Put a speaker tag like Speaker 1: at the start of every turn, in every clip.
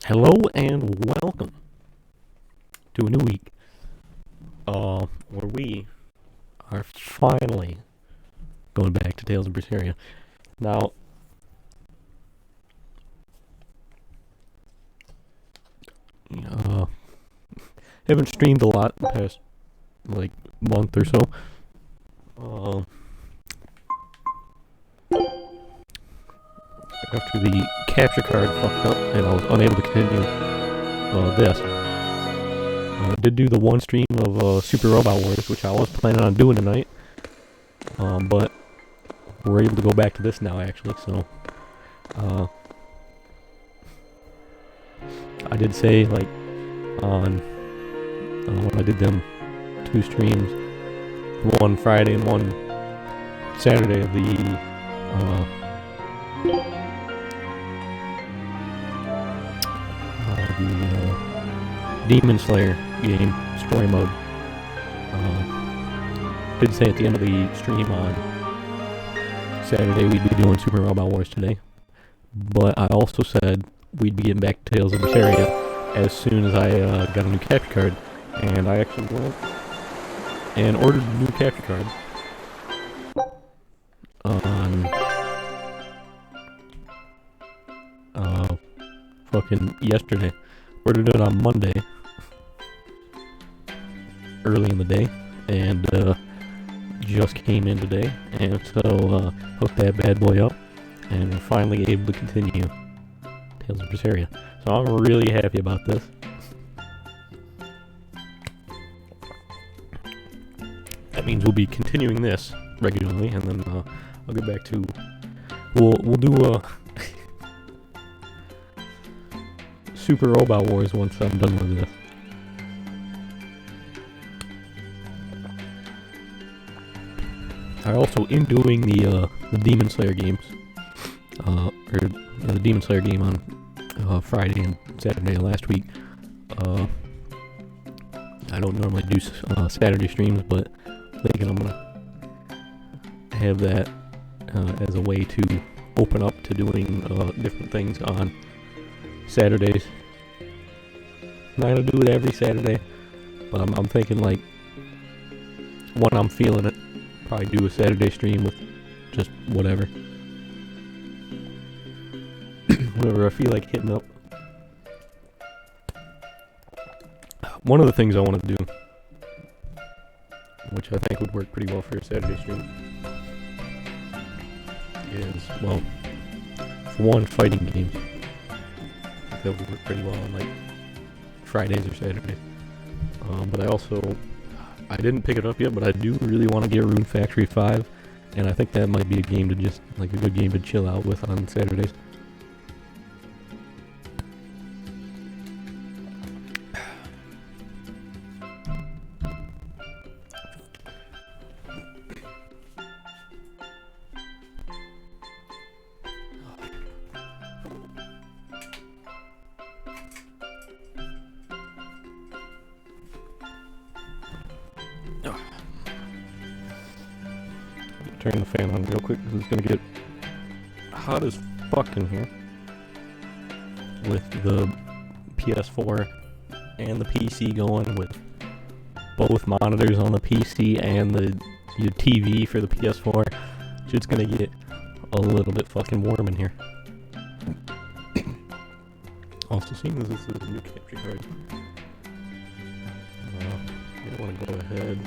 Speaker 1: Hello and welcome to a new week, where we are finally going back to Tales of Berseria. Now, haven't streamed a lot the past month or so. After the capture card fucked up and I was unable to continue this. I did do the one stream of Super Robot Wars, which I was planning on doing tonight, but we're able to go back to this now actually, so I did say on when I did them two streams, one Friday and one Saturday of the Demon Slayer game story mode. Did say at the end of the stream on Saturday we'd be doing Super Robot Wars today, but I also said we'd be getting back to Tales of Berseria as soon as I got a new capture card, and I actually went and ordered a new capture card on fucking yesterday. Ordered it on Monday, early in the day, and just came in today, and so hooked that bad boy up, and we're finally able to continue Tales of Berseria. So I'm really happy about this. That means we'll be continuing this regularly, and then I'll get back to we'll do Super Robot Wars once I'm done with this. I also, in doing the Demon Slayer games, the Demon Slayer game on Friday and Saturday last week, I don't normally do Saturday streams, but thinking I'm gonna have that as a way to open up to doing different things on Saturdays. I'm not gonna do it every Saturday, but I'm thinking when I'm feeling it, probably do a Saturday stream with just whatever. Whatever I feel like hitting up. One of the things I want to do, which I think would work pretty well for a Saturday stream, is, well, for one, fighting games. That would work pretty well on Fridays or Saturdays. But I didn't pick it up yet, but I do really want to get Rune Factory 5, and I think that might be a game to just, a good game to chill out with on Saturdays. Turn the fan on real quick because it's going to get hot as fuck in here with the PS4 and the PC going, with both monitors on the PC and the TV for the PS4. It's going to get a little bit fucking warm in here. Also, seeing as this is a new capture card, I want to go ahead.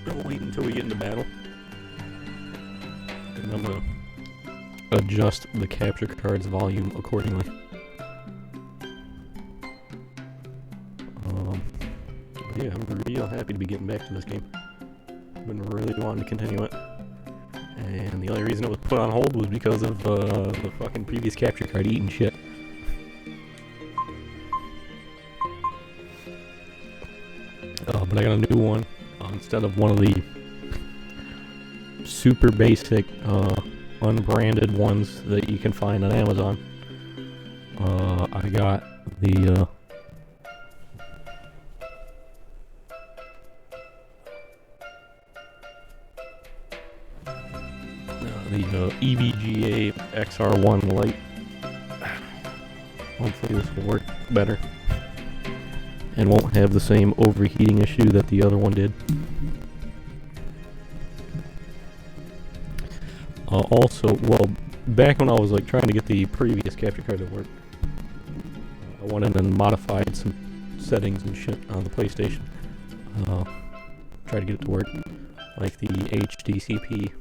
Speaker 1: I'll wait until we get into battle, and I'm gonna adjust the capture card's volume accordingly. Yeah, I'm real happy to be getting back to this game. I've been really wanting to continue it, and the only reason it was put on hold was because of the fucking previous capture card eating shit. But I got a new one. Instead of one of the super basic, unbranded ones that you can find on Amazon, I got the EVGA XR1 Lite. Hopefully this will work better. And won't have the same overheating issue that the other one did. Also, well, back when I was like trying to get the previous capture card to work, I went in and modified some settings and shit on the PlayStation. Tried to get it to work, like the HDCP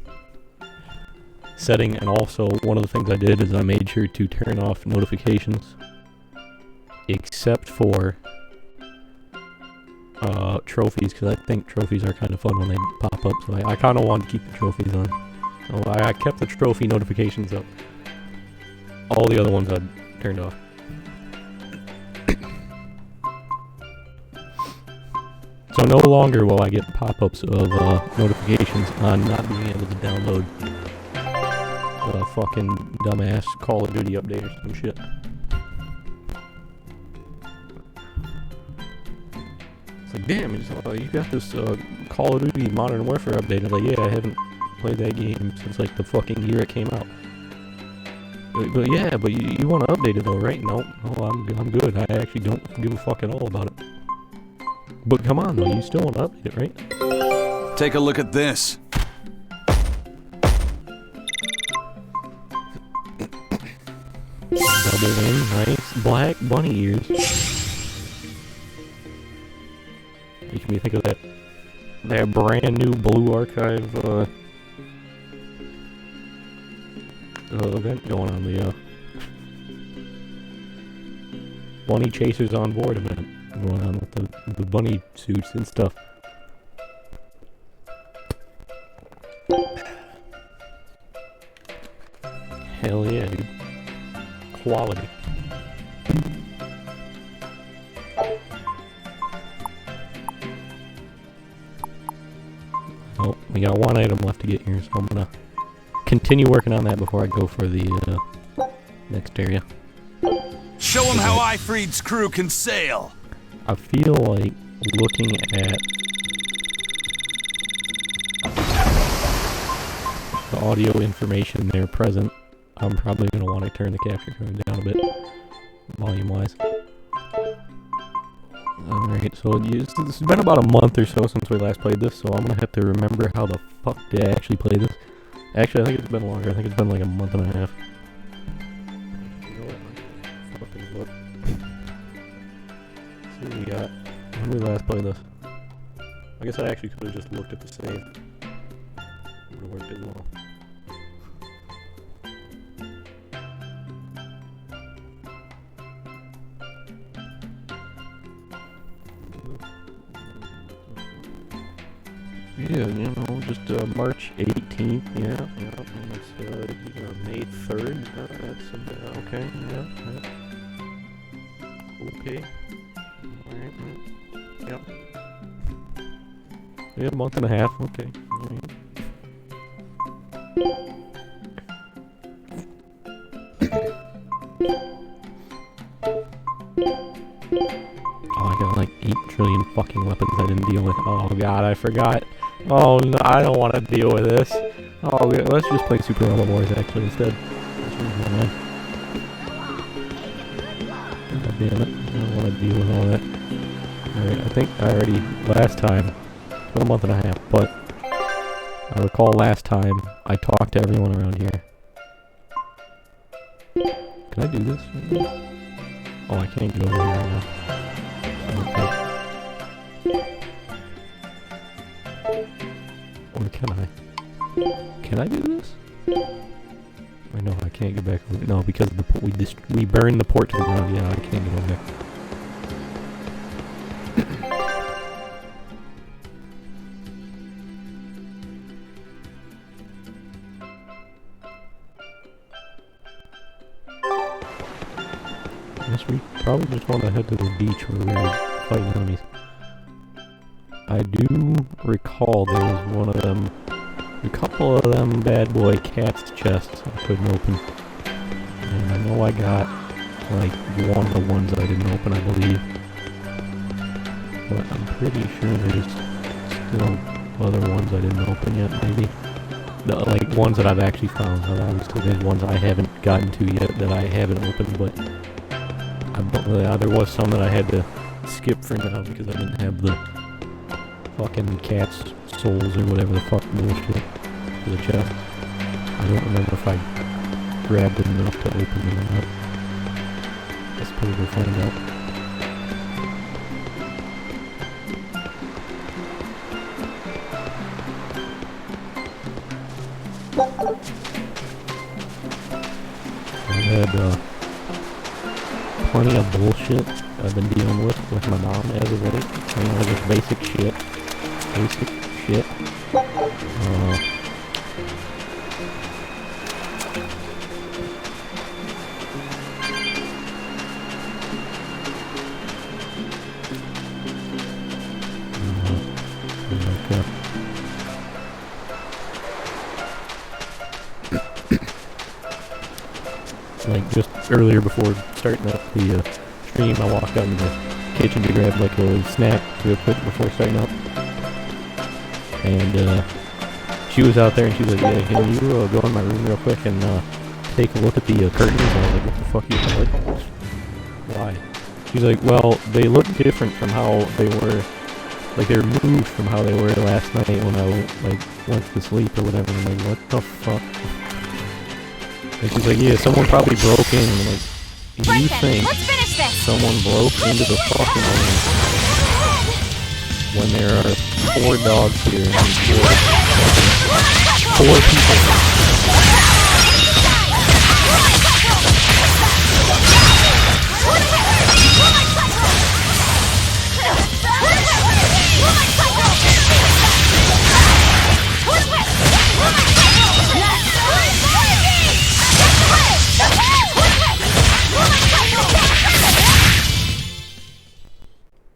Speaker 1: setting, and also one of the things I did is I made sure to turn off notifications, except for trophies, because I think trophies are kind of fun when they pop up, so I kind of wanted to keep the trophies on. So I kept the trophy notifications up. All the other ones I turned off. So no longer will I get pop-ups of notifications on not being able to download the fucking dumbass Call of Duty update or some shit. It's like, damn, you got this Call of Duty Modern Warfare update. I'm like, yeah, I haven't played that game since like the fucking year it came out. But yeah, but you want to update it though, right? No, I'm good. I actually don't give a fuck at all about it. But come on though, you still want to update it, right?
Speaker 2: Take a look at this.
Speaker 1: Double in, nice. Black bunny ears. Making me think of that brand new Blue Archive event going on, the Bunny Chasers on Board event going on with the bunny suits and stuff. Hell yeah, dude. Quality. Oh, we got one item left to get here, so I'm gonna continue working on that before I go for the next area.
Speaker 2: Show them how Ifreed's crew can sail.
Speaker 1: I feel like looking at the audio information there present, I'm probably going to want to turn the capture card down a bit, volume-wise. Alright, so it's been about a month or so since we last played this, so I'm going to have to remember how the fuck to actually play this. Actually, I think it's been longer. I think it's been like a month and a half. You know what? Fucking look. See what we got. When did we last play this? I guess I actually could have just looked at the save. Would have worked as well. Yeah, you know, just March 18th, yeah, and it's May 3rd, that's, okay, yeah. Okay, alright, yep. Yeah, a month and a half, okay, alright. Oh, I got like 8 trillion fucking weapons I didn't deal with. Oh god, I forgot. Oh no, I don't want to deal with this. Oh, let's just play Super Robot Wars actually instead. God damn it, I don't want to deal with all that. Alright, I think I already, last time, it's been a month and a half, but I recall last time I talked to everyone around here. Can I do this right now? Oh, I can't get over here right now. Okay. Or can I? Can I do this? I know I can't get back over. No, because we burned the port to the ground. Yeah, I can't get over there. I guess we probably just want to head to the beach where we're fighting enemies. I do recall there was one of them, a couple of them bad boy cats chests I couldn't open. And I know I got like one of the ones that I didn't open, I believe. But I'm pretty sure there's still other ones I didn't open yet, maybe. Like ones that I've actually found. Obviously there's ones I haven't gotten to yet that I haven't opened, but There was some that I had to skip for now because I didn't have the fucking cat's souls or whatever the fuck bullshit for the chest. I don't remember if I grabbed it enough to open it or not. I suppose we'll find out. I've had plenty of bullshit I've been dealing with my mom as of late. You know, just basic shit. Like just earlier before starting up the stream, I walked out in the kitchen to grab like a little snack real quick before starting up. And she was out there and she's like, yeah, can you go in my room real quick and take a look at the curtains? And I was like, what the fuck are you like? Why? She's like, well, they look different from how they were. Like they're moved from how they were last night when I went to sleep or whatever. And I'm like, what the fuck? And she's like, yeah, someone probably broke in. And I'm like, you think someone broke into the fucking room when there are 4 dogs here and 4 people?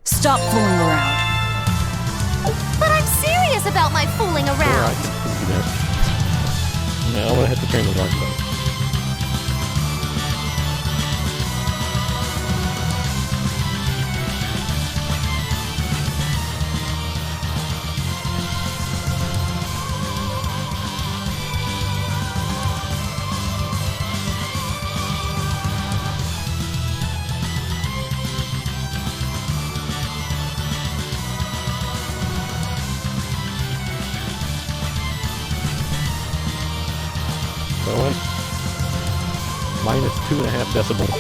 Speaker 3: Stop fooling around.
Speaker 4: But I'm serious about my fooling around.
Speaker 1: Yeah, I can do that. Yeah, I'm gonna have to turn the lights on. Minus 2.5 decibels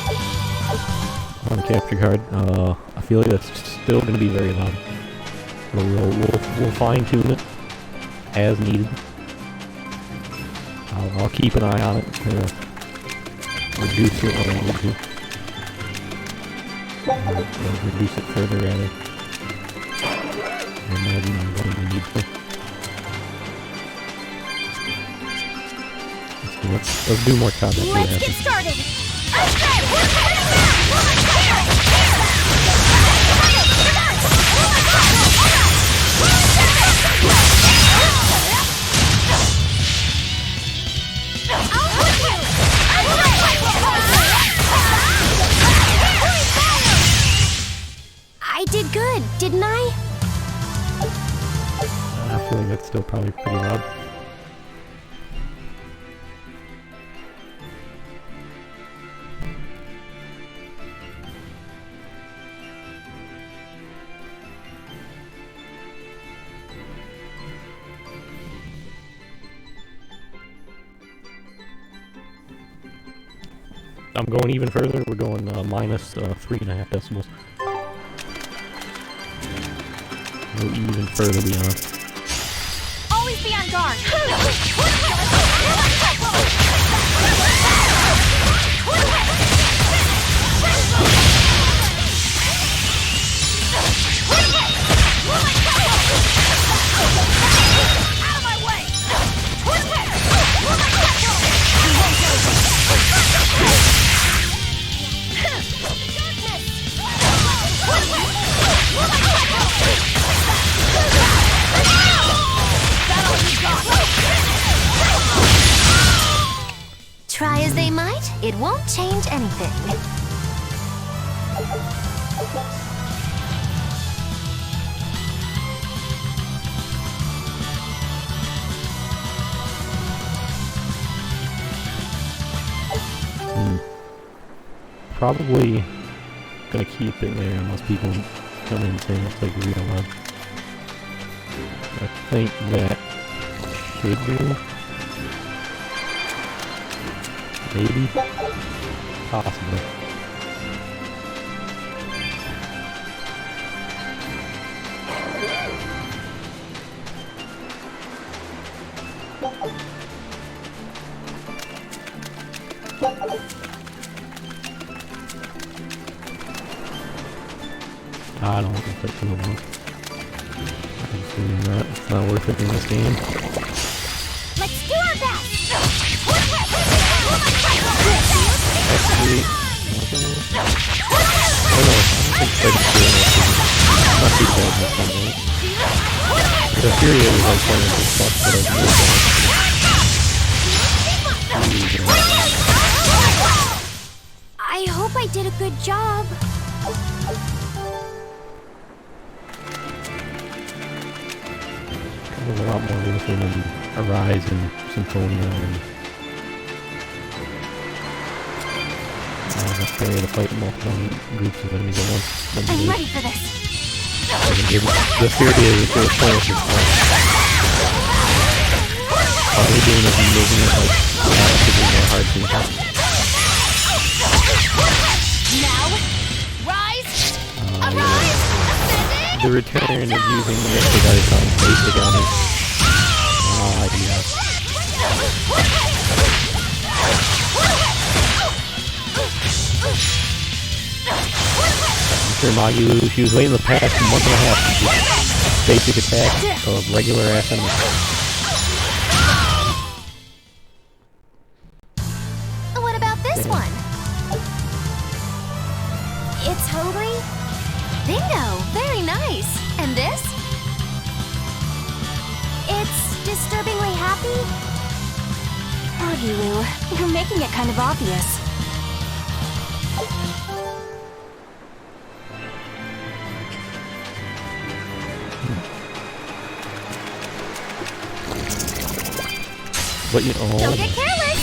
Speaker 1: on the capture card. I feel like that's still going to be very loud. We'll fine tune it as needed. I'll keep an eye on it to reduce it when I need to. Reduce it further rather. I imagine I'm going to need to. Let's do more combat.
Speaker 4: Let's get started. I did good, didn't I?
Speaker 1: I feel like that's still probably pretty loud. I'm going even further. We're going minus 3.5 decibels. Go even further beyond.
Speaker 4: Always be on guard. Out of my way. Try as they might, it won't change anything.
Speaker 1: Probably gonna keep it there unless people come in saying it's like real loud. I think that should do. Maybe. Possibly. I don't want to put 2 of them. I'm assuming that it's not worth it in this game.
Speaker 4: Let's do our best.
Speaker 1: Actually, I don't know. I think it's not too bad this time, right? The Haria is like one of the stuff that I've
Speaker 4: I hope I did a good job.
Speaker 1: There's a lot more looking than Arise and Symphonia and Berseria to fight multiple groups of enemies at once.
Speaker 4: I'm ready for this.
Speaker 1: The Haria is the point of all they're doing is making it like massively more hard to attack.
Speaker 4: Now, rise, arise, ascending.
Speaker 1: The return of using the Seaside on basic on it. Yeah. I'm sure Mayu, she was waiting the past month and a half to do basic attack of regular ass enemies.
Speaker 4: What about this one? It's hungry? Bingo! Very nice! And this? It's disturbingly happy? Agilu, you're making it kind of obvious.
Speaker 1: But you know...
Speaker 4: Don't get careless!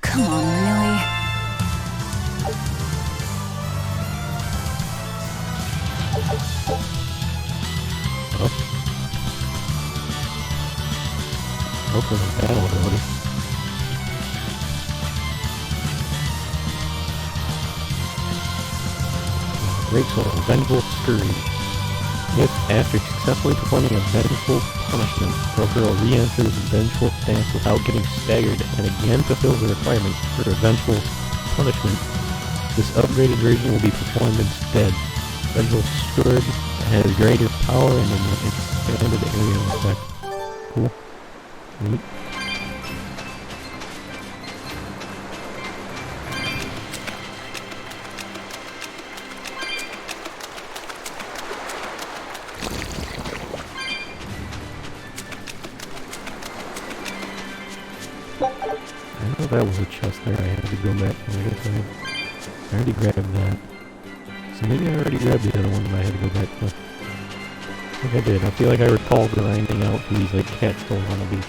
Speaker 4: Come on, really?
Speaker 1: Oh. Hopefully the battle ability. Great Soul, Vengeful Scurry. If, after successfully performing a vengeful punishment, pro girl re-enters the vengeful stance without getting staggered and again fulfills the requirements for a vengeful punishment, this upgraded version will be performed instead. Vengeful Scurry has greater power and an expanded area of effect. Cool. Neat. I know that was a chest there I had to go back and I guess I already grabbed that. So maybe I already grabbed the other one that I had to go back to. I think I did. I feel like I recall grinding out these like cats don't want to be.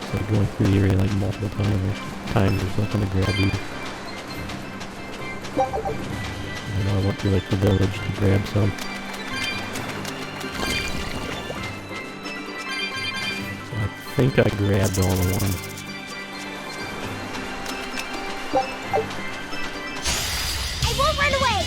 Speaker 1: So going through the area like multiple times or something to grab these. And then I went through like the village to grab some. So I think I grabbed all the ones.
Speaker 4: I won't run away!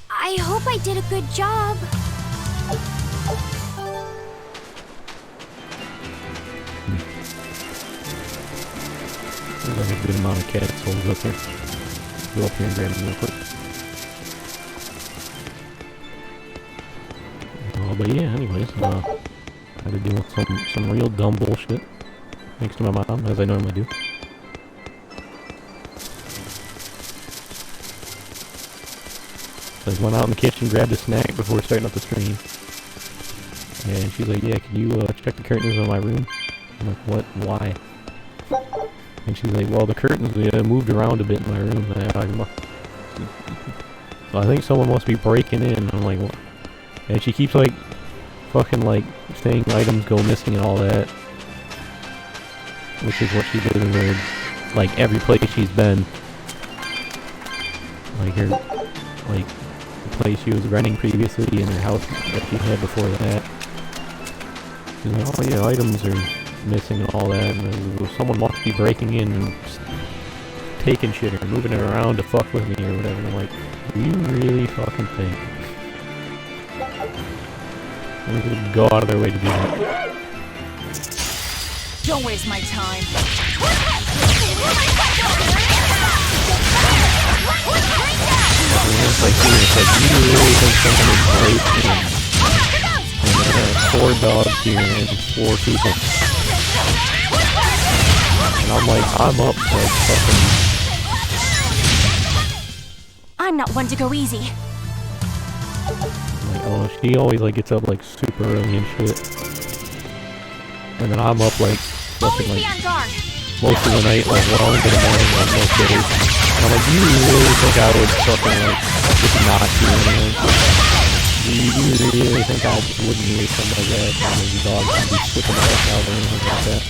Speaker 4: I hope I did a good job.
Speaker 1: There's like a good amount of cat souls up here. Go up here and grab them real quick. But yeah, anyways, I had to deal with some real dumb bullshit. Thanks to my mom, as I normally do. So I went out in the kitchen, grabbed a snack before starting up the stream. And she's like, yeah, can you check the curtains on my room? I'm like, what? Why? And she's like, well, the curtains moved around a bit in my room. So I think someone must be breaking in. I'm like, what? And she keeps like, fucking like, saying items go missing and all that. Which is what she did in her, like, every place she's been. Like her, like, the place she was renting previously and her house that she had before that. She's like, oh yeah, items are missing and all that, and someone must be breaking in and taking shit or moving it around to fuck with me or whatever. And I'm like, do you really fucking think we could go out of their way to do that?
Speaker 3: Don't waste my time.
Speaker 1: It's like, dude, it's like, you really think someone is breaking in? And I have 4 dogs here and 4 people. And I'm like, I'm up like fucking...
Speaker 4: I'm not one to go easy.
Speaker 1: Like, oh, she always like gets up like super early and shit. And then I'm up like fucking like most of the night, like well into the morning on most days. And I'm like, do you really think I would fucking like just not do anything? Do you really think I wouldn't do something like that? And the dogs would be flipping the fuck out or anything like that?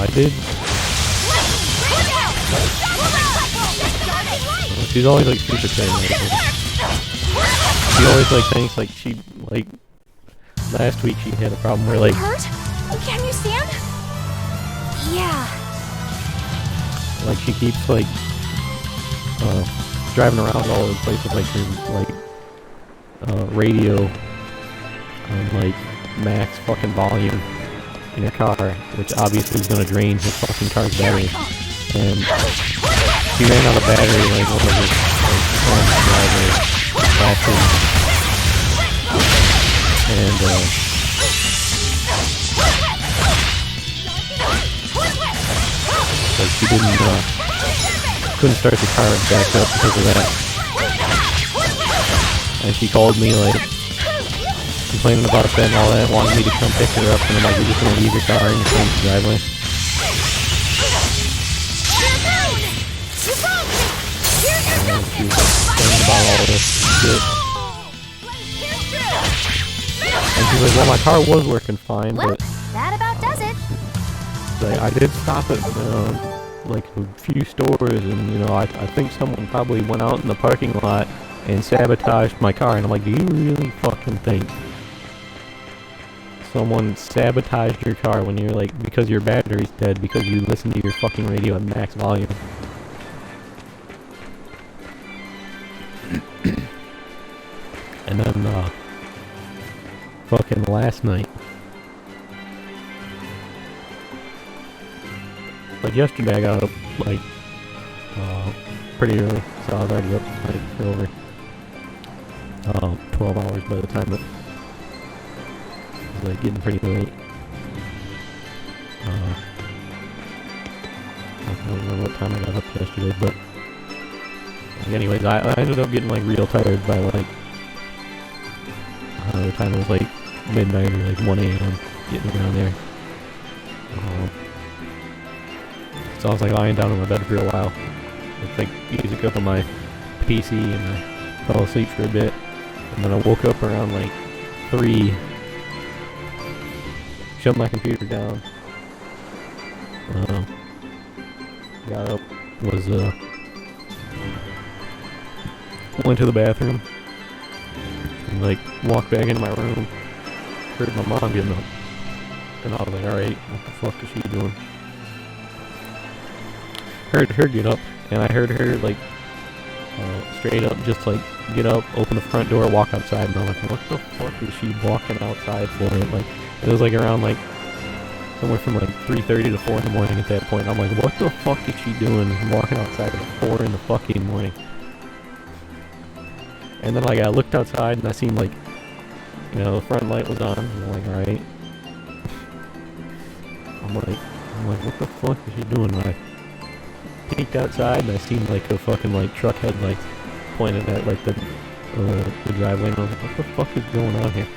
Speaker 1: I did. She's always like super saying like, she always like thinks like she like last week she had a problem where like
Speaker 4: Hurt? Can you stand? Yeah.
Speaker 1: Like she keeps like driving around all over the place with like her like radio on like max fucking volume in her car, which obviously is gonna drain her fucking car's battery. And she ran out of battery like one of her drivers last week. And like she couldn't start the car back up because of that. And she called me like complaining about it and all that, wanted me to come pick her up, and I'm like, you're just gonna leave your car in the front driveway. And she was like complaining about all this shit. And she's like, well, my car was working fine,
Speaker 4: Well,
Speaker 1: but
Speaker 4: that about does it.
Speaker 1: like, I did stop at like a few stores, and you know, I think someone probably went out in the parking lot and sabotaged my car. And I'm like, do you really fucking think someone sabotaged your car when you're like, because your battery's dead because you listen to your fucking radio at max volume? last night. Like yesterday I got up like pretty early, so I was already up like for over 12 hours by the time it was like getting pretty late. I don't remember what time I got up yesterday, but anyways, I ended up getting like real tired by like the time it was like midnight or like 1 a.m. getting around there. So I was like lying down in my bed for a while with like music up on my PC, and I fell asleep for a bit, and then I woke up around like 3, shut my computer down, got up, went to the bathroom, and like walked back into my room, heard my mom getting up, and I was like, alright, what the fuck is she doing? Heard her get up, and I heard her like straight up just like get up, open the front door, walk outside, and I'm like, what the fuck is she walking outside for? And like it was like around like somewhere from like 3:30 to 4 in the morning at that point. I'm like, what the fuck is she doing walking outside at 4 in the fucking morning? And then like I looked outside and I seen like, you know, the front light was on. I'm like, alright. I'm like, what the fuck is she doing? And I peeked outside and I seen like a fucking like truck headlights pointed at like the driveway, and I was like, what the fuck is going on here?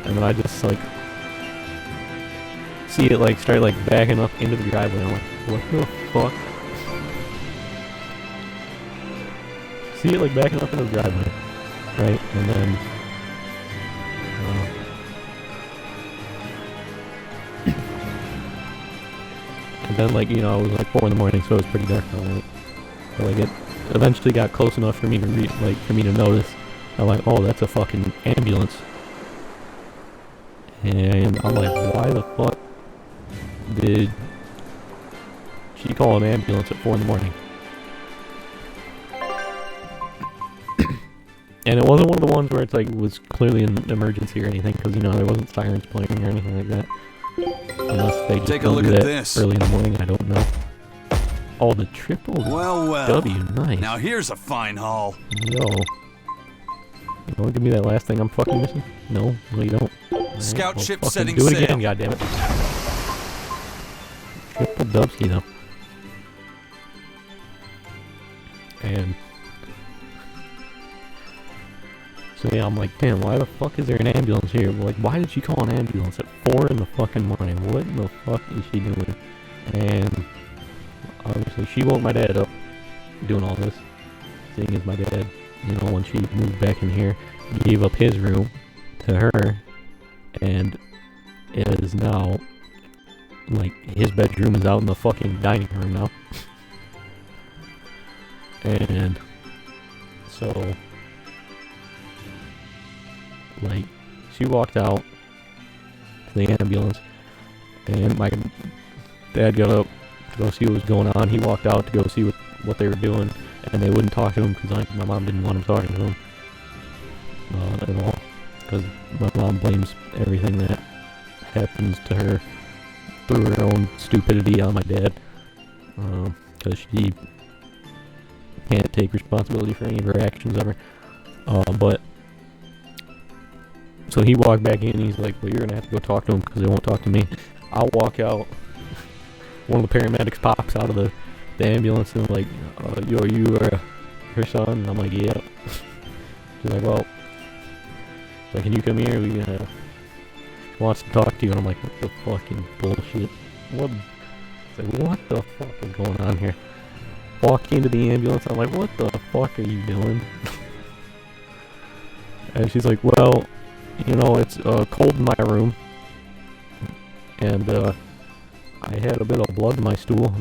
Speaker 1: And then I just like see it like start like backing up into the driveway, and I'm like, what the fuck? See it like backing up into the driveway, right? And then like, you know, it was like 4 in the morning, so it was pretty dark all night. So like it eventually got close enough for me to notice. I'm like, oh, that's a fucking ambulance. And I'm like, why the fuck did she call an ambulance at 4 in the morning? And it wasn't one of the ones where it's like was clearly an emergency or anything, because, you know, there wasn't sirens playing or anything like that. Unless they just
Speaker 2: Take a look at this.
Speaker 1: Early in the morning, I don't know. Oh, the triple W, nice.
Speaker 2: Now here's a fine haul.
Speaker 1: Yo. You want to give me that last thing I'm fucking missing? No, you don't. Right,
Speaker 2: Scout ship
Speaker 1: fucking
Speaker 2: setting
Speaker 1: do it
Speaker 2: sail.
Speaker 1: again, goddammit. Triple Dubsky, though. And so yeah, I'm like, damn, why the fuck is there an ambulance here? Like, why did she call an ambulance at 4 in the fucking morning? What in the fuck is she doing? And obviously she woke my dad up doing all this, seeing as my dad, you know, when she moved back in here, gave up his room to her, and it is now, like, his bedroom is out in the fucking dining room now. And so, like, she walked out to the ambulance, and my dad got up to go see what was going on. He walked out to go see what they were doing, and they wouldn't talk to him because my mom didn't want him talking to him at all, because my mom blames everything that happens to her through her own stupidity on my dad, because she can't take responsibility for any of her actions ever. But so he walked back in, and he's like, well, you're gonna have to go talk to him because they won't talk to me. I'll walk out. One of the paramedics pops out of the ambulance and like, yo, are you her son? And I'm like, yeah. She's like, well, like, can you come here? We wants to talk to you. And I'm like, what the fucking bullshit? What? It's like, what the fuck is going on here? Walk into the ambulance. I'm like, what the fuck are you doing? And she's like, well, you know, it's cold in my room, and I had a bit of blood in my stool,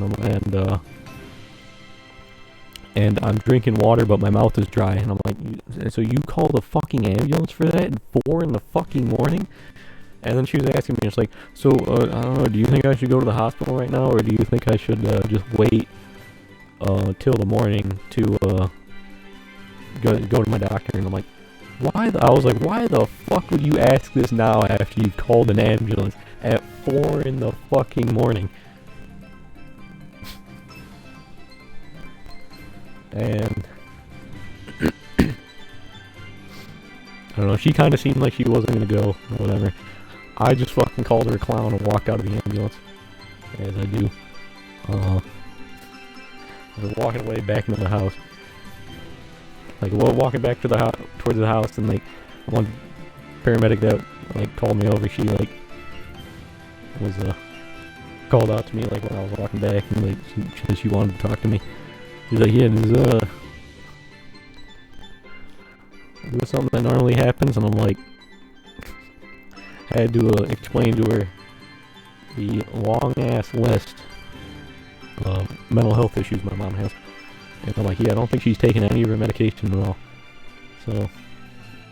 Speaker 1: and I'm drinking water, but my mouth is dry. And I'm like, so you called a fucking ambulance for that at 4 in the fucking morning? And then she was asking me, it's like, so I don't know, do you think I should go to the hospital right now, or do you think I should just wait till the morning to go to my doctor? And I'm like, I was like, why the fuck would you ask this now after you've called an ambulance at 4 in the fucking morning? And I don't know, she kind of seemed like she wasn't gonna go or whatever. I just fucking called her a clown and walked out of the ambulance, as I do. I was walking away back into the house, like walking back to the house, towards the house, and like one paramedic that like called me over, she like was called out to me like when I was walking back, and like she wanted to talk to me. She's like, yeah, there's something that normally happens, and I'm like, had to explain to her the long ass list of mental health issues my mom has, and I'm like, yeah, I don't think she's taking any of her medication at all. So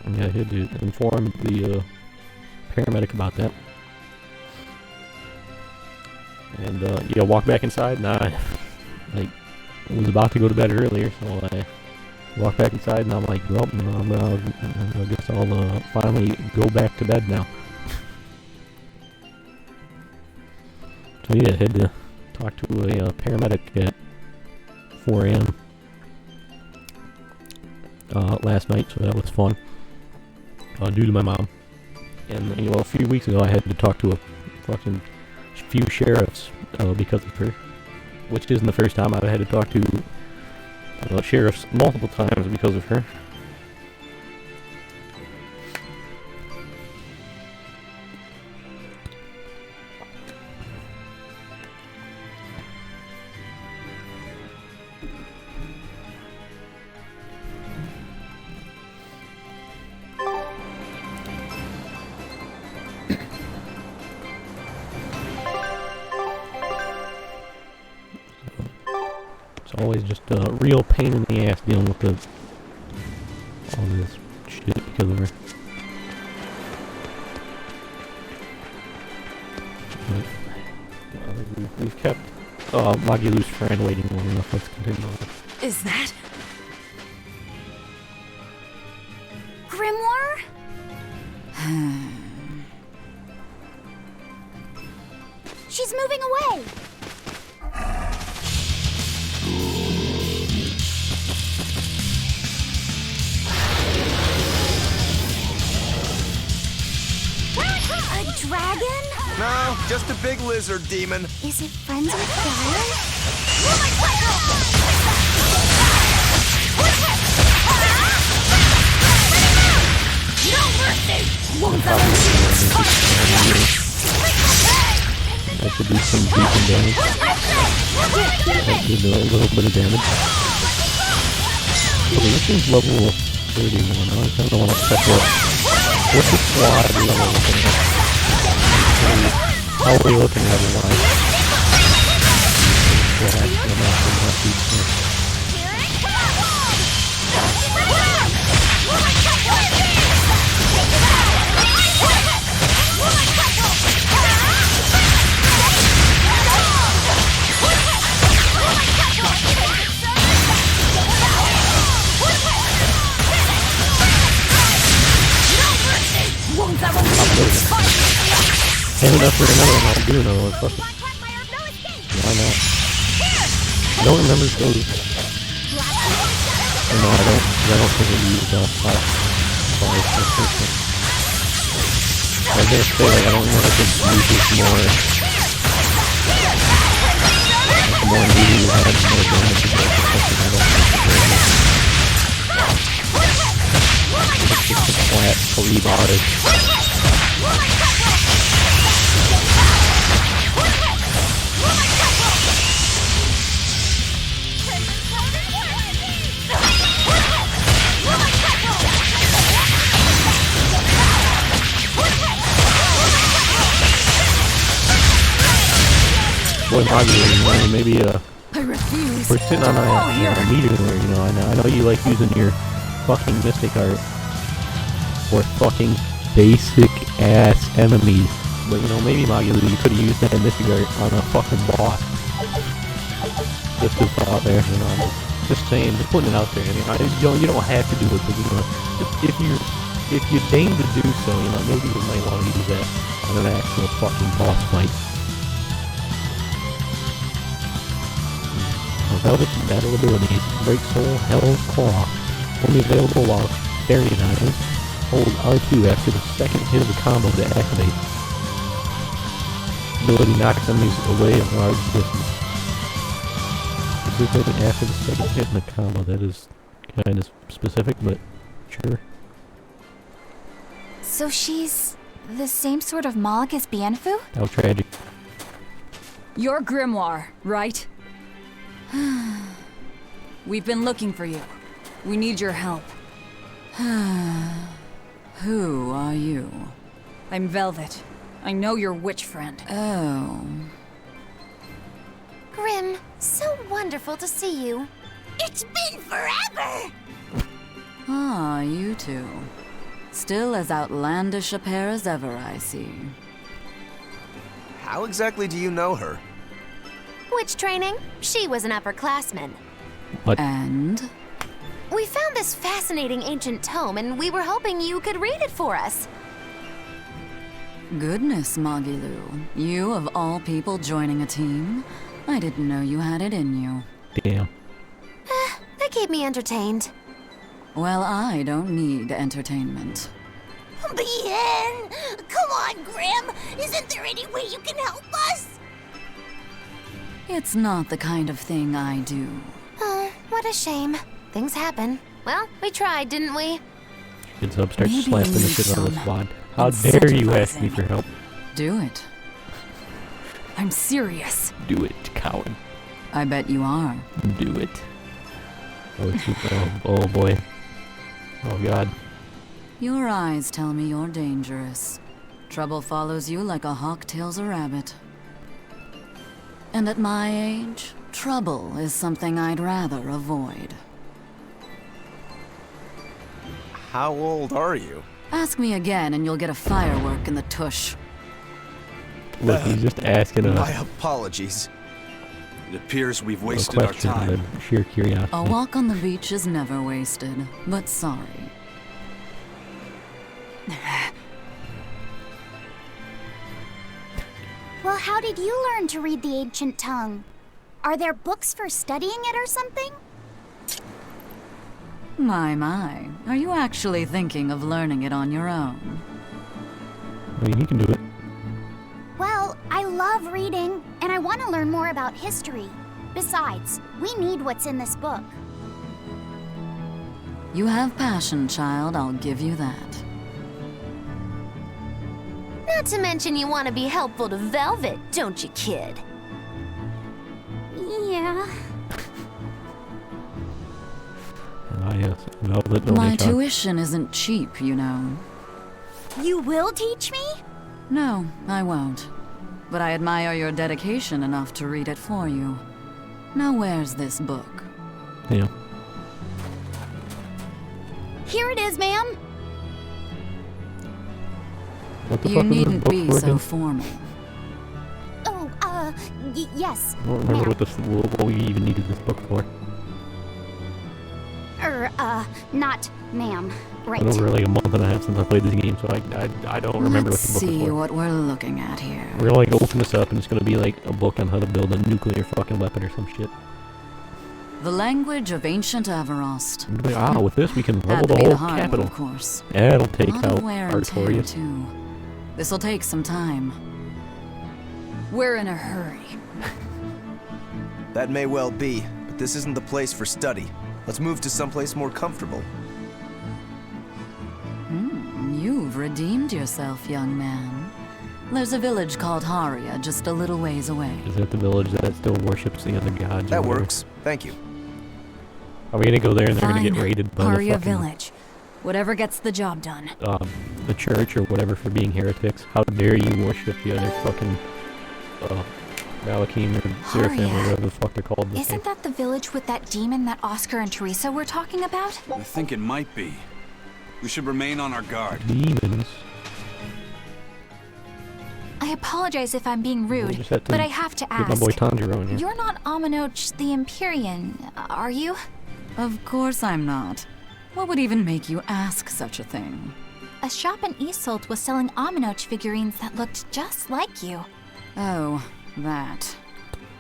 Speaker 1: yeah, I had to inform the paramedic about that, and yeah, walk back inside, and I like was about to go to bed earlier, so I walked back inside, and I'm like, well, I guess I'll finally go back to bed now. So yeah, I had to talk to a paramedic at 4 a.m. Last night, so that was fun. Due to my mom. And you know, a few weeks ago I had to talk to a fucking few sheriffs because of her. Which isn't the first time I've had to talk to sheriffs multiple times because of her. It's always just a real pain in the ass dealing with all this shit because of her. But, we've kept Magilu's friend waiting long enough. Let's continue on.
Speaker 3: Is that Grimoire?
Speaker 4: She's moving away. A dragon?
Speaker 2: No, just a big lizard demon.
Speaker 4: Is it friends with fire?
Speaker 3: No mercy!
Speaker 1: That should do some decent damage. That did a little bit of damage. Okay, this is level 31. I kind of want to check what's the squad level looking at? How are we looking level-wise? And enough for another one, I do know what's fucking. Yeah, I know. I don't remember those. No, I don't think we used fire. I was gonna say, like, I don't know if it's uses more. Like, the more media you had, the more damage you get. It's just a flat 3 bars. Boy, maybe we're sitting on a meter there, you know. I know you like using your fucking mystic art for fucking basic ass enemies, but you know, maybe Magilu, you could have used that mystic art on a fucking boss. Just a thought there, you know. Just saying, just putting it out there. I mean, you don't have to do it, but you know, if you're if you deign to do so, you know, maybe you might want to use that on an actual fucking boss fight. Velvet's battle abilities: Break Soul, Hell's Claw. Only available while carrying items. Hold R2 after the second hit of the combo to activate. Ability knocks enemies away at large distance. Activated after the second hit in the combo. That is kind of specific, but sure.
Speaker 4: So she's the same sort of Moloch as Bienfu?
Speaker 1: How tragic.
Speaker 5: You're Grimoire, right? We've been looking for you. We need your help. Who are you? I'm Velvet. I know your witch friend.
Speaker 3: Oh.
Speaker 4: Grim, so wonderful to see you.
Speaker 3: It's been forever!
Speaker 5: Ah, you two. Still as outlandish a pair as ever, I see.
Speaker 6: How exactly do you know her?
Speaker 4: Witch training? She was an upperclassman.
Speaker 1: What?
Speaker 5: And?
Speaker 4: We found this fascinating ancient tome, and we were hoping you could read it for us.
Speaker 5: Goodness, Magilu. You of all people joining a team? I didn't know you had it in you.
Speaker 1: Damn.
Speaker 4: That keep me entertained.
Speaker 5: Well, I don't need entertainment.
Speaker 3: Bien! Come on, Grim! Isn't there any way you can help us?
Speaker 5: It's not the kind of thing I do.
Speaker 4: Oh, what a shame. Things happen. Well, we tried, didn't we?
Speaker 1: Gets up, starts
Speaker 5: Maybe
Speaker 1: slapping the
Speaker 5: you
Speaker 1: shit out of the
Speaker 5: some
Speaker 1: squad. How dare you ask me
Speaker 5: incentivizing.
Speaker 1: for help?
Speaker 5: Do it. I'm serious.
Speaker 1: Do it, coward.
Speaker 5: I bet you are.
Speaker 1: Do it. Oh, oh boy. Oh god.
Speaker 5: Your eyes tell me you're dangerous. Trouble follows you like a hawk tails a rabbit. And at my age, trouble is something I'd rather avoid.
Speaker 6: How old are you?
Speaker 5: Ask me again and you'll get a firework in the tush.
Speaker 1: Look, he's just asking
Speaker 6: My
Speaker 1: a
Speaker 6: apologies.
Speaker 2: It appears we've wasted our
Speaker 1: question
Speaker 2: time.
Speaker 1: out of sheer curiosity.
Speaker 5: A walk on the beach is never wasted, but sorry.
Speaker 7: Well, how did you learn to read the ancient tongue? Are there books for studying it or something?
Speaker 5: My. Are you actually thinking of learning it on your own?
Speaker 1: I mean, he can do it.
Speaker 7: Well, I love reading, and I want to learn more about history. Besides, we need what's in this book.
Speaker 5: You have passion, child, I'll give you that.
Speaker 4: Not to mention you want to be helpful to Velvet, don't you, kid?
Speaker 7: Yeah.
Speaker 1: Ah, yes. Velvet
Speaker 5: My
Speaker 1: only child.
Speaker 5: tuition isn't cheap, you know.
Speaker 7: You will teach me?
Speaker 5: No, I won't. But I admire your dedication enough to read it for you. Now where's this book?
Speaker 1: Yeah.
Speaker 7: Here it is, ma'am.
Speaker 1: What the
Speaker 5: You
Speaker 1: fuck was this
Speaker 5: needn't
Speaker 1: book
Speaker 5: be
Speaker 1: for
Speaker 5: so
Speaker 1: again?
Speaker 5: formal.
Speaker 7: Oh, yes.
Speaker 1: I don't remember what we even needed this book for.
Speaker 7: Not ma'am. Right.
Speaker 1: It's been over like a month and a half since I played this game, so I don't remember
Speaker 5: Let's
Speaker 1: what the book
Speaker 5: see
Speaker 1: was for.
Speaker 5: what we're looking at here.
Speaker 1: We're gonna like open this up and it's gonna be like a book on how to build a nuclear fucking weapon or some shit.
Speaker 5: The language of ancient Averost.
Speaker 1: And be like, with this we can level
Speaker 5: Had
Speaker 1: the
Speaker 5: to be
Speaker 1: whole
Speaker 5: the hard
Speaker 1: capital.
Speaker 5: one, of course.
Speaker 1: Yeah, it'll take
Speaker 5: A lot
Speaker 1: out
Speaker 5: of wear and tear,
Speaker 1: Artorias.
Speaker 5: too. This'll take some time. We're in a hurry.
Speaker 6: That may well be, but this isn't the place for study. Let's move to someplace more comfortable.
Speaker 5: You've redeemed yourself, young man. There's a village called Haria just a little ways away.
Speaker 1: Is that the village that still worships the other gods? or
Speaker 6: That
Speaker 1: whatever?
Speaker 6: works. Thank you.
Speaker 1: Are we gonna go there and they're gonna
Speaker 5: Fine.
Speaker 1: get raided by the
Speaker 5: Haria
Speaker 1: fucking,
Speaker 5: village. Whatever gets the job done.
Speaker 1: the church or whatever for being heretics? How dare you worship the other fucking Malakim or Seraphim or
Speaker 4: Haria.
Speaker 1: whatever the fuck they're called. in this
Speaker 4: Isn't that the village with that demon that Oscar and Teresa were talking about?
Speaker 2: I think it might be. We should remain on our guard.
Speaker 1: game. Demons.
Speaker 4: I apologize if I'm being
Speaker 1: We'll
Speaker 4: rude,
Speaker 1: just have to
Speaker 4: but I have to
Speaker 1: Get my
Speaker 4: ask.
Speaker 1: boy Tanjiro in here.
Speaker 4: You're not Aminoch the Empyrean, are you?
Speaker 5: Of course I'm not. What would even make you ask such a thing?
Speaker 8: A shop in Isolt was selling Aminoch figurines that looked just like you.
Speaker 5: Oh, that.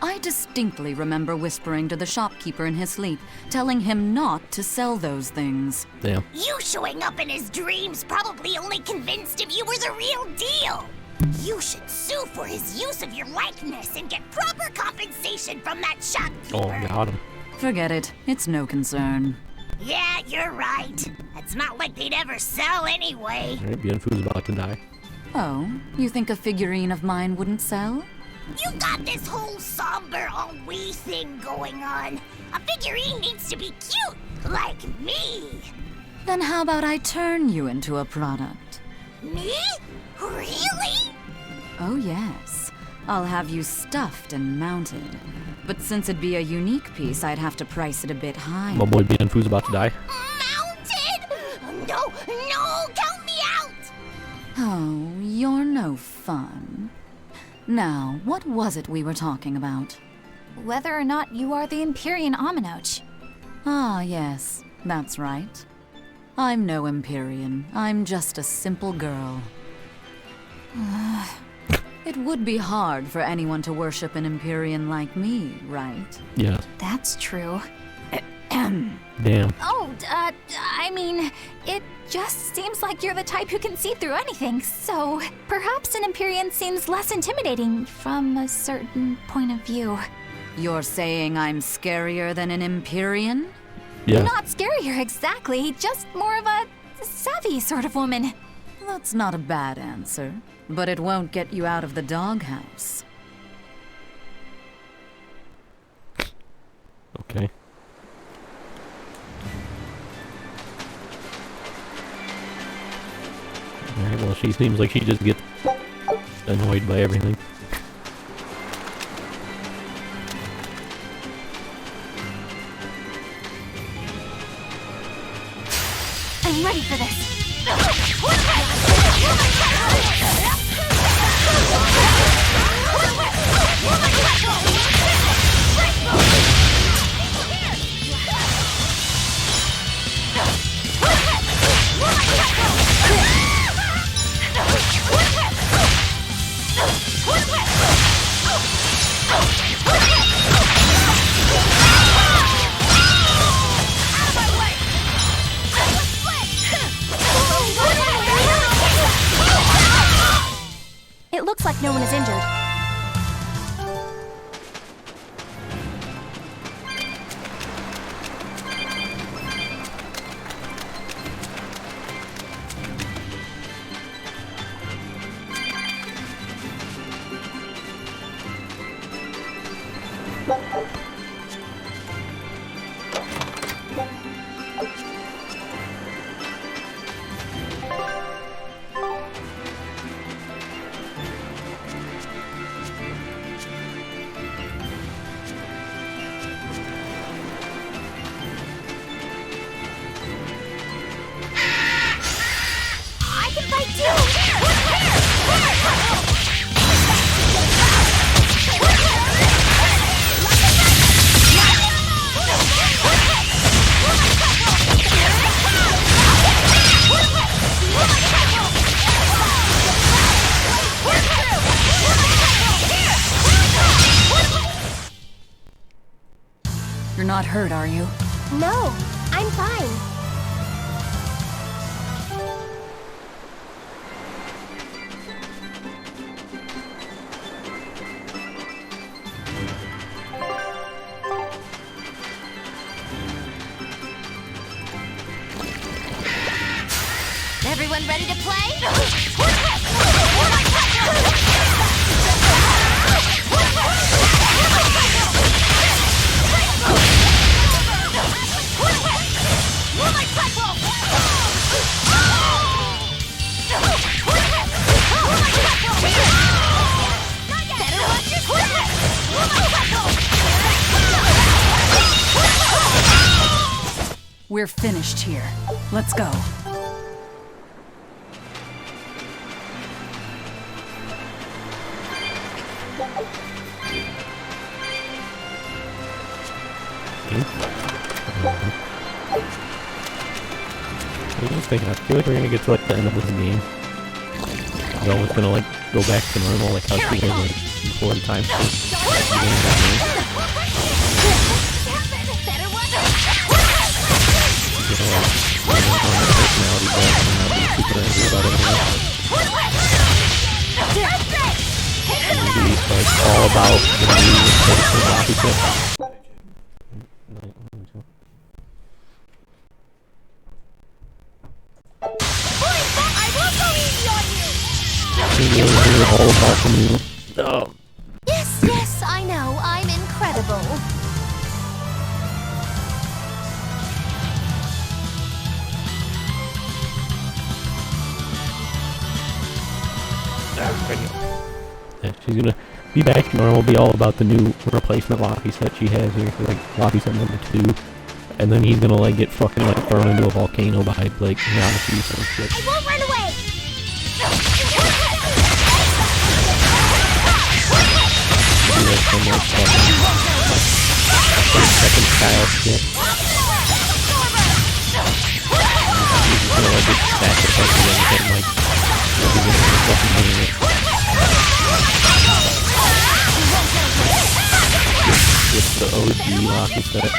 Speaker 5: I distinctly remember whispering to the shopkeeper in his sleep, telling him not to sell those things.
Speaker 1: Damn.
Speaker 3: You showing up in his dreams probably only convinced him you were the real deal. You should sue for his use of your likeness and get proper compensation from that shopkeeper.
Speaker 1: Oh, got him.
Speaker 5: Forget it. It's no concern.
Speaker 3: Yeah, you're right. It's not like they'd ever sell anyway.
Speaker 1: Alright, Bienfu's about to die.
Speaker 5: Oh, you think a figurine of mine wouldn't sell?
Speaker 3: You got this whole somber ennui thing going on. A figurine needs to be cute, like me.
Speaker 5: Then how about I turn you into a product?
Speaker 3: Me? Really?
Speaker 5: Oh yes. I'll have you stuffed and mounted. But since it'd be a unique piece, I'd have to price it a bit higher.
Speaker 1: My boy Bienfu's about to die.
Speaker 3: Mounted? No, count me out!
Speaker 5: Oh, you're no fun. Now, what was it we were talking about?
Speaker 8: Whether or not you are the Empyrean Aminoch.
Speaker 5: Ah, yes, that's right. I'm no Empyrean. I'm just a simple girl. It would be hard for anyone to worship an Empyrean like me, right?
Speaker 1: Yeah.
Speaker 8: That's true.
Speaker 1: Damn.
Speaker 8: Oh, I mean, it just seems like you're the type who can see through anything, so perhaps an Empyrean seems less intimidating from a certain point of view.
Speaker 5: You're saying I'm scarier than an Empyrean?
Speaker 1: Yeah.
Speaker 8: Not scarier exactly, just more of a savvy sort of woman.
Speaker 5: That's not a bad answer, but it won't get you out of the doghouse.
Speaker 1: Okay. Alright, well, she seems like she just gets annoyed by everything.
Speaker 8: I'm ready for this. It looks like no one is injured. I can fight
Speaker 5: You're not hurt, are you?
Speaker 7: No, I'm fine.
Speaker 4: Everyone ready to play?
Speaker 5: We're finished here. Let's go.
Speaker 1: I was thinking, I feel like we're gonna get to like the end of this game. Velvet's gonna like go back to normal like how she was like before the time skip. Personality back and not be super angry about everything. Maybe it's like all about the new replacement Locky set. All about the new. Oh.
Speaker 4: Yes, yes, I know. I'm incredible.
Speaker 1: Yeah, she's gonna be back to normal, be all about the new replacement Locky set she has here, like Locky set number 2. And then he's gonna like get fucking like thrown into a volcano by like Yamashi or shit.
Speaker 3: I won't run away!
Speaker 1: Some like fucking second style shit. He's gonna like get sacrificed and everything like he's gonna get fucking doing it. It's the OG Locky set.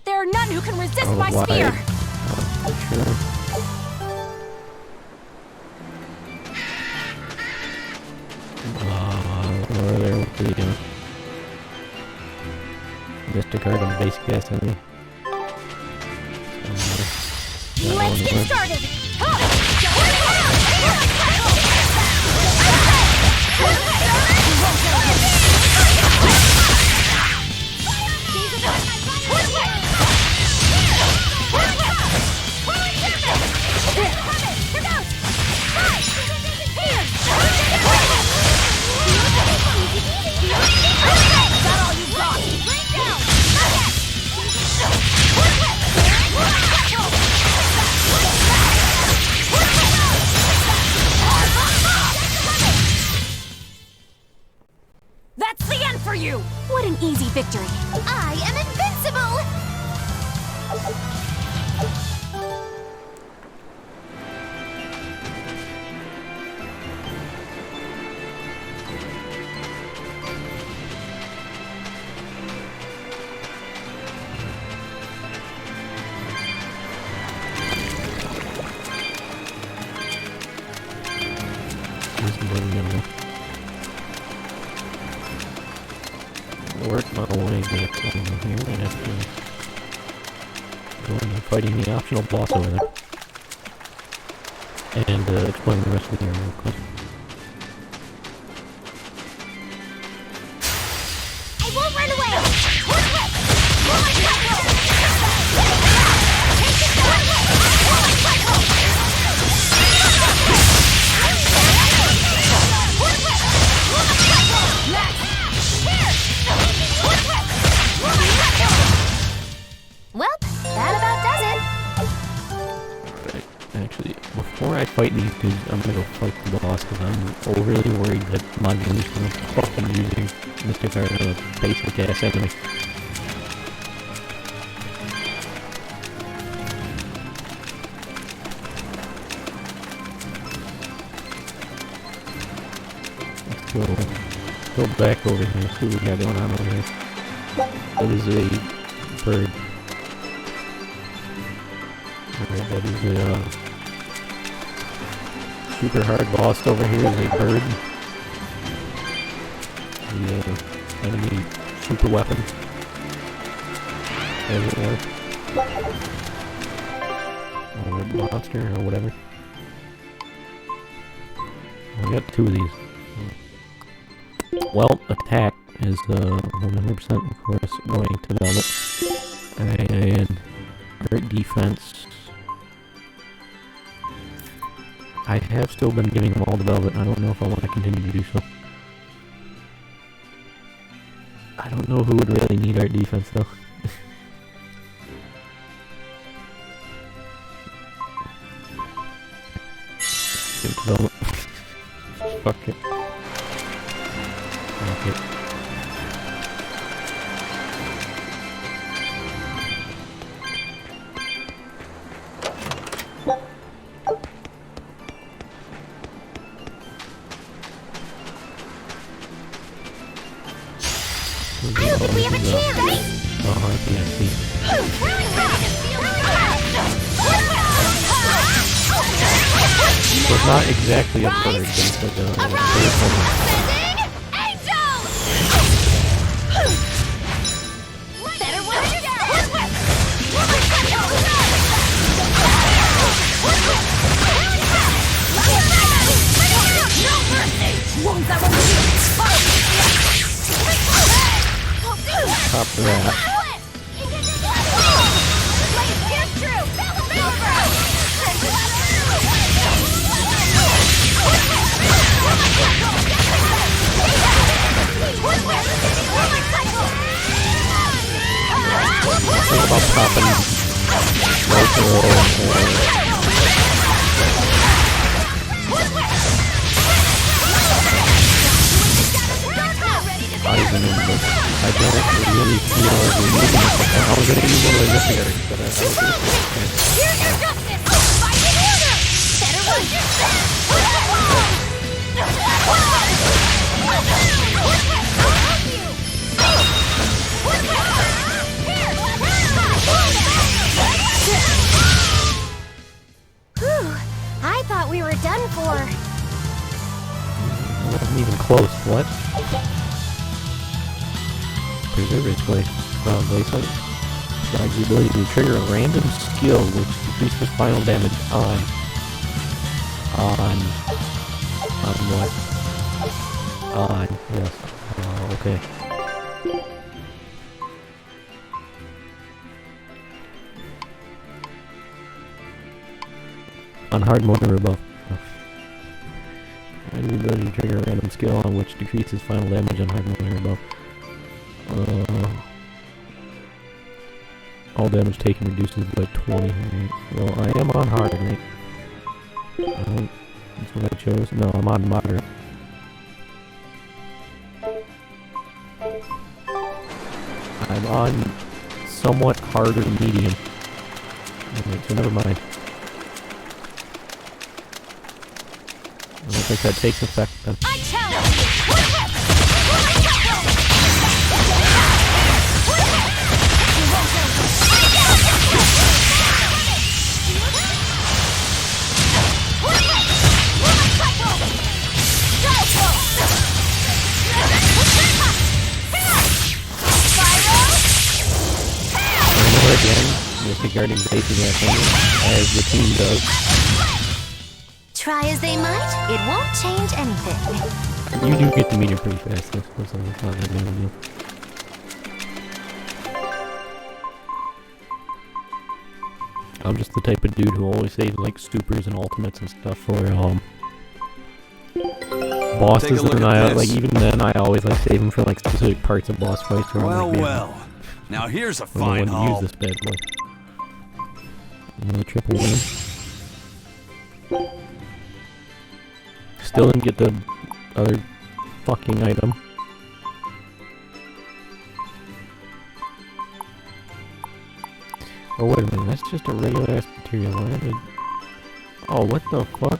Speaker 8: There are none who can resist
Speaker 1: Oh,
Speaker 8: my
Speaker 1: why?
Speaker 8: spear.
Speaker 1: Sure. Over there, what are you doing? Mr. Card on basic gas enemy.
Speaker 3: Let's get started!
Speaker 8: That's the end for you! What an easy victory.
Speaker 4: I am invincible!
Speaker 1: Work my way back over here and have to go into fighting the optional boss over there. And explain the rest of the area real quick.
Speaker 3: I won't run away!
Speaker 4: Well, that about does it.
Speaker 1: Alright, actually, before I fight these dudes, I'm gonna go fight the boss because I'm overly worried that my game's gonna fucking using Mr. Card as a basic ass enemy. Let's go back over here, see what we got going on over here. That is a bird. Alright, that is a super hard boss over here is a bird. The enemy super weapon, as it were. Or monster or whatever. We got 2 of these. Well, attack is 100% of course going to Velvet. And art defense, I have still been giving them all to Velvet. I don't know if I want to continue to do so. I don't know who would really need art defense though. Give it to Velvet. Fuck it. Fuck it. It's not exactly a bird, but it's like a bird.
Speaker 3: Ascending angel! Better watch your step! No mercy! Won't that one
Speaker 1: Top of that. Think about popping I don't really feel removing it. I was going to use one of the investigators, but I was going to
Speaker 3: Here's your justice! Fight in order! Better watch your step!
Speaker 7: Whew, I thought we were done for.
Speaker 1: I wasn't even close. What? Preserve its place. Glacial provides the ability to trigger a random skill which increases final damage on what? On, yes. Okay. On hard mode or above. I have the ability to trigger a random skill on which decreases final damage on hard mode or above. All damage taken reduces by 20. Right? Well, I am on hard, right? That's what I chose. No, I'm on moderate. I'm on somewhat harder medium. Okay, so never mind. I don't think that takes effect then.
Speaker 3: I challenge you!
Speaker 1: Again, disregarding basic athletics, as the team does.
Speaker 4: Try as they might, it won't change anything.
Speaker 1: You do get to meet him pretty fast, though. That's not that big of a deal. I'm just the type of dude who always saves like supers and ultimates and stuff for bosses, and I like even then I always like save them for like specific parts of boss fights. Where I'm like,
Speaker 2: Well. Now here's a
Speaker 1: I don't know when
Speaker 2: fine
Speaker 1: to
Speaker 2: haul.
Speaker 1: use this bad boy. Another triple win. Still didn't get the other fucking item. Oh wait a minute, that's just a regular ass material. Oh, what the fuck?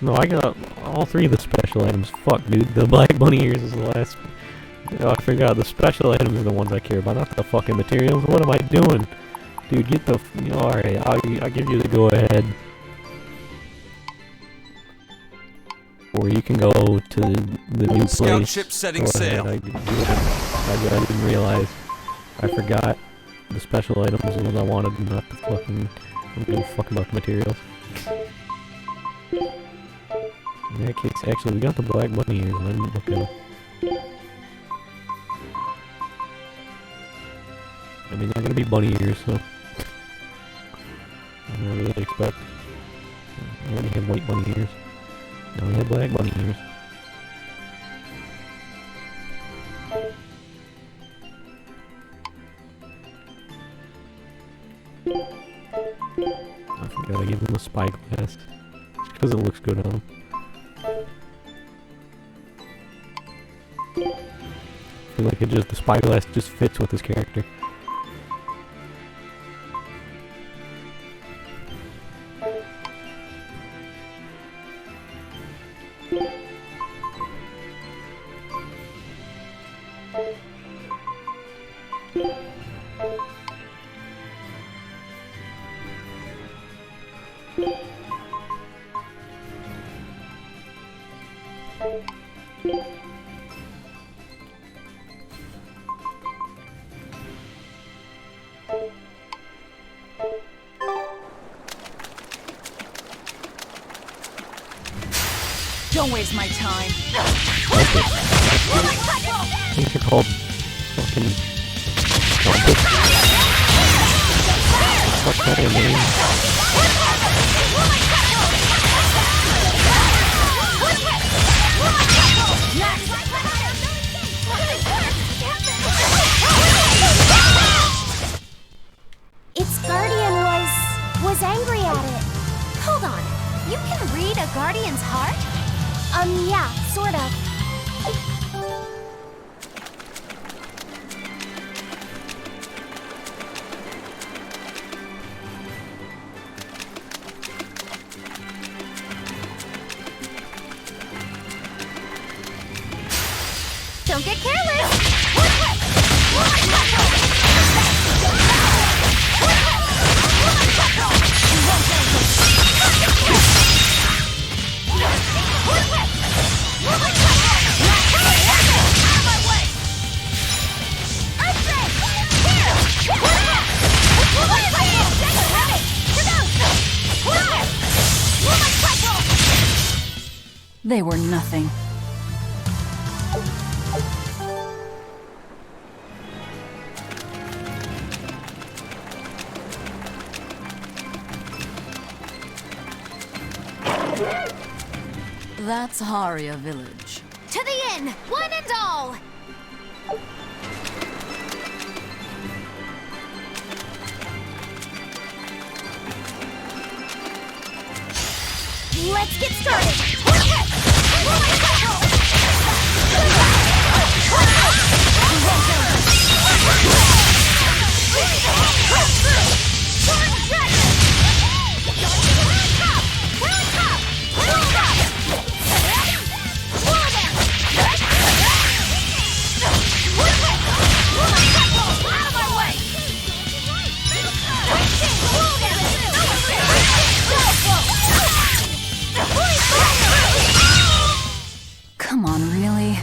Speaker 1: No, I got all three of the special items. Fuck, dude. The Black Bunny ears is the last. Oh, I forgot. The special items are the ones I care about, not the fucking materials. What am I doing? Dude, get the... Alright, I'll give you the go-ahead. Or you can go to the new
Speaker 2: Scout
Speaker 1: place.
Speaker 2: ship setting
Speaker 1: Go
Speaker 2: sail.
Speaker 1: ahead. I didn't realize. I forgot the special items was what I wanted, not the fucking... I don't give a fuck about the materials. In that case, actually, we got the Black Bunny ears, and I didn't look at them. I mean, they're gonna be bunny ears, so... I don't really expect. I already have white bunny ears. Now we have black bunny ears. I forgot I gave them a spyglass. Just because it looks good on them. I feel like the spyglass just fits with his character.
Speaker 9: Don't waste my time.
Speaker 1: These are called fucking trumpets. What's that in name?
Speaker 7: Its guardian was angry at it.
Speaker 4: Hold on. You can read a guardian's heart?
Speaker 7: Yeah, sort of.
Speaker 4: Don't get careless!
Speaker 5: They were nothing. That's Haria village.
Speaker 4: To the inn, one and all!
Speaker 7: Let's get started.
Speaker 5: Come on, really?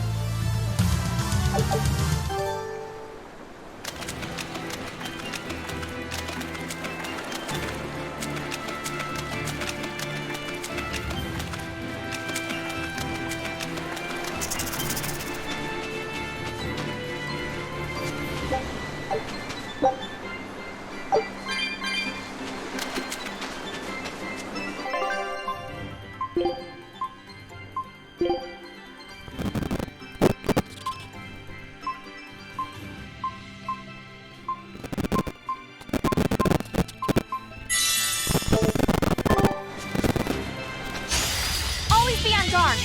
Speaker 4: Always be on guard!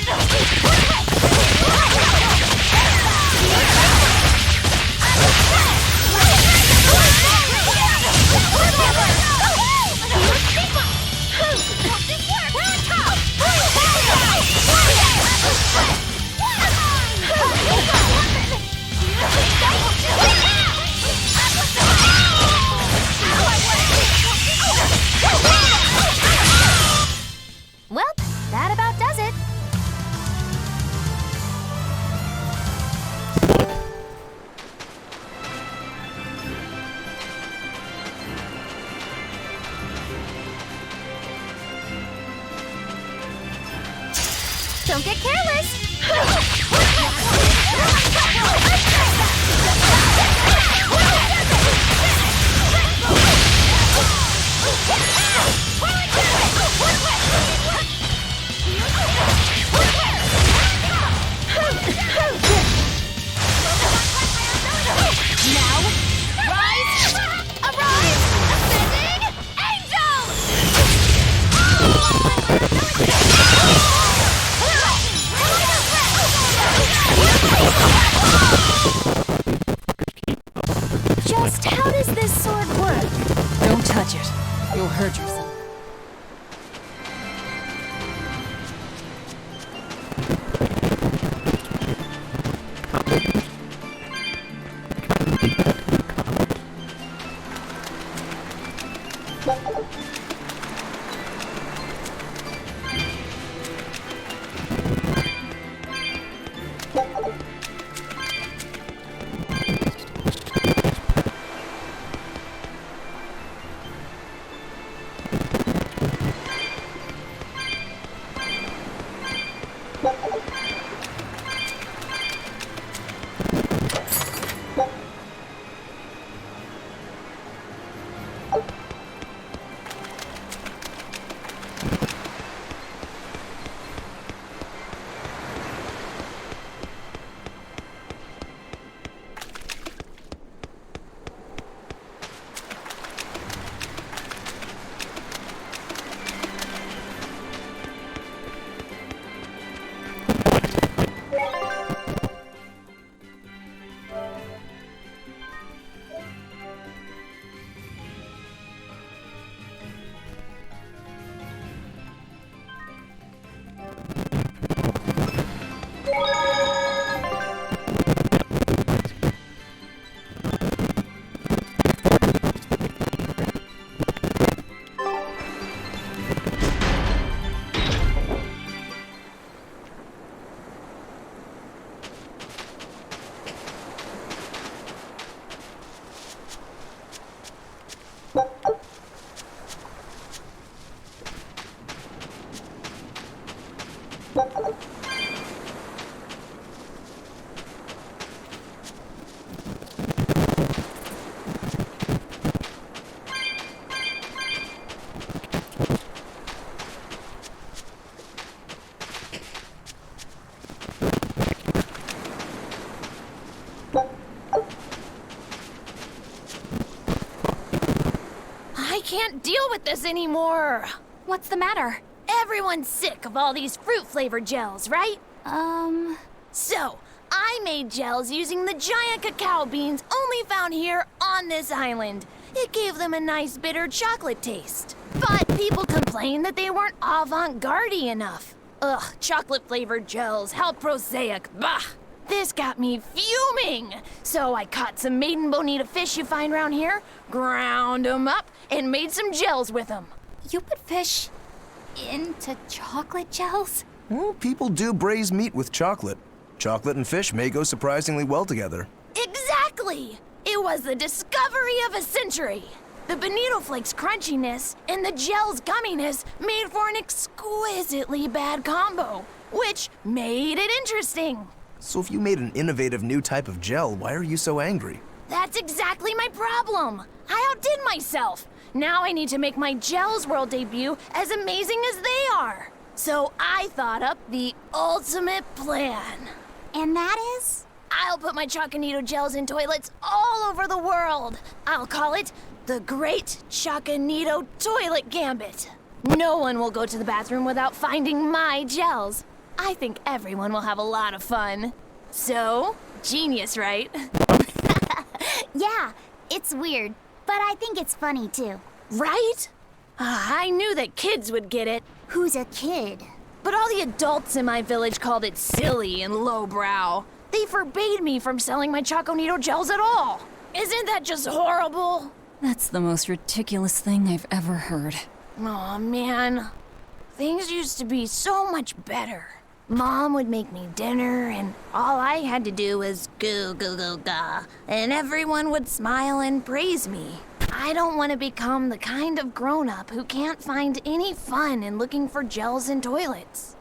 Speaker 4: Well, that about does it. Don't get careless!
Speaker 3: Now, rise! Arise! Ascending angels!
Speaker 7: Just how does this sword work?
Speaker 5: Don't touch it. You'll hurt yourself.
Speaker 3: I can't deal with this anymore.
Speaker 8: What's the matter?
Speaker 3: Everyone's sick of all these fruit-flavored gels, right? So, I made gels using the giant cacao beans only found here on this island. It gave them a nice bitter chocolate taste. But people complained that they weren't avant-garde enough. Ugh, chocolate-flavored gels, how prosaic, bah! This got me fuming! So I caught some maiden bonita fish you find around here, ground them up, and made some gels with them.
Speaker 8: You put fish into chocolate gels?
Speaker 6: Well, people do braise meat with chocolate. Chocolate and fish may go surprisingly well together.
Speaker 3: Exactly! It was the discovery of a century. The bonito flakes crunchiness and the gel's gumminess made for an exquisitely bad combo, which made it interesting.
Speaker 6: So if you made an innovative new type of gel, why are you so angry?
Speaker 3: That's exactly my problem. I outdid myself. Now I need to make my Gels World debut as amazing as they are. So I thought up the ultimate plan.
Speaker 7: And that is?
Speaker 3: I'll put my Choconito gels in toilets all over the world. I'll call it the Great Choconito Toilet Gambit. No one will go to the bathroom without finding my gels. I think everyone will have a lot of fun. So, genius, right?
Speaker 7: Yeah, it's weird, but I think it's funny too.
Speaker 3: Right? I knew that kids would get it.
Speaker 7: Who's a kid?
Speaker 3: But all the adults in my village called it silly and lowbrow. They forbade me from selling my Choconito gels at all. Isn't that just horrible?
Speaker 5: That's the most ridiculous thing I've ever heard.
Speaker 3: Aw, man. Things used to be so much better. Mom would make me dinner, and all I had to do was goo goo goo ga, and everyone would smile and praise me. I don't want to become the kind of grown-up who can't find any fun in looking for gels in toilets.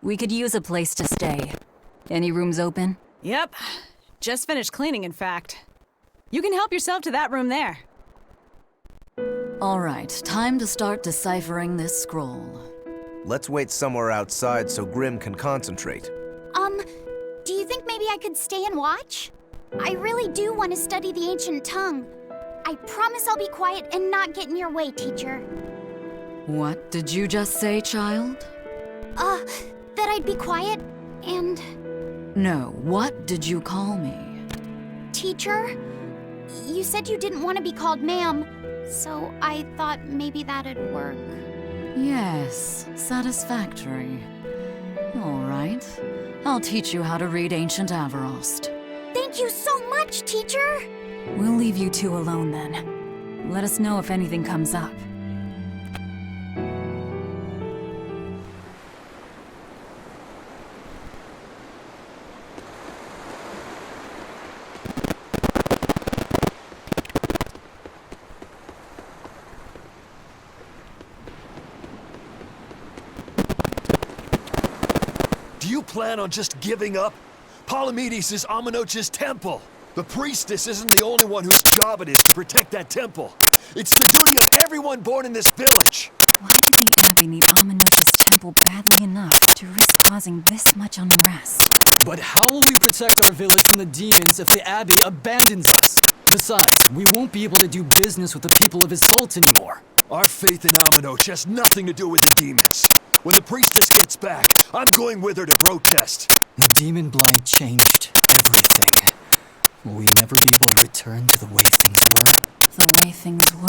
Speaker 5: We could use a place to stay. Any rooms open?
Speaker 9: Yep. Just finished cleaning, in fact. You can help yourself to that room there.
Speaker 5: All right, time to start deciphering this scroll.
Speaker 6: Let's wait somewhere outside so Grim can concentrate.
Speaker 7: Do you think maybe I could stay and watch? I really do want to study the ancient tongue. I promise I'll be quiet and not get in your way, teacher.
Speaker 5: What did you just say, child?
Speaker 7: That I'd be quiet and...
Speaker 5: No, what did you call me?
Speaker 7: Teacher? You said you didn't want to be called ma'am, so I thought maybe that'd work.
Speaker 5: Yes, satisfactory. All right. I'll teach you how to read Ancient Avarost.
Speaker 7: Thank you so much, teacher!
Speaker 10: We'll leave you two alone then. Let us know if anything comes up.
Speaker 11: Do you plan on just giving up? Palamedes is Amenoch's temple. The priestess isn't the only one whose job it is to protect that temple. It's the duty of everyone born in this village.
Speaker 10: Why did the Abbey need Amenoch's temple badly enough to risk causing this much unrest?
Speaker 12: But how will we protect our village from the demons if the Abbey abandons us? Besides, we won't be able to do business with the people of his cult anymore.
Speaker 11: Our faith in Amenoch has nothing to do with the demons. When the priestess gets back, I'm going with her to protest.
Speaker 12: The demon blight changed everything. Will we never be able to return to the way things were?
Speaker 10: The way things were.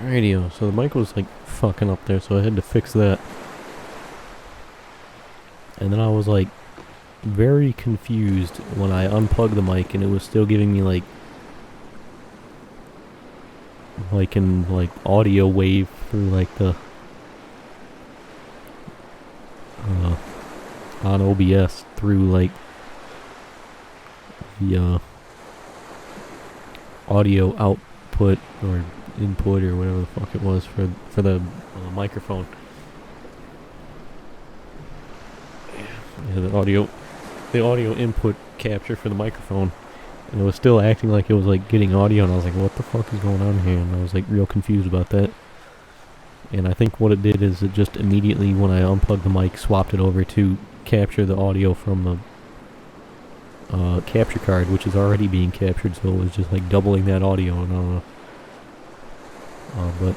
Speaker 1: radio. So the mic was like fucking up there, so I had to fix that. And then I was like very confused when I unplugged the mic, and it was still giving me like an audio wave through like the on OBS through like the audio output or input or whatever the fuck it was for the microphone. Yeah, the audio input capture for the microphone, and it was still acting like it was like getting audio, and I was like, what the fuck is going on here? And I was like real confused about that. And I think what it did is it just immediately, when I unplugged the mic, swapped it over to capture the audio from the capture card, which is already being captured, so it was just like doubling that audio. And but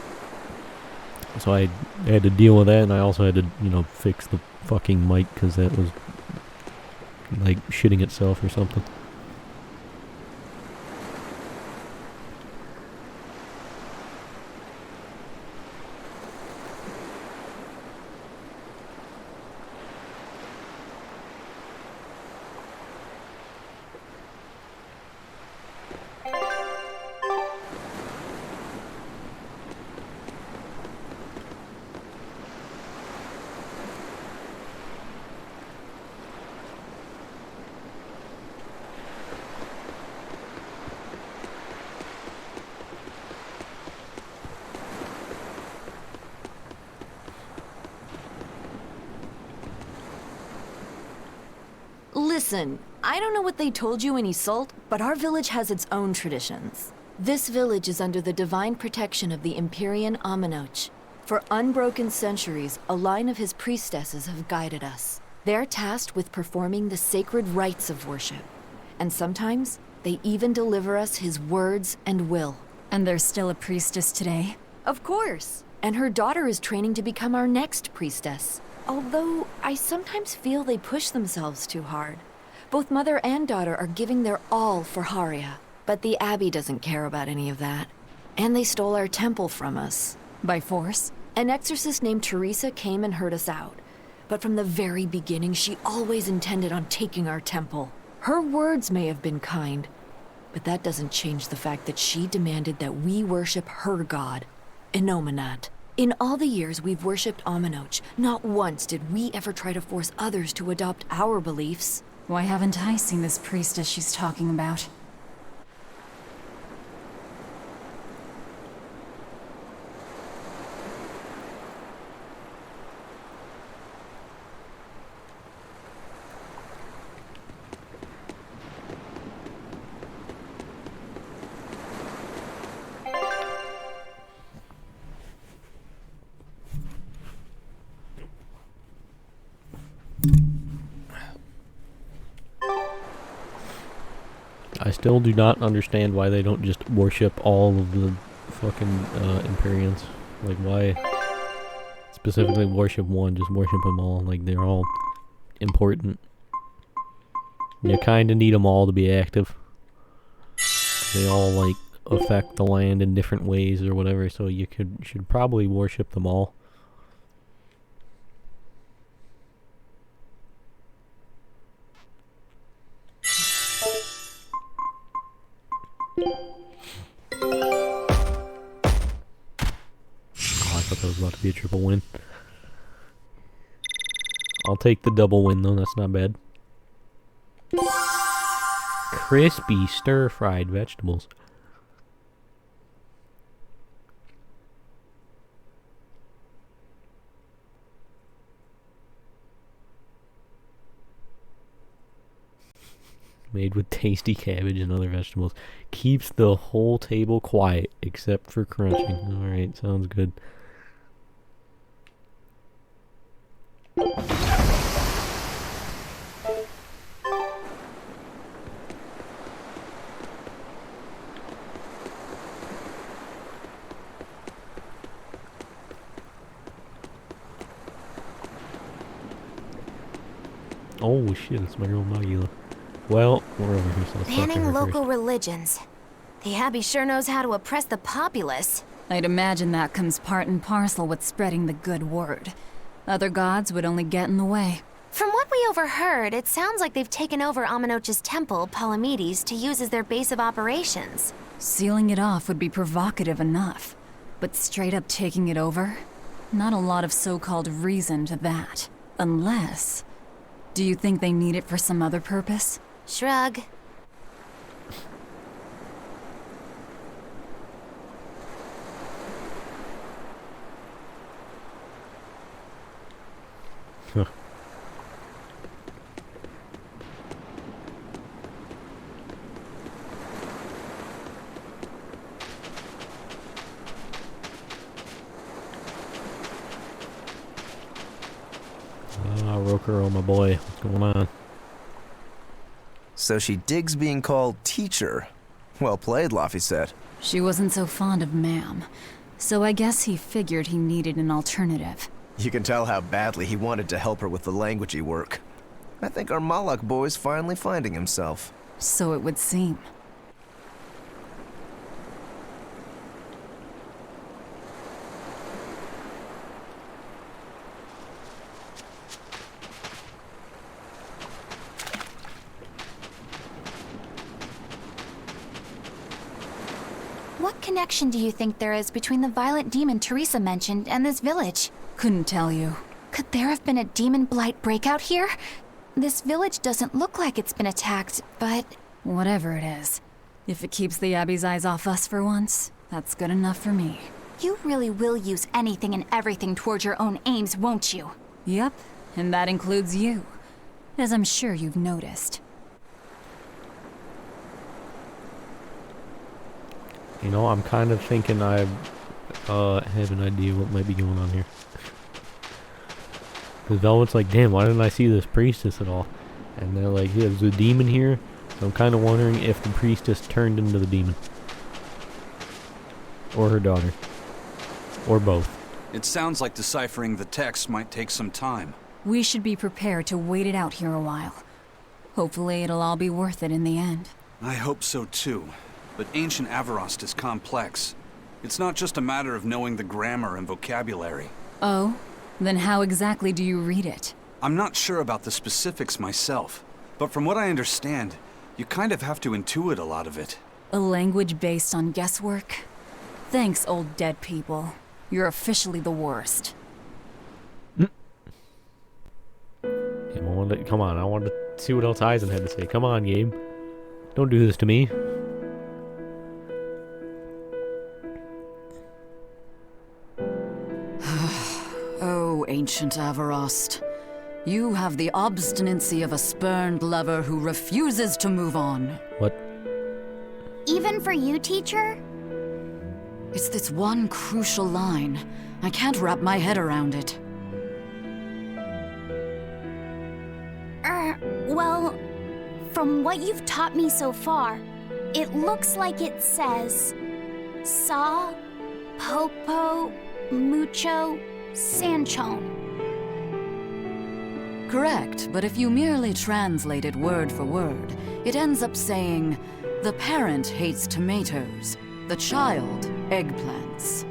Speaker 1: so I had to deal with that, and I also had to, you know, fix the fucking mic because that was like shitting itself or something.
Speaker 13: Listen, I don't know what they told you in Isolt, but our village has its own traditions. This village is under the divine protection of the Empyrean Aminoch. For unbroken centuries, a line of his priestesses have guided us. They're tasked with performing the sacred rites of worship. And sometimes, they even deliver us his words and will.
Speaker 10: And there's still a priestess today?
Speaker 13: Of course. And her daughter is training to become our next priestess. Although, I sometimes feel they push themselves too hard. Both mother and daughter are giving their all for Haria. But the Abbey doesn't care about any of that. And they stole our temple from us.
Speaker 10: By force?
Speaker 13: An exorcist named Teresa came and heard us out. But from the very beginning, she always intended on taking our temple. Her words may have been kind, but that doesn't change the fact that she demanded that we worship her god, Inominat. In all the years we've worshipped Aminoch, not once did we ever try to force others to adopt our beliefs.
Speaker 10: Why haven't I seen this priestess she's talking about?
Speaker 1: I still do not understand why they don't just worship all of the fucking Empyreans. Like, why specifically worship one? Just worship them all. Like, they're all important. You kind of need them all to be active. They all, like, affect the land in different ways or whatever, so you should probably worship them all. I thought that was about to be a triple win. I'll take the double win though, that's not bad. Crispy stir-fried vegetables. Made with tasty cabbage and other vegetables. Keeps the whole table quiet except for crunching. Alright, sounds good. Oh shit, it's my girl Magula. Well, we're over here, so let's talk to
Speaker 3: Banning
Speaker 1: her
Speaker 3: local
Speaker 1: first.
Speaker 3: religions. The Abbey sure knows how to oppress the populace.
Speaker 10: I'd imagine that comes part and parcel with spreading the good word. Other gods would only get in the way.
Speaker 4: From what we overheard, it sounds like they've taken over Amenoch's temple, Palamedes, to use as their base of operations.
Speaker 10: Sealing it off would be provocative enough, but straight up taking it over? Not a lot of so-called reason to that. Unless... Do you think they need it for some other purpose?
Speaker 4: Shrug.
Speaker 1: Huh. Rokuro, my boy, what's going on?
Speaker 6: So she digs being called teacher. Well played, Laphicet.
Speaker 10: She wasn't so fond of ma'am, so I guess he figured he needed an alternative.
Speaker 6: You can tell how badly he wanted to help her with the languagey work. I think our Malak boy's finally finding himself.
Speaker 10: So it would seem.
Speaker 8: What connection do you think there is between the violent demon Teresa mentioned and this village?
Speaker 10: Couldn't tell you.
Speaker 8: Could there have been a demon blight breakout here? This village doesn't look like it's been attacked, but...
Speaker 10: Whatever it is. If it keeps the Abbey's eyes off us for once, that's good enough for me.
Speaker 8: You really will use anything and everything towards your own aims, won't you?
Speaker 10: Yep, and that includes you. As I'm sure you've noticed.
Speaker 1: You know, I'm kind of thinking I have an idea what might be going on here. Because Velvet's like, damn, why didn't I see this priestess at all? And they're like, yeah, there's a demon here. So I'm kind of wondering if the priestess turned into the demon. Or her daughter. Or both.
Speaker 2: It sounds like deciphering the text might take some time.
Speaker 10: We should be prepared to wait it out here a while. Hopefully it'll all be worth it in the end.
Speaker 2: I hope so too. But ancient Avarost is complex. It's not just a matter of knowing the grammar and vocabulary.
Speaker 10: Oh? Then how exactly do you read it?
Speaker 2: I'm not sure about the specifics myself, but from what I understand, you kind of have to intuit a lot of it.
Speaker 10: A language based on guesswork? Thanks, old dead people. You're officially the worst.
Speaker 1: Come on, I wanted to see what else Eisen had to say. Come on, Gabe. Don't do this to me.
Speaker 5: Oh, ancient Avarost. You have the obstinacy of a spurned lover who refuses to move on.
Speaker 1: What?
Speaker 7: Even for you, teacher?
Speaker 5: It's this one crucial line. I can't wrap my head around it.
Speaker 7: Well, from what you've taught me so far, it looks like it says... Saw, Popo, Mucho, Sanchon.
Speaker 5: Correct, but if you merely translate it word for word, it ends up saying, the parent hates tomatoes, the child eggplants.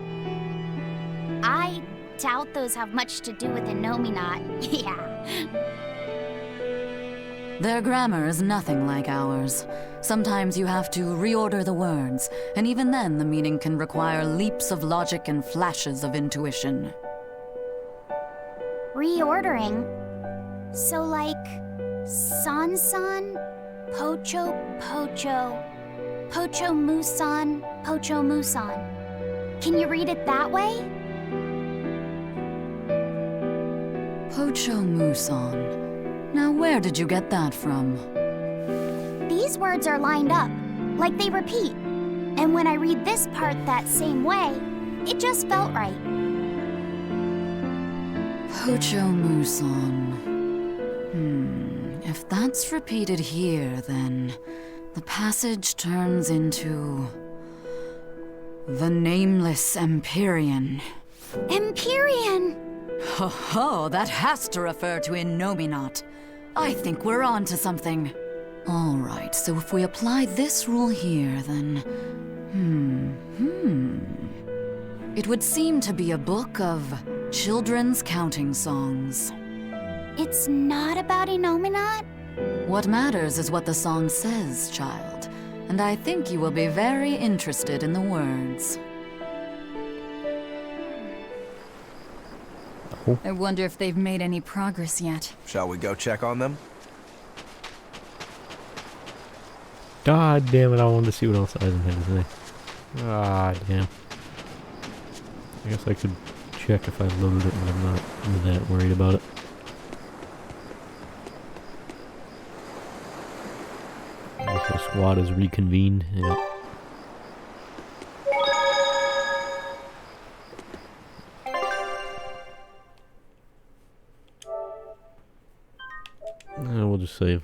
Speaker 7: I doubt those have much to do with Innominat. Yeah.
Speaker 5: Their grammar is nothing like ours. Sometimes you have to reorder the words, and even then the meaning can require leaps of logic and flashes of intuition.
Speaker 7: Reordering? So like... San-san, Pocho Pocho, Pocho Musan, Pocho Musan. Can you read it that way?
Speaker 5: Pocho Musan. Now where did you get that from?
Speaker 7: These words are lined up, like they repeat. And when I read this part that same way, it just felt right.
Speaker 5: Pocho Musan. If that's repeated here, then the passage turns into... the Nameless Empyrean.
Speaker 7: Empyrean!
Speaker 5: Ho ho, that has to refer to Innominat. I think we're on to something. All right, so if we apply this rule here, then... It would seem to be a book of children's counting songs.
Speaker 7: It's not about Innominat?
Speaker 5: What matters is what the song says, child. And I think you will be very interested in the words.
Speaker 10: I wonder if they've made any progress yet.
Speaker 6: Shall we go check on them?
Speaker 1: God damn it, I wanted to see what else Eisen had to say. Ah, damn. I guess I could check if I loaded it, but I'm not that worried about it. I guess the squad is reconvened. Yeah. We'll just save.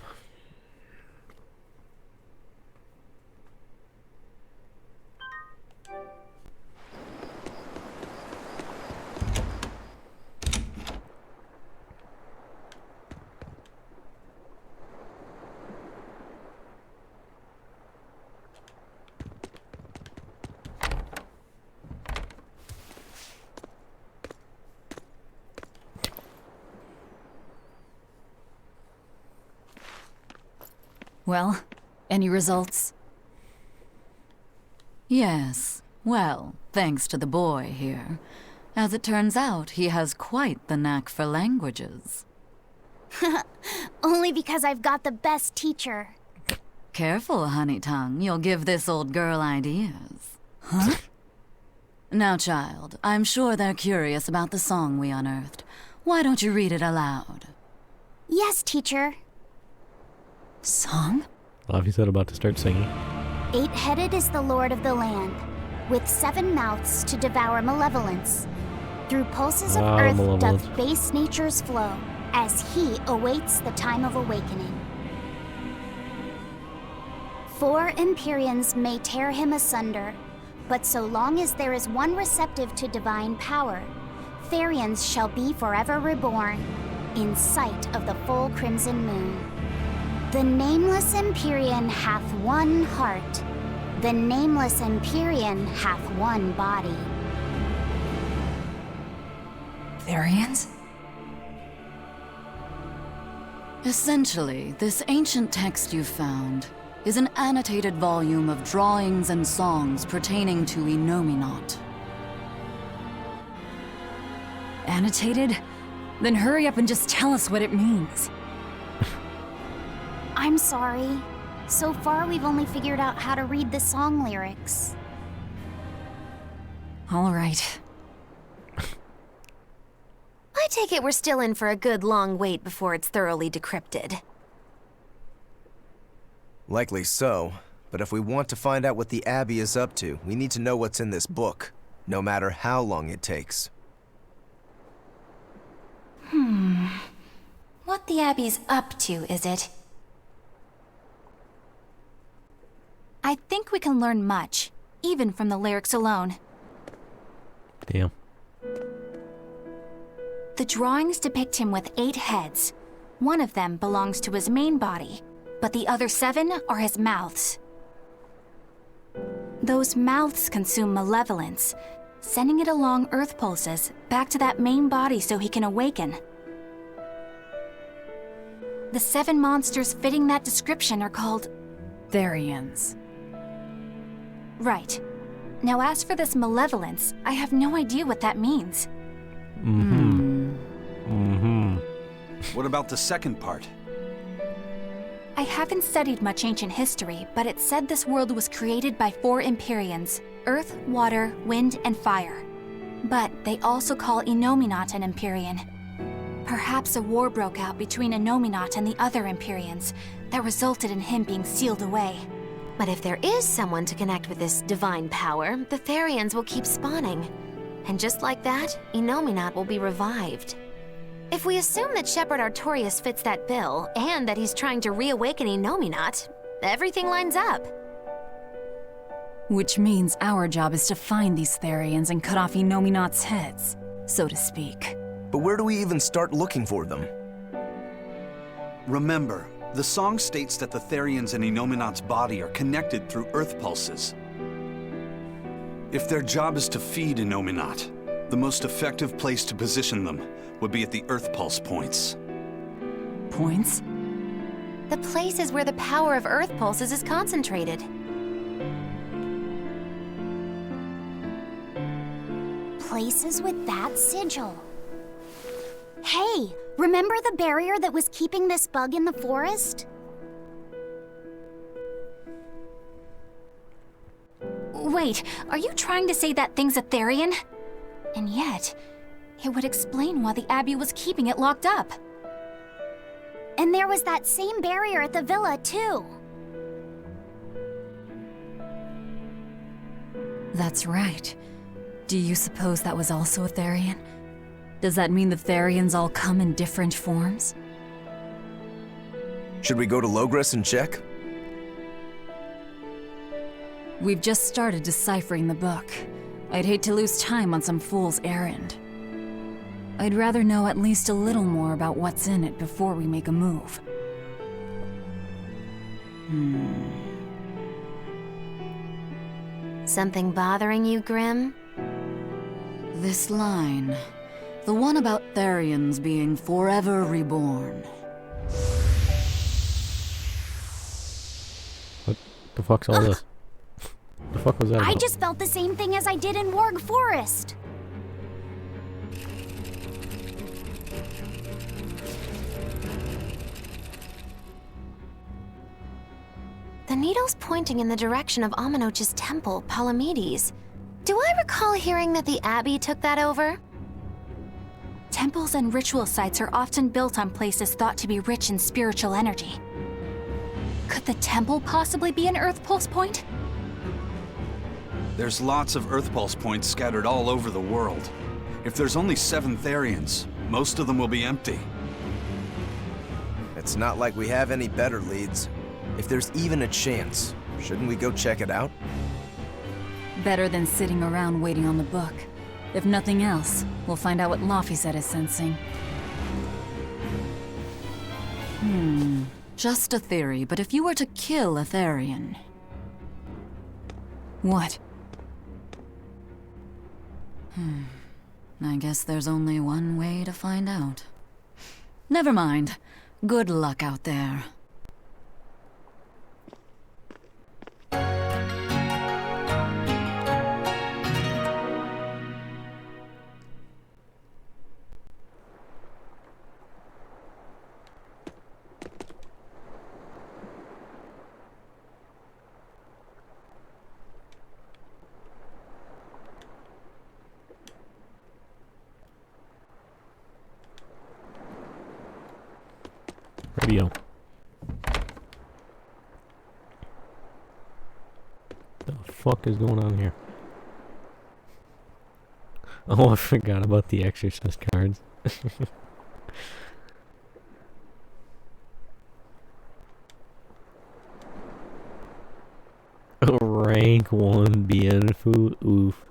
Speaker 10: Well, any results?
Speaker 5: Yes. Well, thanks to the boy here. As it turns out, he has quite the knack for languages.
Speaker 7: Only because I've got the best teacher.
Speaker 5: Careful, honey tongue. You'll give this old girl ideas. Huh? Now, child, I'm sure they're curious about the song we unearthed. Why don't you read it aloud?
Speaker 7: Yes, teacher.
Speaker 5: Song?
Speaker 1: Laffy said about to start singing.
Speaker 7: 8-headed is the lord of the land, with 7 mouths to devour malevolence. Through pulses of earth doth base nature's flow, as he awaits the time of awakening. 4 Empyreans may tear him asunder, but so long as there is one receptive to divine power, Therians shall be forever reborn, in sight of the full crimson moon. The nameless Empyrean hath one heart. The nameless Empyrean hath one body.
Speaker 10: Therians?
Speaker 5: Essentially, this ancient text you found is an annotated volume of drawings and songs pertaining to Innominat.
Speaker 10: Annotated? Then hurry up and just tell us what it means.
Speaker 7: I'm sorry. So far, we've only figured out how to read the song lyrics.
Speaker 10: All right.
Speaker 4: I take it we're still in for a good long wait before it's thoroughly decrypted.
Speaker 6: Likely so, but if we want to find out what the Abbey is up to, we need to know what's in this book, no matter how long it takes.
Speaker 8: What the Abbey's up to, is it? I think we can learn much, even from the lyrics alone.
Speaker 1: Damn.
Speaker 8: The drawings depict him with 8 heads. One of them belongs to his main body, but the other 7 are his mouths. Those mouths consume malevolence, sending it along Earth pulses back to that main body so he can awaken. The 7 monsters fitting that description are called
Speaker 10: Therians.
Speaker 8: Right. Now as for this malevolence, I have no idea what that means.
Speaker 2: What about the second part?
Speaker 8: I haven't studied much ancient history, but it said this world was created by 4 Empyreans: Earth, Water, Wind, and Fire. But they also call Innominat an Empyrean. Perhaps a war broke out between Innominat and the other Empyreans that resulted in him being sealed away.
Speaker 4: But if there is someone to connect with this divine power, the Therians will keep spawning. And just like that, Innominat will be revived. If we assume that Shepherd Artorius fits that bill, and that he's trying to reawaken Innominat, everything lines up.
Speaker 10: Which means our job is to find these Therians and cut off Innominat's heads, so to speak.
Speaker 6: But where do we even start looking for them?
Speaker 2: Remember, the song states that the Therians and Innominat's body are connected through Earth pulses. If their job is to feed Innominat, the most effective place to position them would be at the Earth Pulse points.
Speaker 10: Points?
Speaker 4: The places where the power of Earth pulses is concentrated.
Speaker 7: Places with that sigil. Hey, remember the barrier that was keeping this bug in the forest?
Speaker 8: Wait, are you trying to say that thing's a Therian? And yet, it would explain why the Abbey was keeping it locked up.
Speaker 7: And there was that same barrier at the villa, too.
Speaker 10: That's right. Do you suppose that was also a Therian? Does that mean the Therians all come in different forms?
Speaker 6: Should we go to Logres and check?
Speaker 10: We've just started deciphering the book. I'd hate to lose time on some fool's errand. I'd rather know at least a little more about what's in it before we make a move.
Speaker 4: Something bothering you, Grim?
Speaker 10: This line. The one about Therians being forever reborn.
Speaker 1: What the fuck's all this? The fuck was that
Speaker 7: I
Speaker 1: about?
Speaker 7: just felt the same thing as I did in Warg Forest.
Speaker 4: The needle's pointing in the direction of Amenoch's temple, Palamedes. Do I recall hearing that the Abbey took that over?
Speaker 8: Temples and ritual sites are often built on places thought to be rich in spiritual energy. Could the temple possibly be an Earth Pulse point?
Speaker 2: There's lots of Earth Pulse points scattered all over the world. If there's only 7 Therians, most of them will be empty.
Speaker 6: It's not like we have any better leads. If there's even a chance, shouldn't we go check it out?
Speaker 10: Better than sitting around waiting on the book. If nothing else, we'll find out what Laphicet is sensing. Just a theory, but if you were to kill a Therian... What? I guess there's only one way to find out. Never mind. Good luck out there.
Speaker 1: Radio. The fuck is going on here? Oh, I forgot about the exorcist cards. Rank 1 Bienfu. Oof.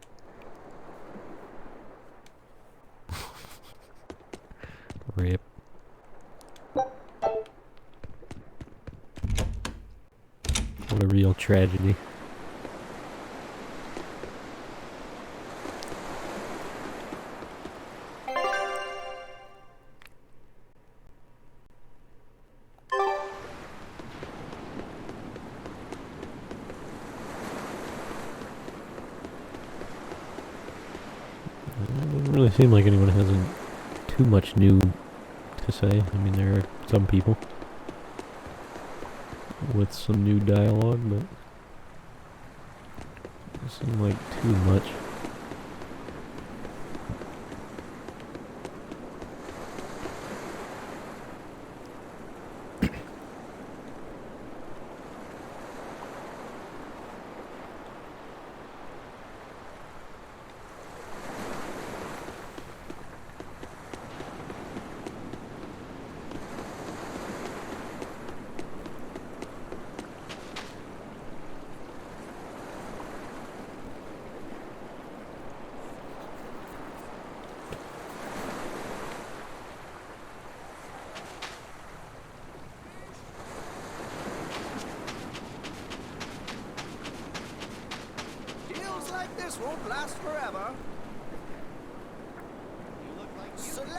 Speaker 1: Rip. What a real tragedy. Doesn't really seem like anyone has too much new to say. I mean, there are some people with some new dialogue, but it doesn't seem like too much.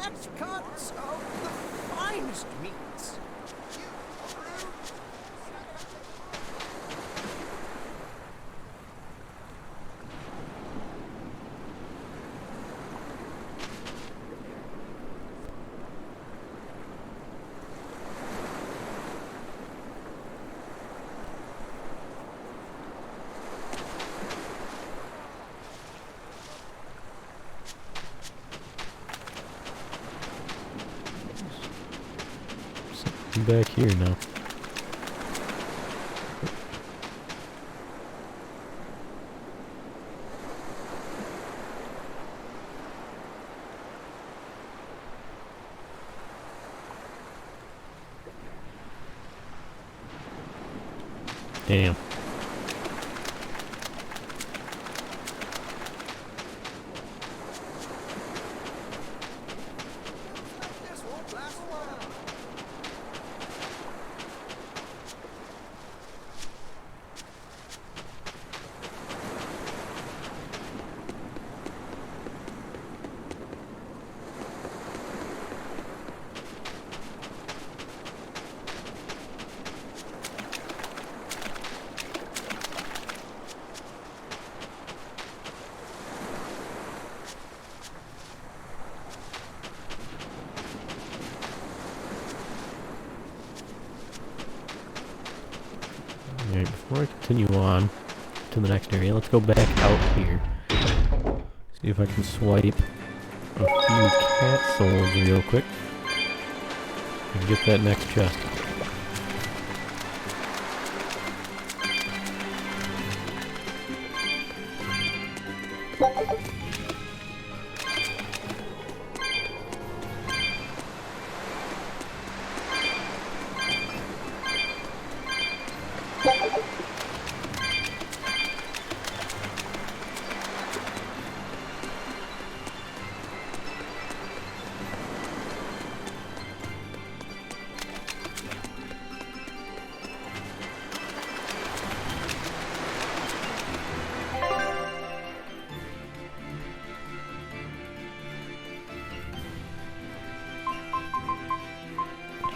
Speaker 14: Let's cut of the finest meats.
Speaker 1: Back here now. Damn. Alright, before I continue on to the next area, let's go back out here. See if I can swipe a few cat souls real quick. And get that next chest.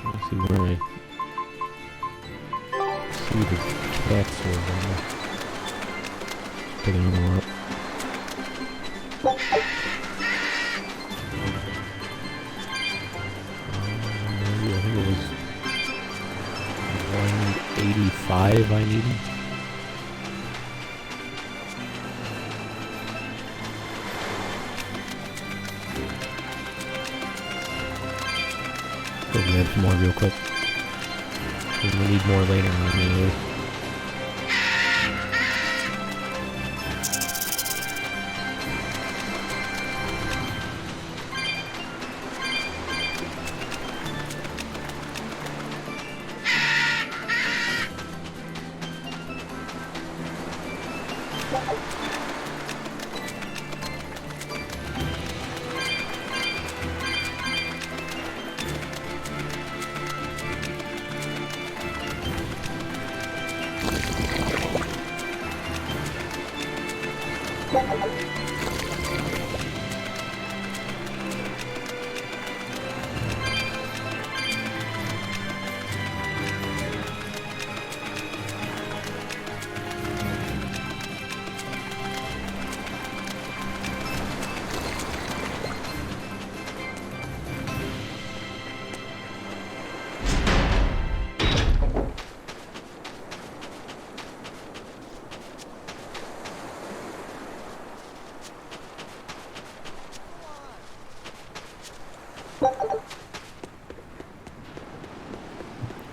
Speaker 1: Let's see where I see the cat sword on there. Pick another one up. Maybe I think it was 185 I needed. Go grab some more real quick. We'll need more later on anyway.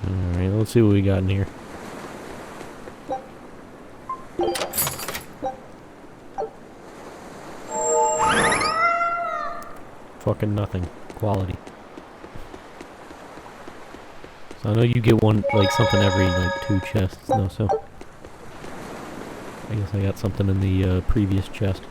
Speaker 1: Alright, let's see what we got in here. Fucking nothing. Quality. So I know you get one, like something every like 2 chests though, so I guess I got something in the previous chest.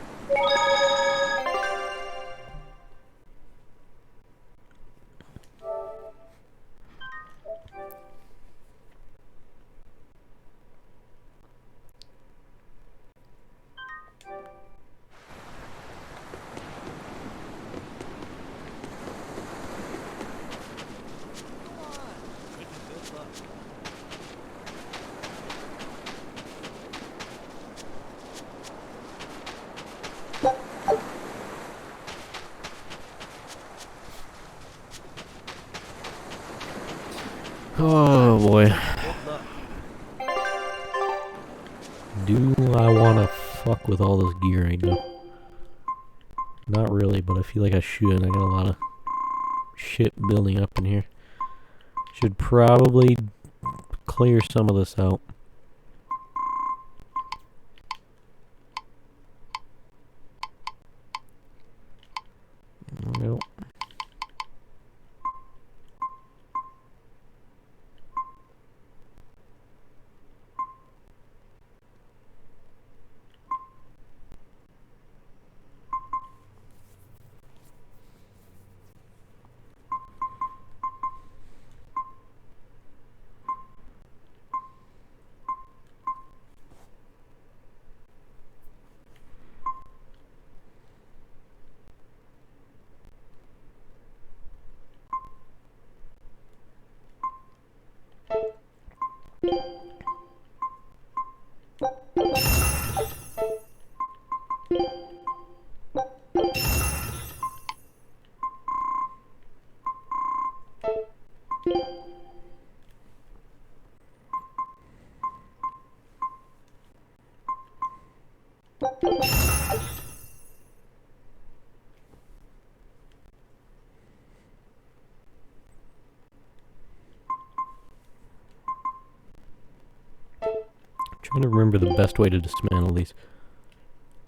Speaker 1: Oh boy. Do I want to fuck with all this gear right now? Not really, but I feel like I should. I got a lot of shit building up in here. Should probably clear some of this out. Nope. Trying to remember the best way to dismantle these.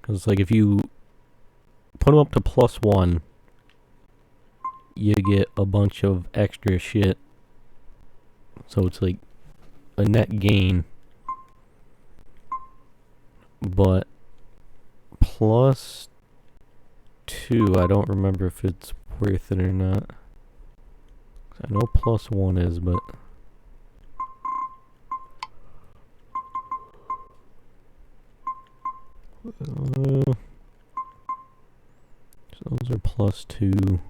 Speaker 1: Because it's like if you put them up to +1, you get a bunch of extra shit. So it's like a net gain. But +2, I don't remember if it's worth it or not. I know +1 is, but... so those are +2.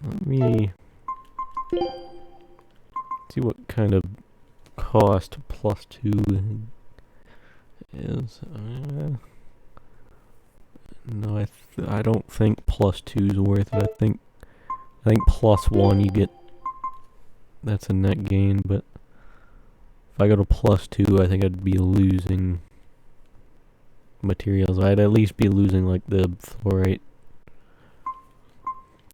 Speaker 1: Let me see what kind of cost +2 is. No, I don't think +2 is worth it. I think +1 you get, that's a net gain, but if I go to +2, I think I'd be losing materials. I'd at least be losing like the fluorite.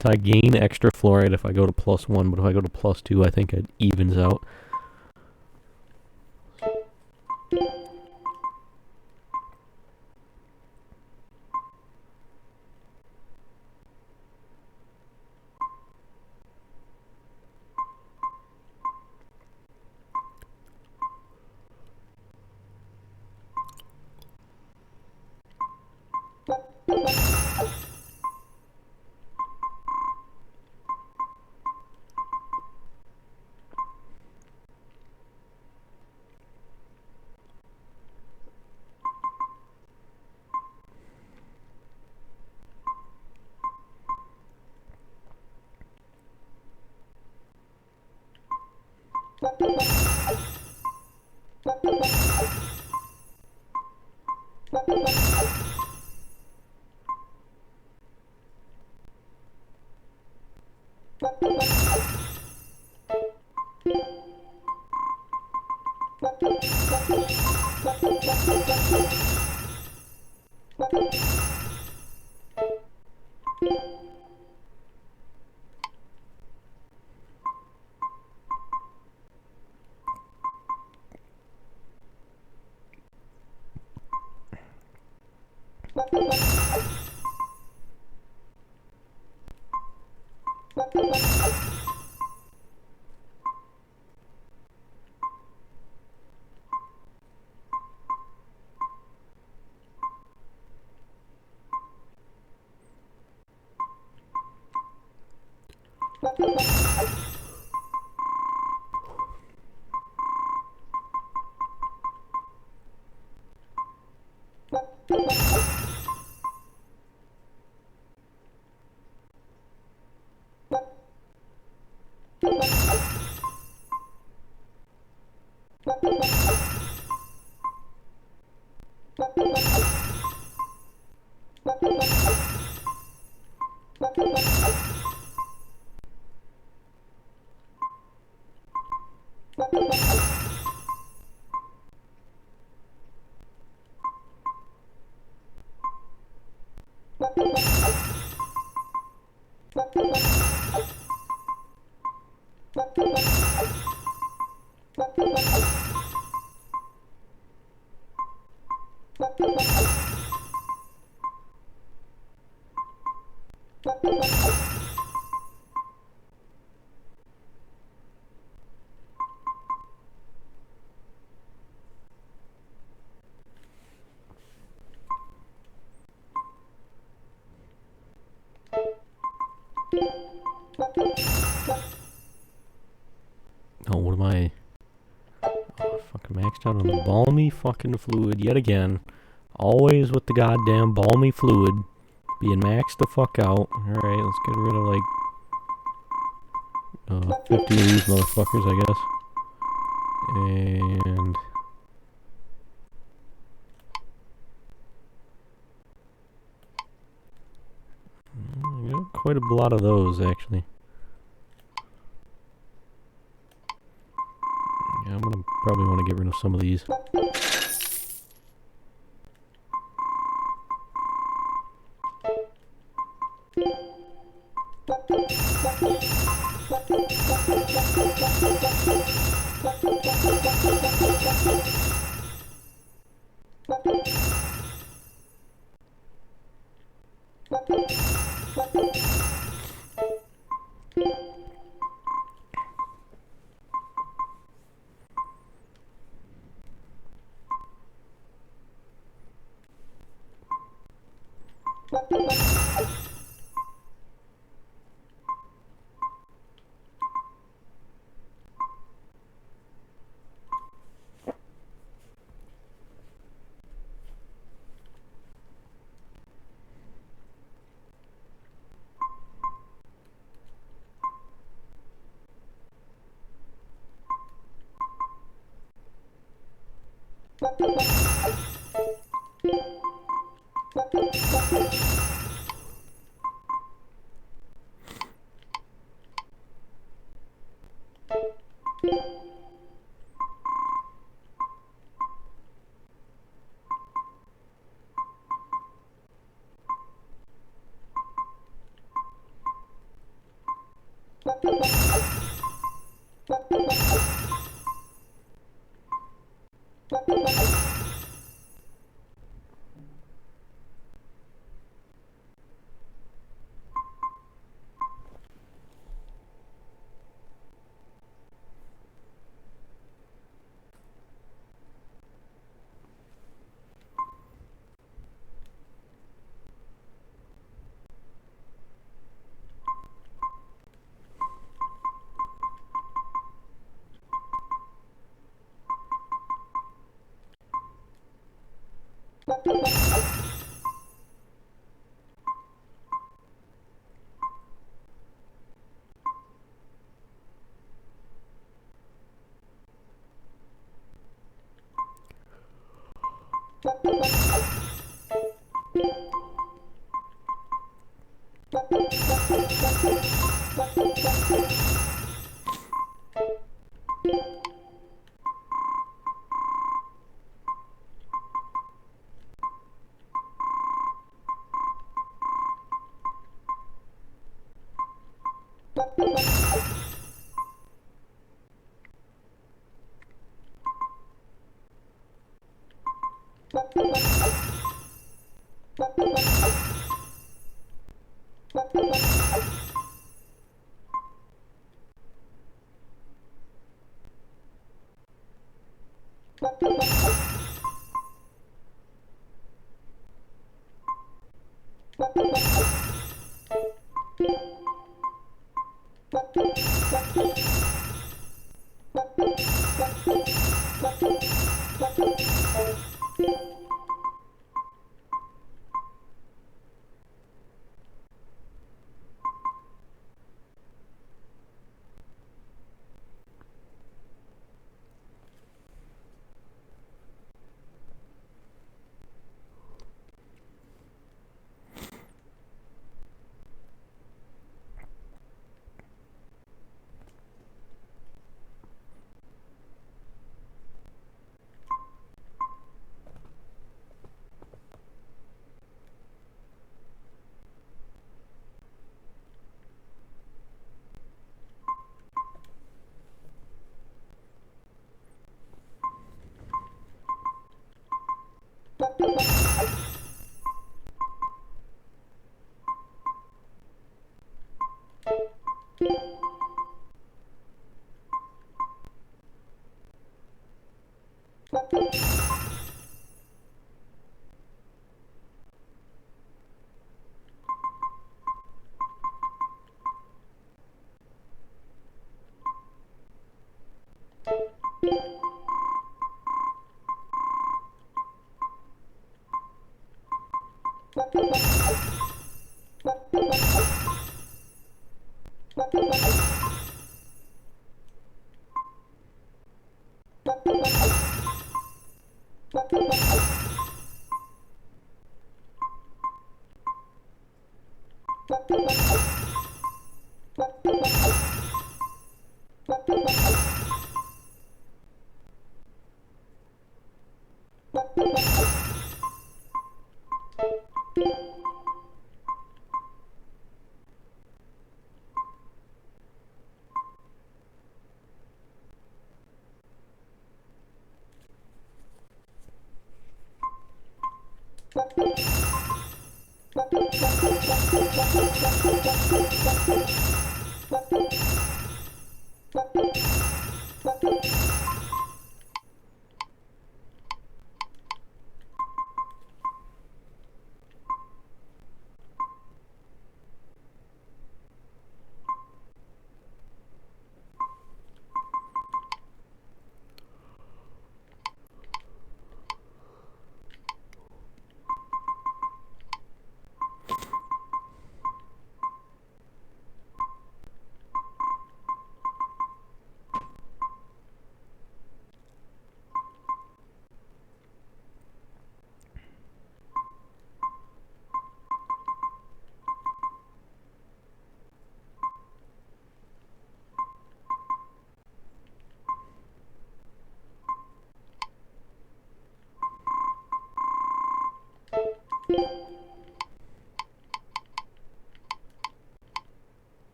Speaker 1: So I gain extra fluorite if I go to +1, but if I go to +2, I think it evens out. Oh, what am I? Oh, fucking maxed out on the balmy fucking fluid yet again. Always with the goddamn balmy fluid being maxed the fuck out. Alright, let's get rid of like 50 of these motherfuckers, I guess. And I got quite a lot of those actually. Yeah, I'm gonna probably want to get rid of some of these.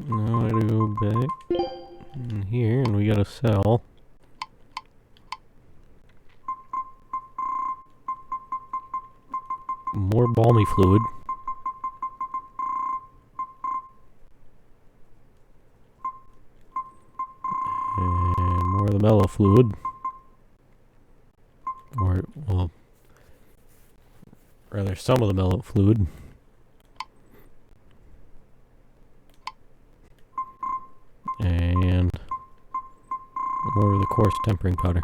Speaker 1: Now I gotta go back in here and we gotta sell. more balmy fluid. And more of the mellow fluid. Or, well, rather some of the mellow fluid. And more of the coarse tempering powder.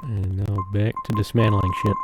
Speaker 1: And now back to dismantling shit.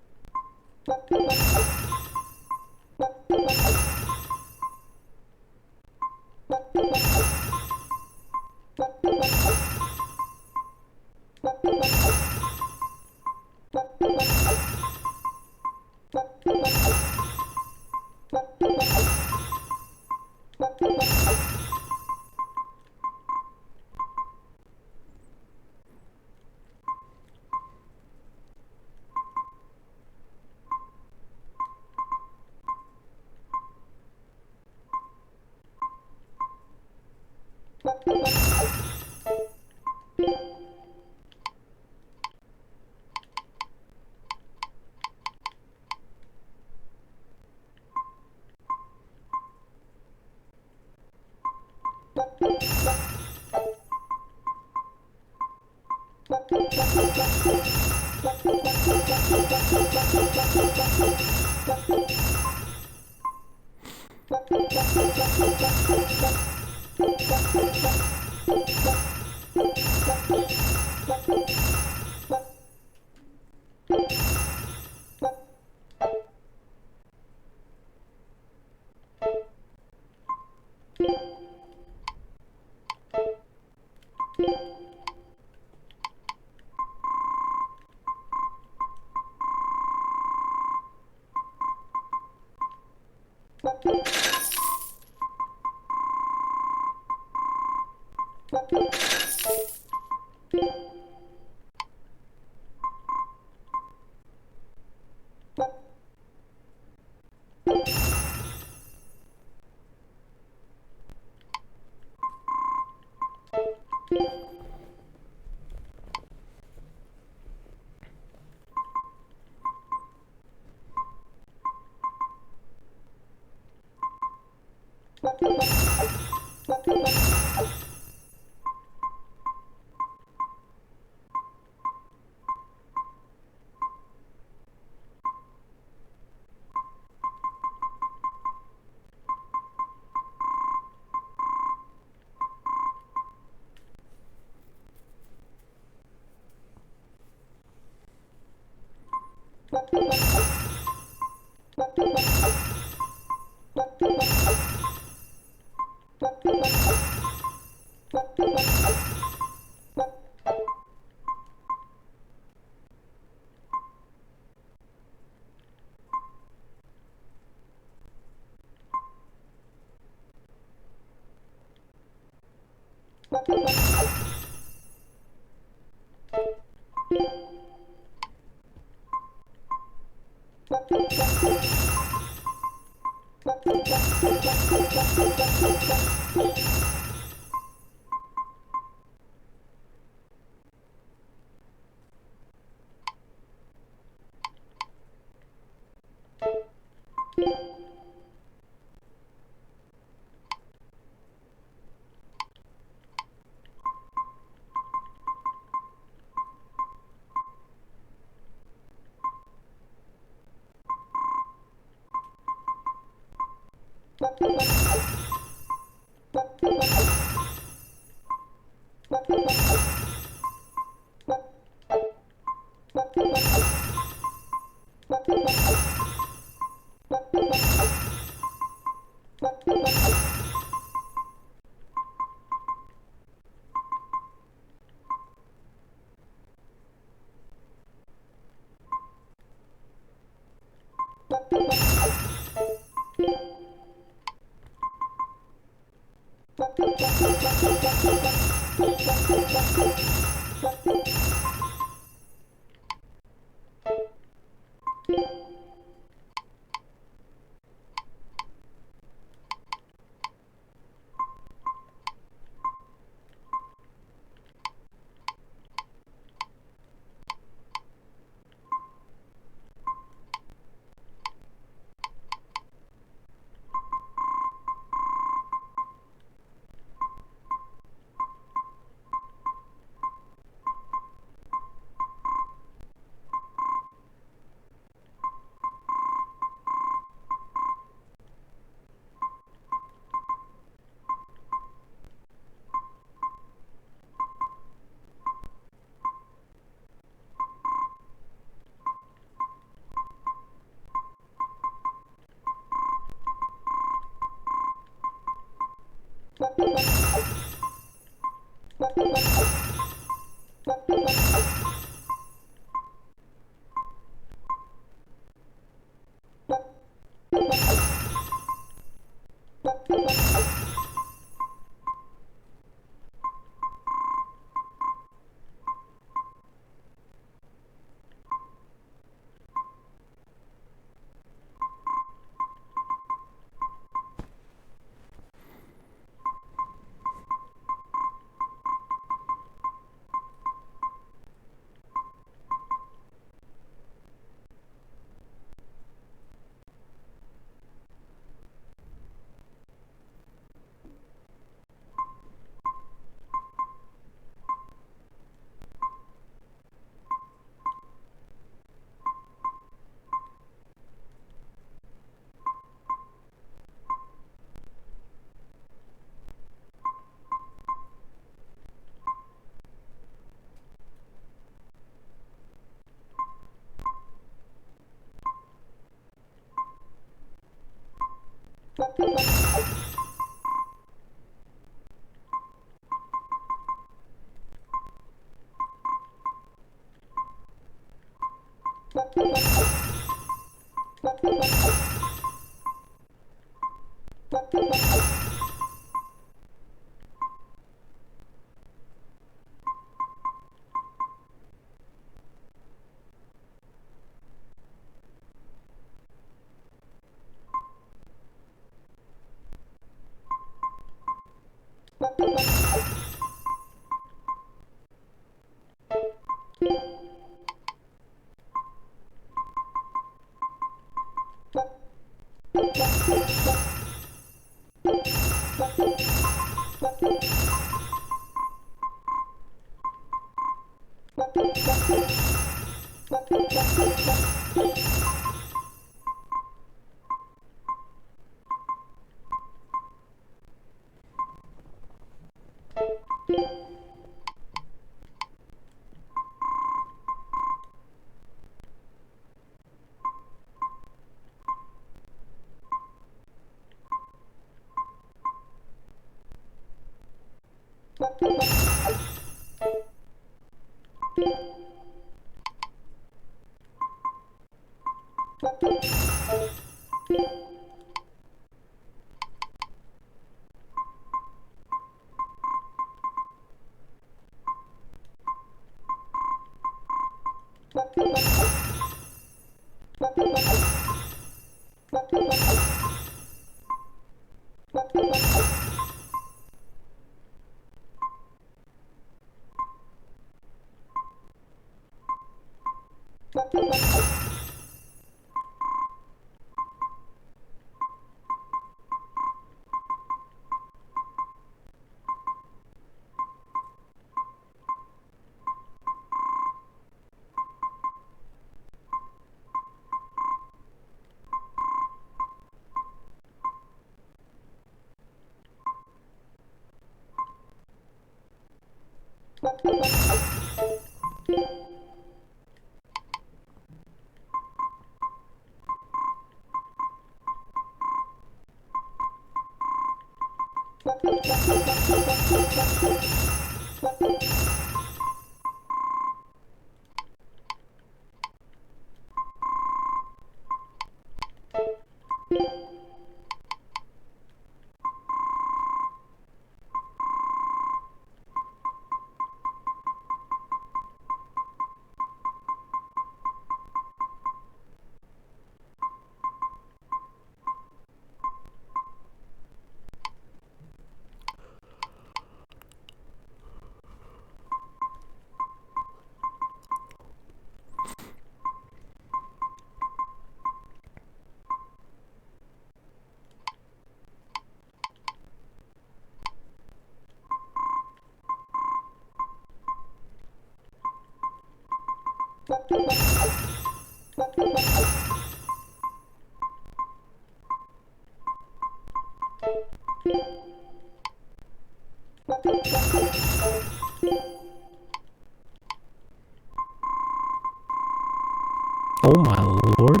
Speaker 1: Oh my lord.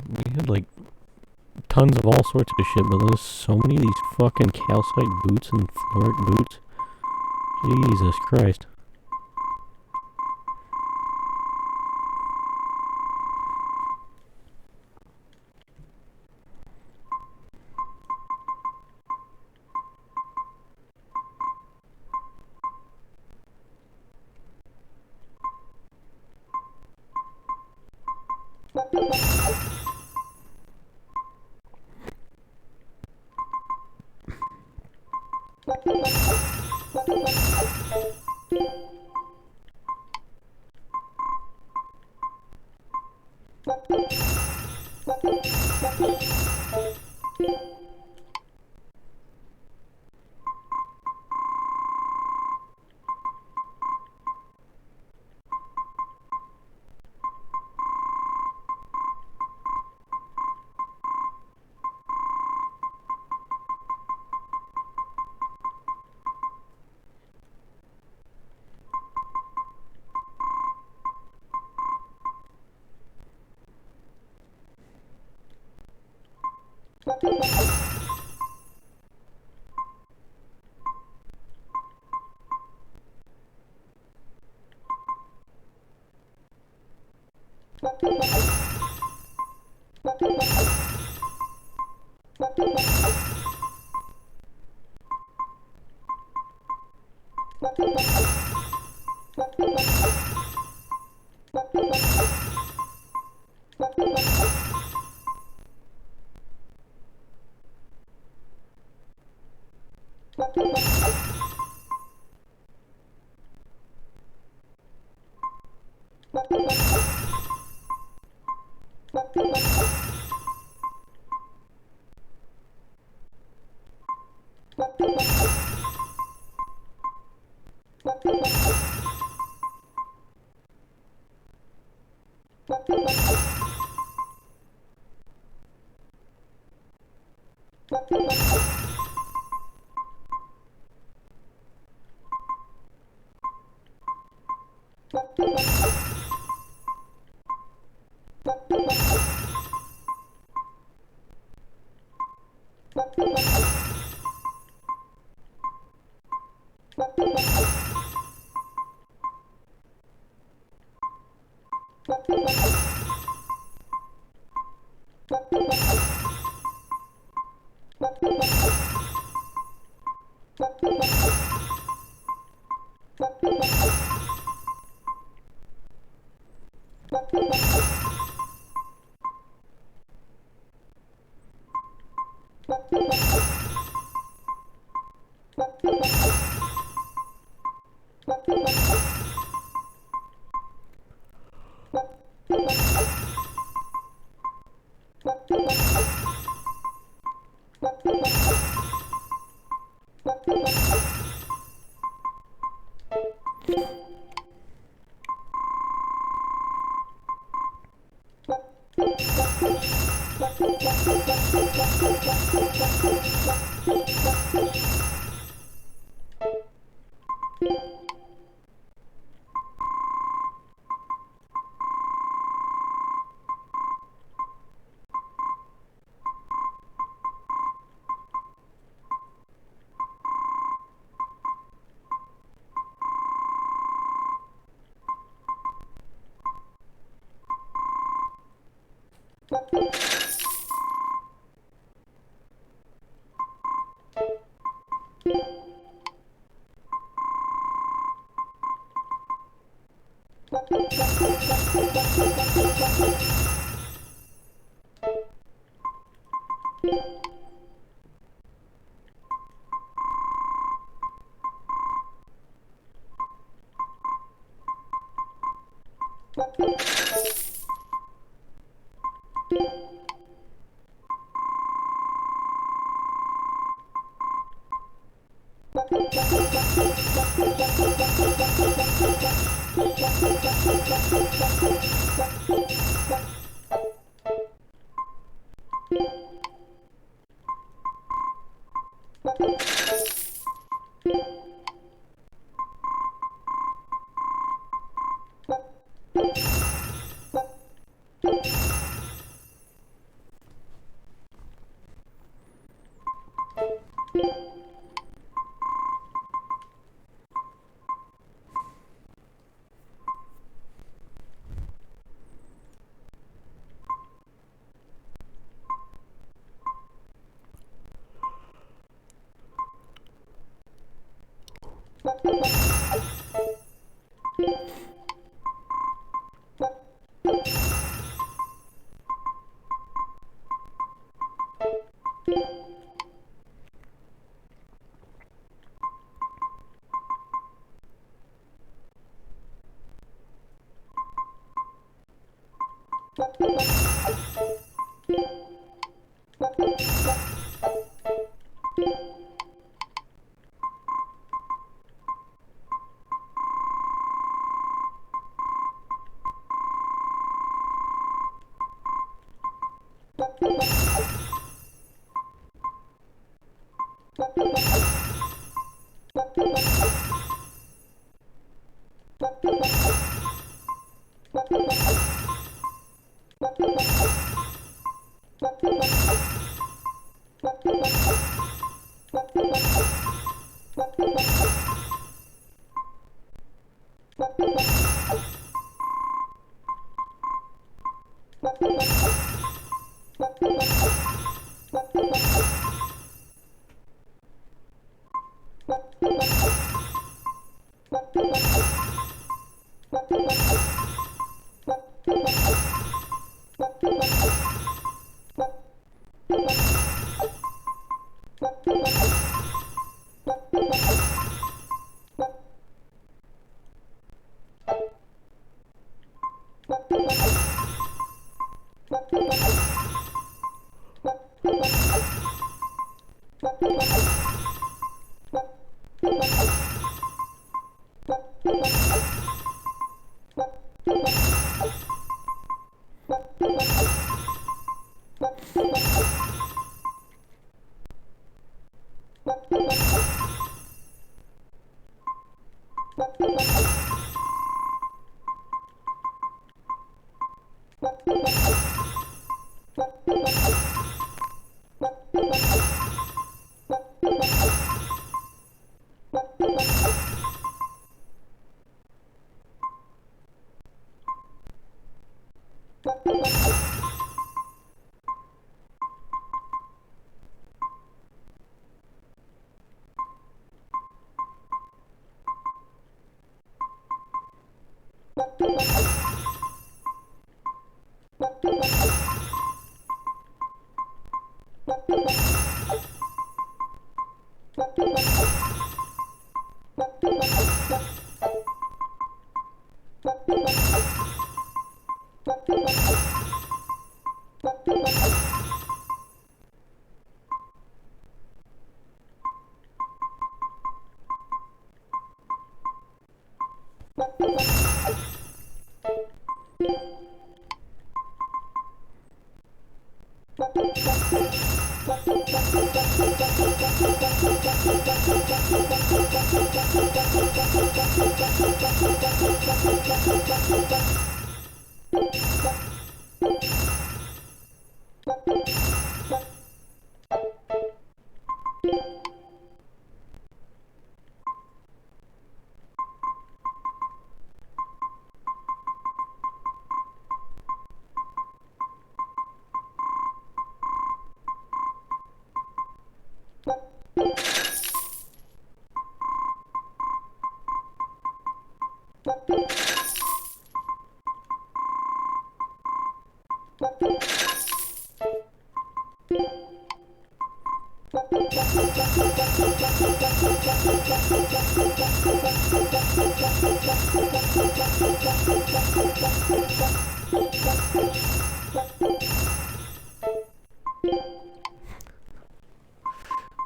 Speaker 1: We had like tons of all sorts of shit, but there's so many of these fucking calcite boots and floric boots. Jesus Christ.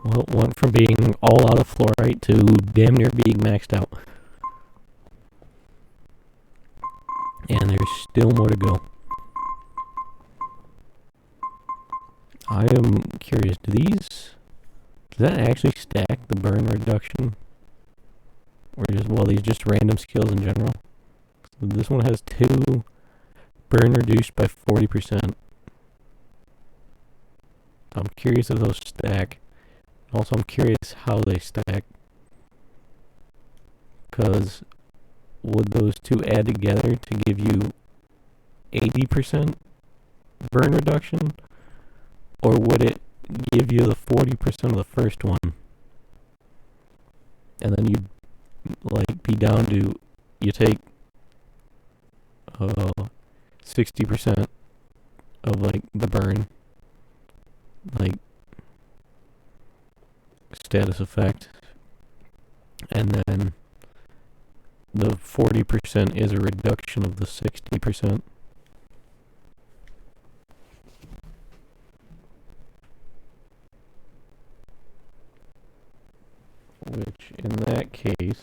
Speaker 1: Well, it went from being all out of fluorite to damn near being maxed out. And there's still more to go. I am curious, does that actually stack the burn reduction? Or these just random skills in general? So this one has 2 burn reduced by 40%. I'm curious if those stack. Also, I'm curious how they stack. Because would those 2 add together to give you 80% burn reduction? Or would it give you the 40% of the first one? And then you'd be down to, you take 60% of the burn, status effect, and then the 40% is a reduction of the 60%. Which, in that case,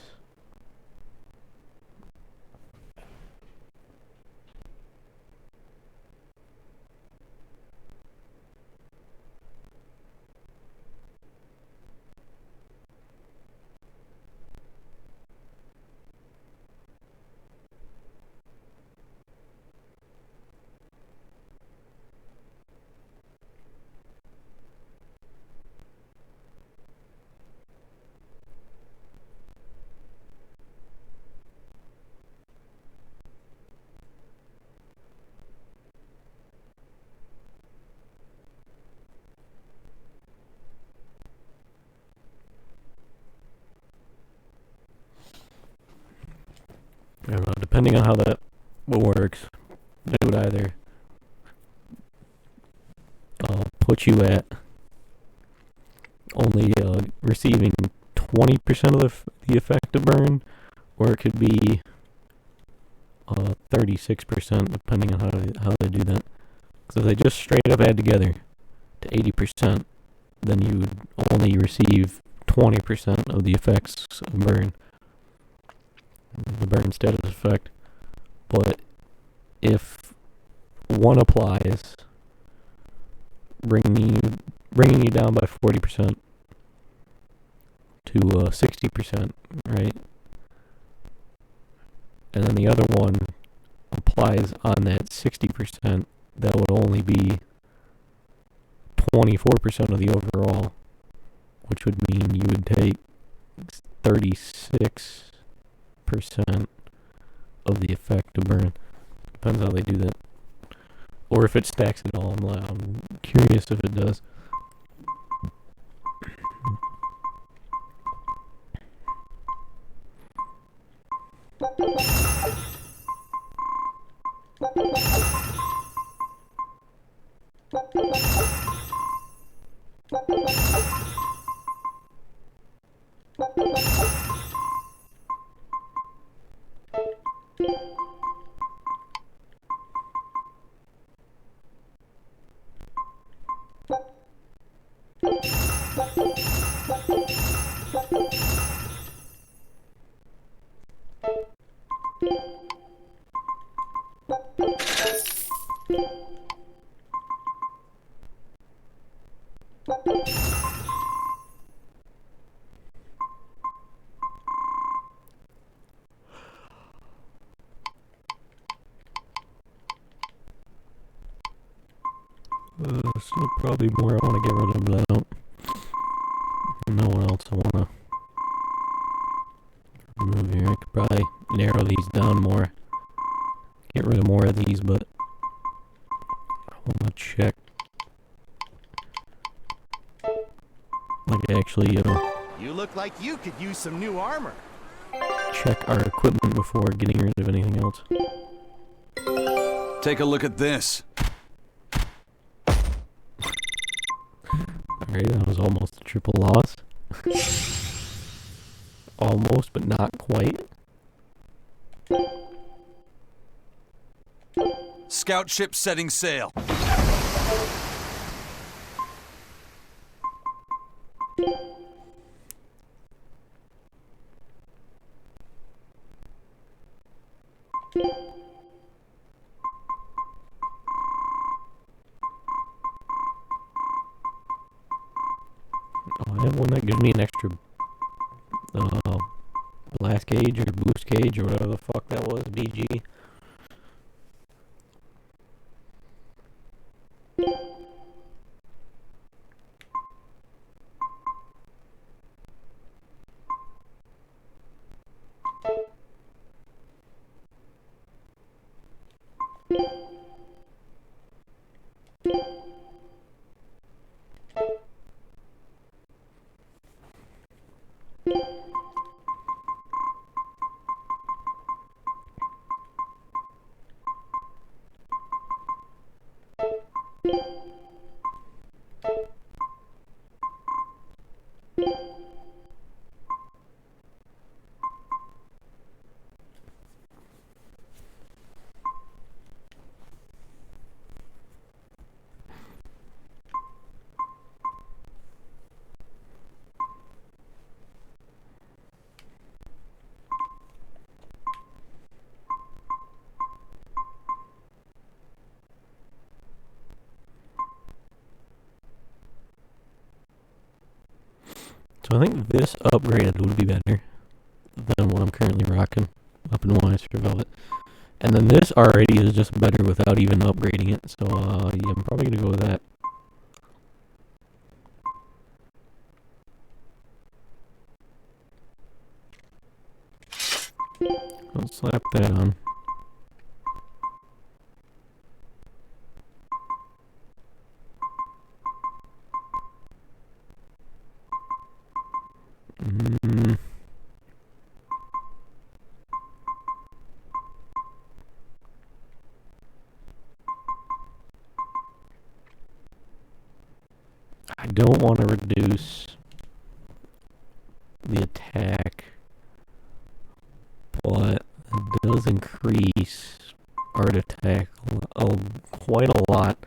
Speaker 1: I don't know, depending on how that works, it would either put you at only receiving 20% of the effective burn, or it could be 36%, depending on how they do that. So if they just straight up add together to 80%, then you would only receive 20% of the effects of burn. The burn status effect. But if one applies, bringing you down by 40% to 60%, right? And then the other one applies on that 60%, that would only be 24% of the overall, which would mean you would take 36% of the effective burn. Depends how they do that. Or if it stacks at all. I'm curious if it does. Still probably more I want to get rid of, but I don't know what else I want to remove here. I could probably narrow these down more. Get rid of more of these, but I want to check. Like actually,
Speaker 14: You look like you could use some new armor.
Speaker 1: check our equipment before getting rid of anything else.
Speaker 2: Take a look at this.
Speaker 1: Alright, that was almost a triple loss. Almost, but not quite.
Speaker 2: Scout ship setting sail.
Speaker 1: Oh, I have one that gives me an extra blast gauge or boost gauge or whatever the fuck that was, BG. So I think this upgraded would be better than what I'm currently rocking up in Weiser Velvet. And then this already is just better without even upgrading it. So yeah, I'm probably going to go with that. I'll slap that on. I don't want to reduce the attack, but it does increase art attack quite a lot.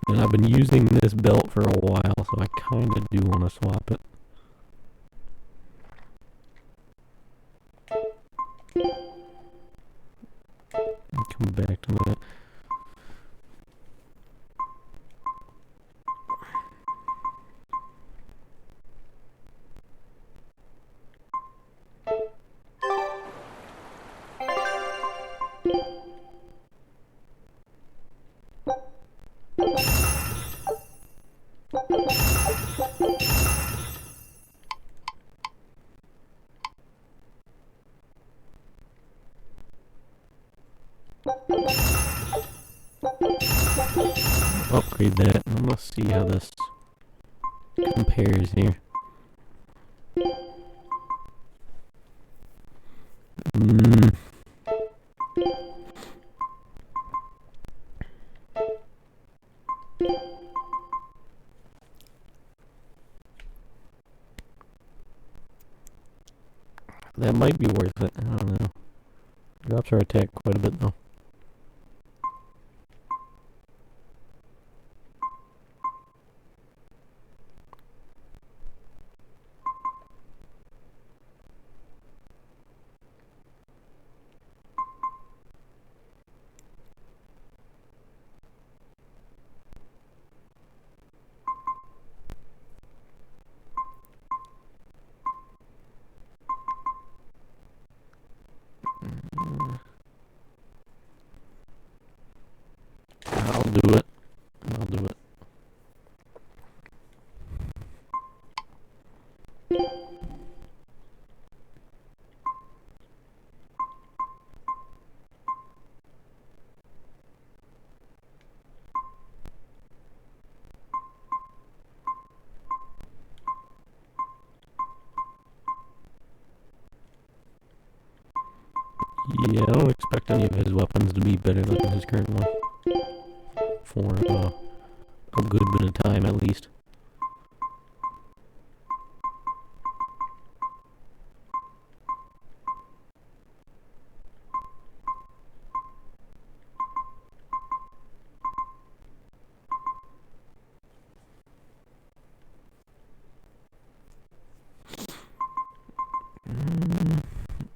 Speaker 1: And I've been using this belt for a while, so I kind of do want to swap it. I'll come back to that. Upgrade that. I'm gonna see how this compares here. That might be worth it. I don't know. Drops our attack quite a bit though. I'll do it. I'll do it. Yeah, I don't expect any of his weapons to be better than his current one. For a good bit of time at least.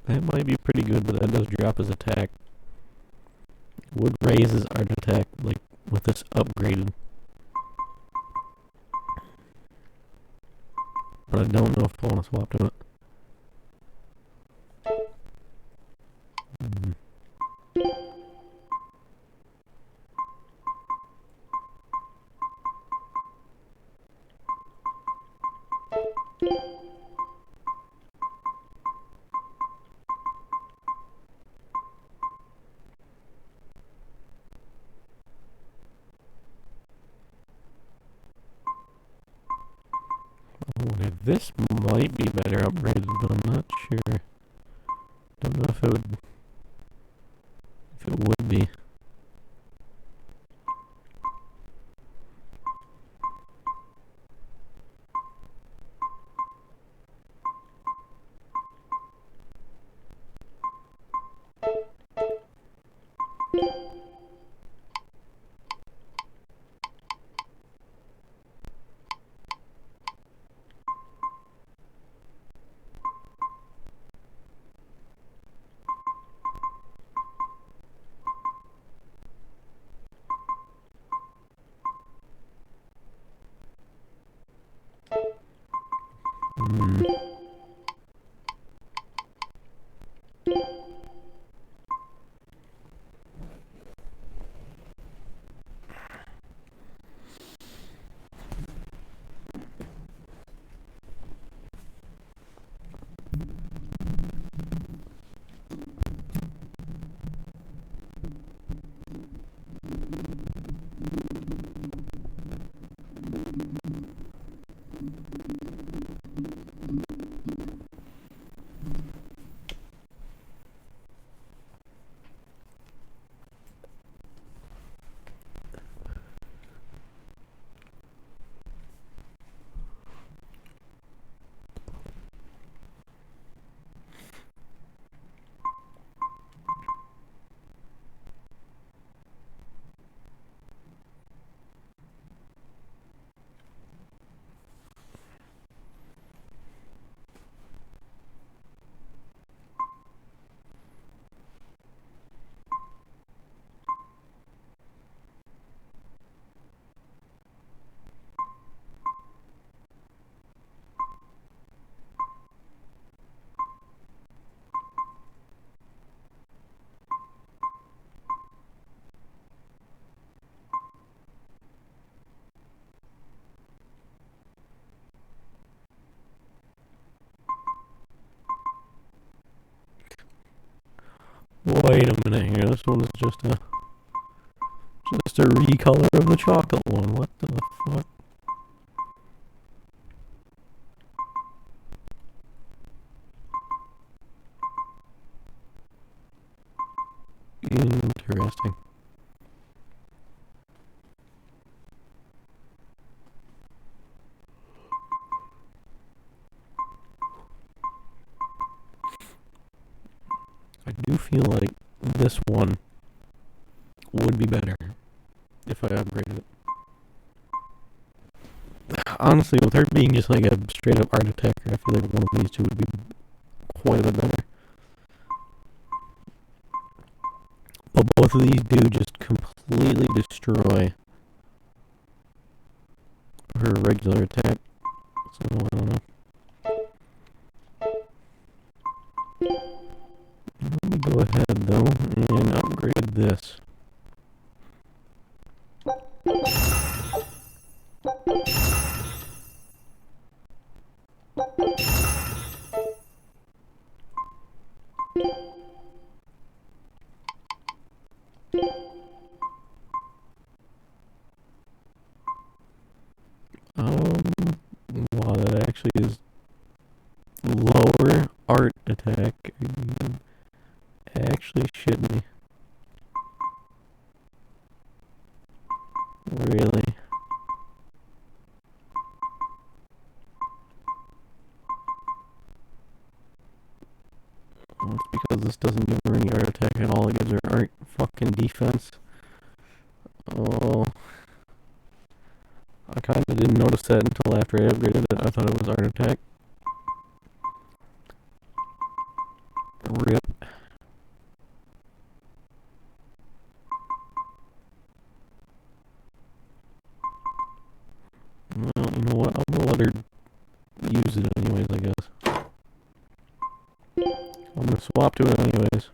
Speaker 1: That might be pretty good, but that does drop his attack. Would raise his art attack, like, with this upgraded. But I don't know if I want to swap to it. Okay, this might be better upgraded, but I'm not sure. Don't know if it would be. Wait a minute here, this one is just a recolor of the chocolate one. What the fuck? Interesting. do feel like this one would be better if I upgraded it. Honestly, with her being just like a straight up art attacker, I feel like one of these two would be quite a bit better. But both of these do just completely destroy her regular attack. So I don't know. Let me go ahead though and upgrade this. Wow, that actually is lower art attack. You actually shit me. Really? Well, it's because this doesn't give her any art attack at all. It gives her art fucking defense. Oh. I kind of didn't notice that until after I upgraded it. I thought it was art attack. RIP. Well, you know what? I'm gonna let her use it anyways, I guess. I'm gonna swap to it anyways.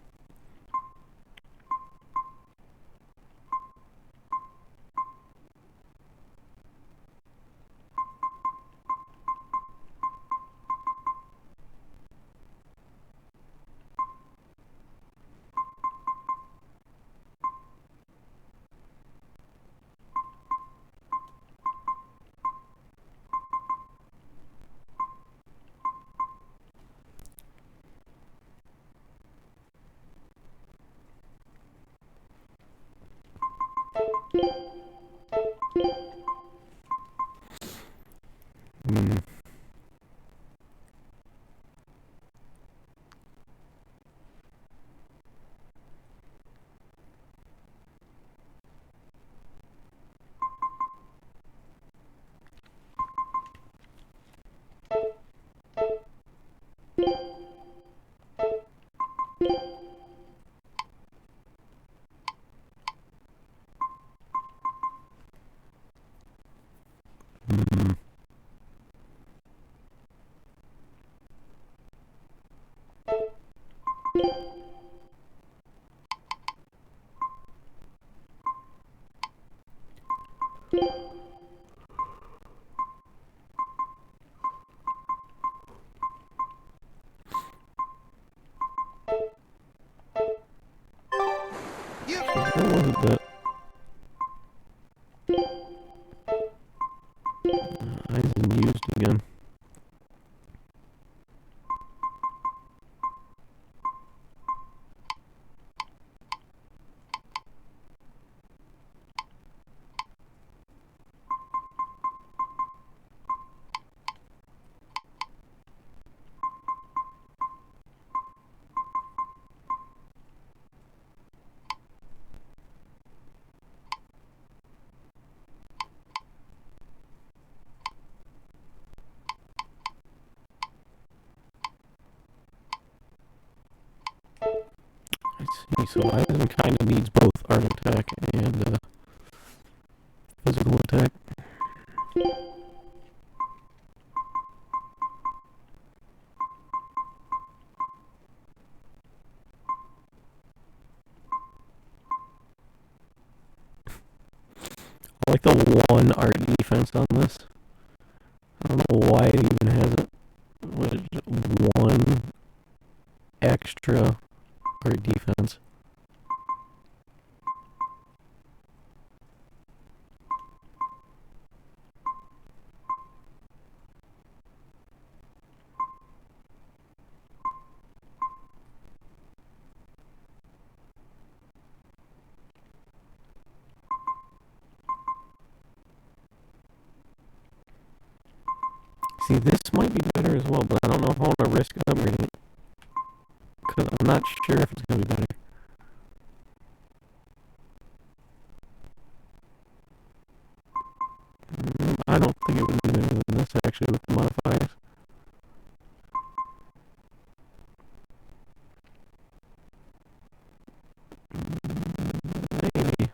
Speaker 1: What was it that? Eyes been used again. I see, so Eisen kind of needs both art attack and physical attack. I like the one art defense on this. I don't know why it even has it. One extra art defense. See, this might be better as well, but I don't know if I want to risk upgrading it. 'cause I'm not sure if it's gonna be better. I don't think it would be better than this actually with the modifiers. Maybe.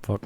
Speaker 1: Fuck.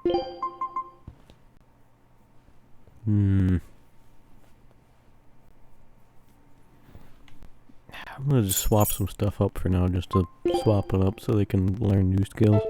Speaker 1: I'm gonna just swap some stuff up for now, just to swap it up so they can learn new skills.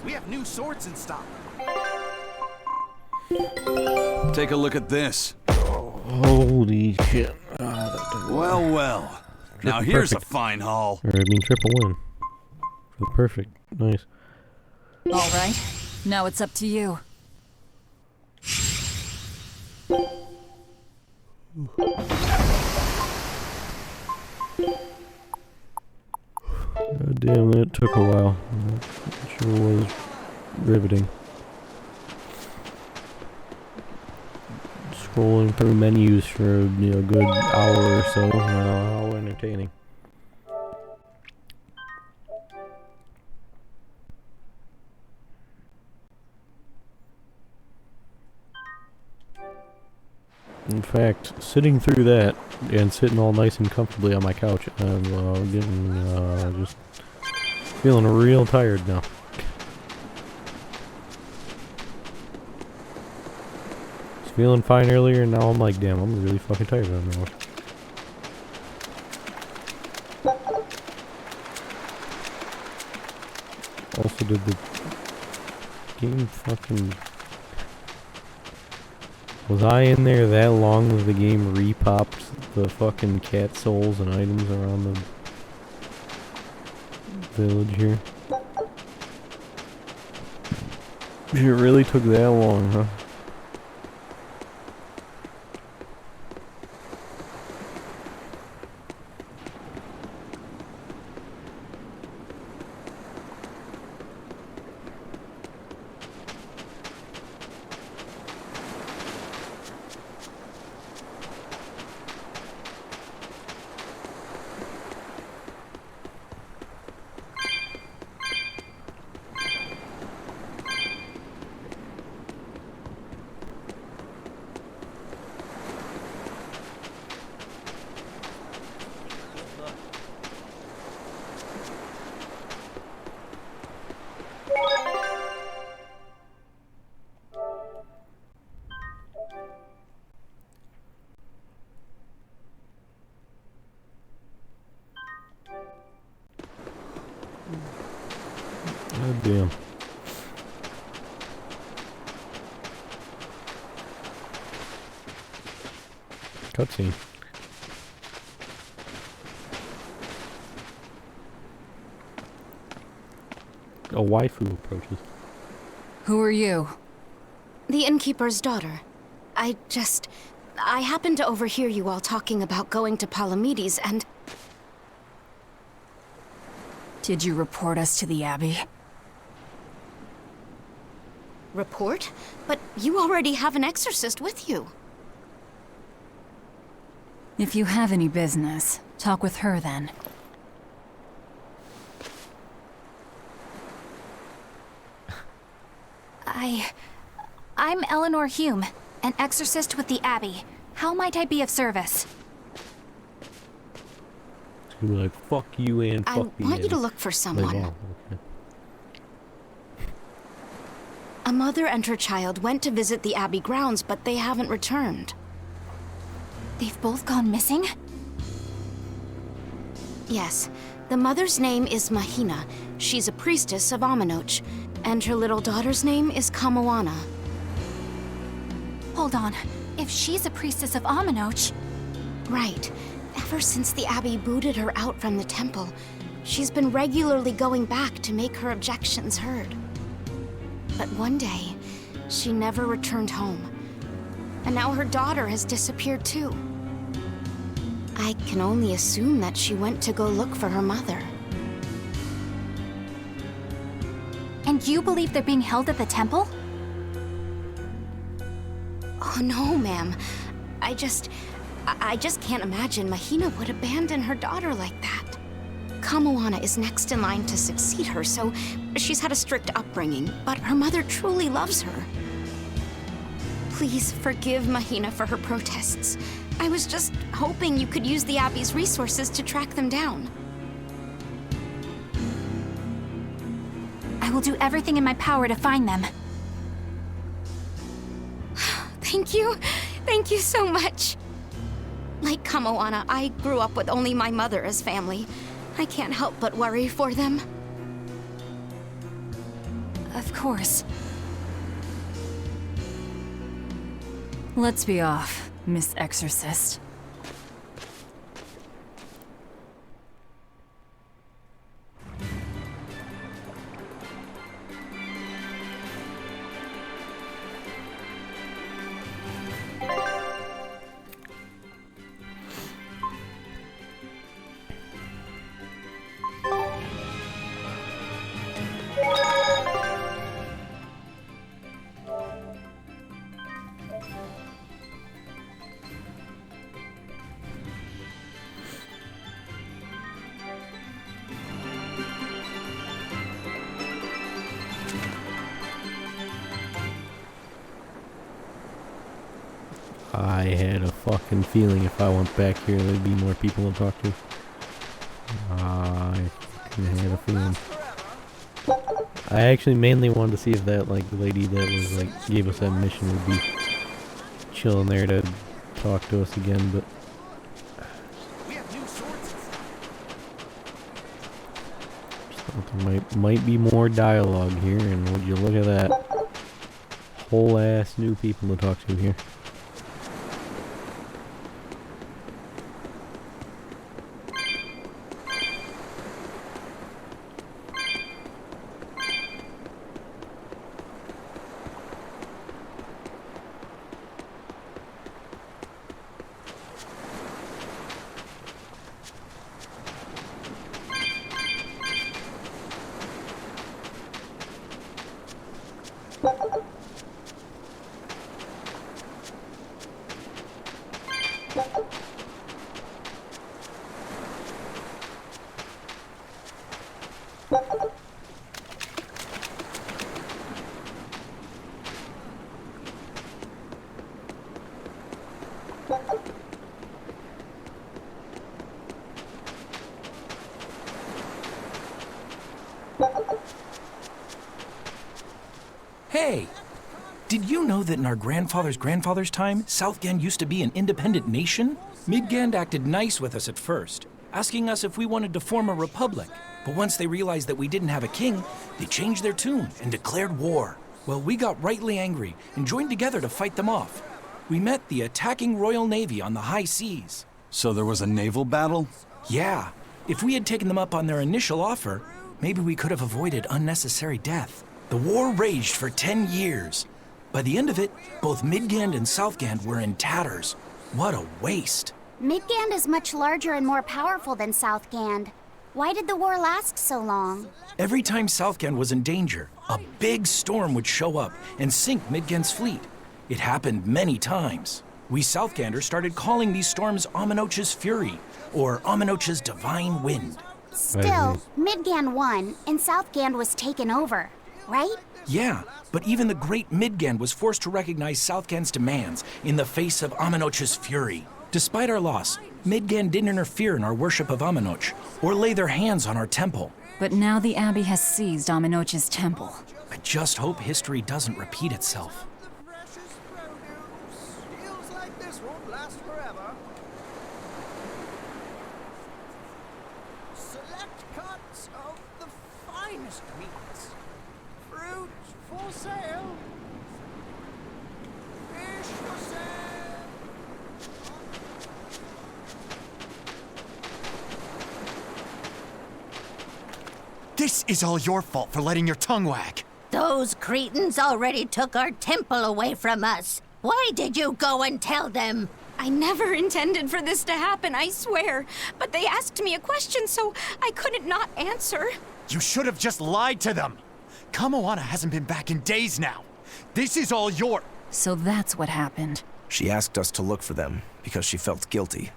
Speaker 14: We have new swords in stock.
Speaker 2: Take a look at this.
Speaker 1: Holy shit.
Speaker 2: Well, well. Now here's a fine haul.
Speaker 1: Or, I mean, triple win. Perfect. Nice.
Speaker 5: All right. Now it's up to you.
Speaker 1: God damn, that took a while. It sure was riveting. Scrolling through menus for a good hour or so. How entertaining. In fact, sitting through that and sitting all nice and comfortably on my couch, I'm getting just feeling real tired now. Was feeling fine earlier, and now I'm like, damn, I'm really fucking tired right now. Also, did the game fucking... Was I in there that long that the game re-popped the fucking cat souls and items around the village here? It really took that long, huh? God damn. Cutscene. A waifu approaches.
Speaker 10: Who are you?
Speaker 7: The innkeeper's daughter. I happened to overhear you all talking about going to Palamedes and...
Speaker 10: Did you report us to the Abbey?
Speaker 7: Report? But you already have an exorcist with you.
Speaker 10: If you have any business, talk with her then.
Speaker 8: I'm Eleanor Hume, an exorcist with the Abbey. How might I be of service?
Speaker 1: She'll be like, fuck you and fuck
Speaker 7: I want you to look for someone.
Speaker 1: Like, wow, okay.
Speaker 7: A mother and her child went to visit the Abbey grounds, but they haven't returned.
Speaker 8: They've both gone missing?
Speaker 7: Yes. The mother's name is Mahina. She's a priestess of Aminoch. And her little daughter's name is Kamoana.
Speaker 8: Hold on. If she's a priestess of Aminoch...
Speaker 7: Right. Ever since the Abbey booted her out from the temple, she's been regularly going back to make her objections heard. But one day, she never returned home. And now her daughter has disappeared too. I can only assume that she went to go look for her mother.
Speaker 8: And you believe they're being held at the temple?
Speaker 7: Oh no, ma'am. I just can't imagine Mahina would abandon her daughter like that. Kamoana is next in line to succeed her, so she's had a strict upbringing, but her mother truly loves her. Please forgive Mahina for her protests. I was just hoping you could use the Abbey's resources to track them down.
Speaker 8: I will do everything in my power to find them.
Speaker 7: Thank you. Thank you so much. Like Kamoana, I grew up with only my mother as family. I can't help but worry for them.
Speaker 10: Of course. Let's be off, Miss Exorcist.
Speaker 1: I had a fucking feeling if I went back here, there'd be more people to talk to. I had a feeling. I actually mainly wanted to see if that, like, the lady that was, like, gave us that mission would be chilling there to talk to us again, but... There might be more dialogue here, and would you look at that. Whole ass new people to talk to here.
Speaker 15: Hey! Did you know that in our grandfather's time, Southgand used to be an independent nation? Midgand acted nice with us at first, asking us if we wanted to form a republic. But once they realized that we didn't have a king, they changed their tune and declared war. Well, we got rightly angry and joined together to fight them off. We met the attacking Royal Navy on the high seas.
Speaker 2: So there was a naval battle?
Speaker 15: Yeah. If we had taken them up on their initial offer, maybe we could have avoided unnecessary death. The war raged for 10 years. By the end of it, both Midgand and Southgand were in tatters. What a waste.
Speaker 7: Midgand is much larger and more powerful than Southgand. Why did the war last so long?
Speaker 15: Every time Southgand was in danger, a big storm would show up and sink Midgand's fleet. It happened many times. We Southganders started calling these storms Aminoch's Fury, or Aminoch's Divine Wind.
Speaker 7: Still, Midgand won, and Southgand was taken over, right?
Speaker 15: Yeah, but even the great Midgand was forced to recognize Southgand's demands in the face of Aminoch's fury. Despite our loss, Midgand didn't interfere in our worship of Aminoch, or lay their hands on our temple.
Speaker 10: But now the Abbey has seized Aminoch's temple.
Speaker 15: I just hope history doesn't repeat itself.
Speaker 14: Select cuts of the finest meats. Fruit for sale. Fish for sale.
Speaker 16: This is all your fault for letting your tongue wag.
Speaker 17: Those cretins already took our temple away from us. Why did you go and tell them?
Speaker 7: I never intended for this to happen, I swear. But they asked me a question, so I couldn't not answer.
Speaker 16: You should have just lied to them. Kamoana hasn't been back in days now. This is all your...
Speaker 10: So that's what happened.
Speaker 6: She asked us to look for them because she felt guilty.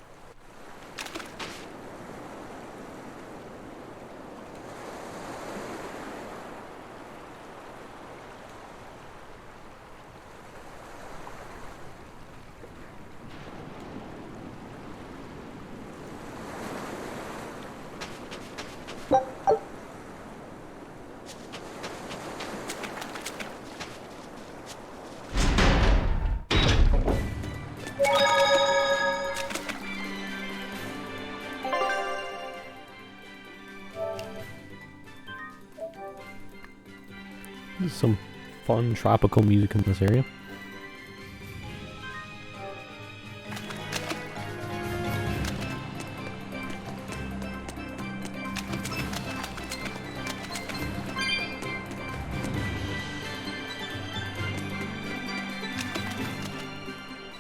Speaker 1: some fun tropical music in this area.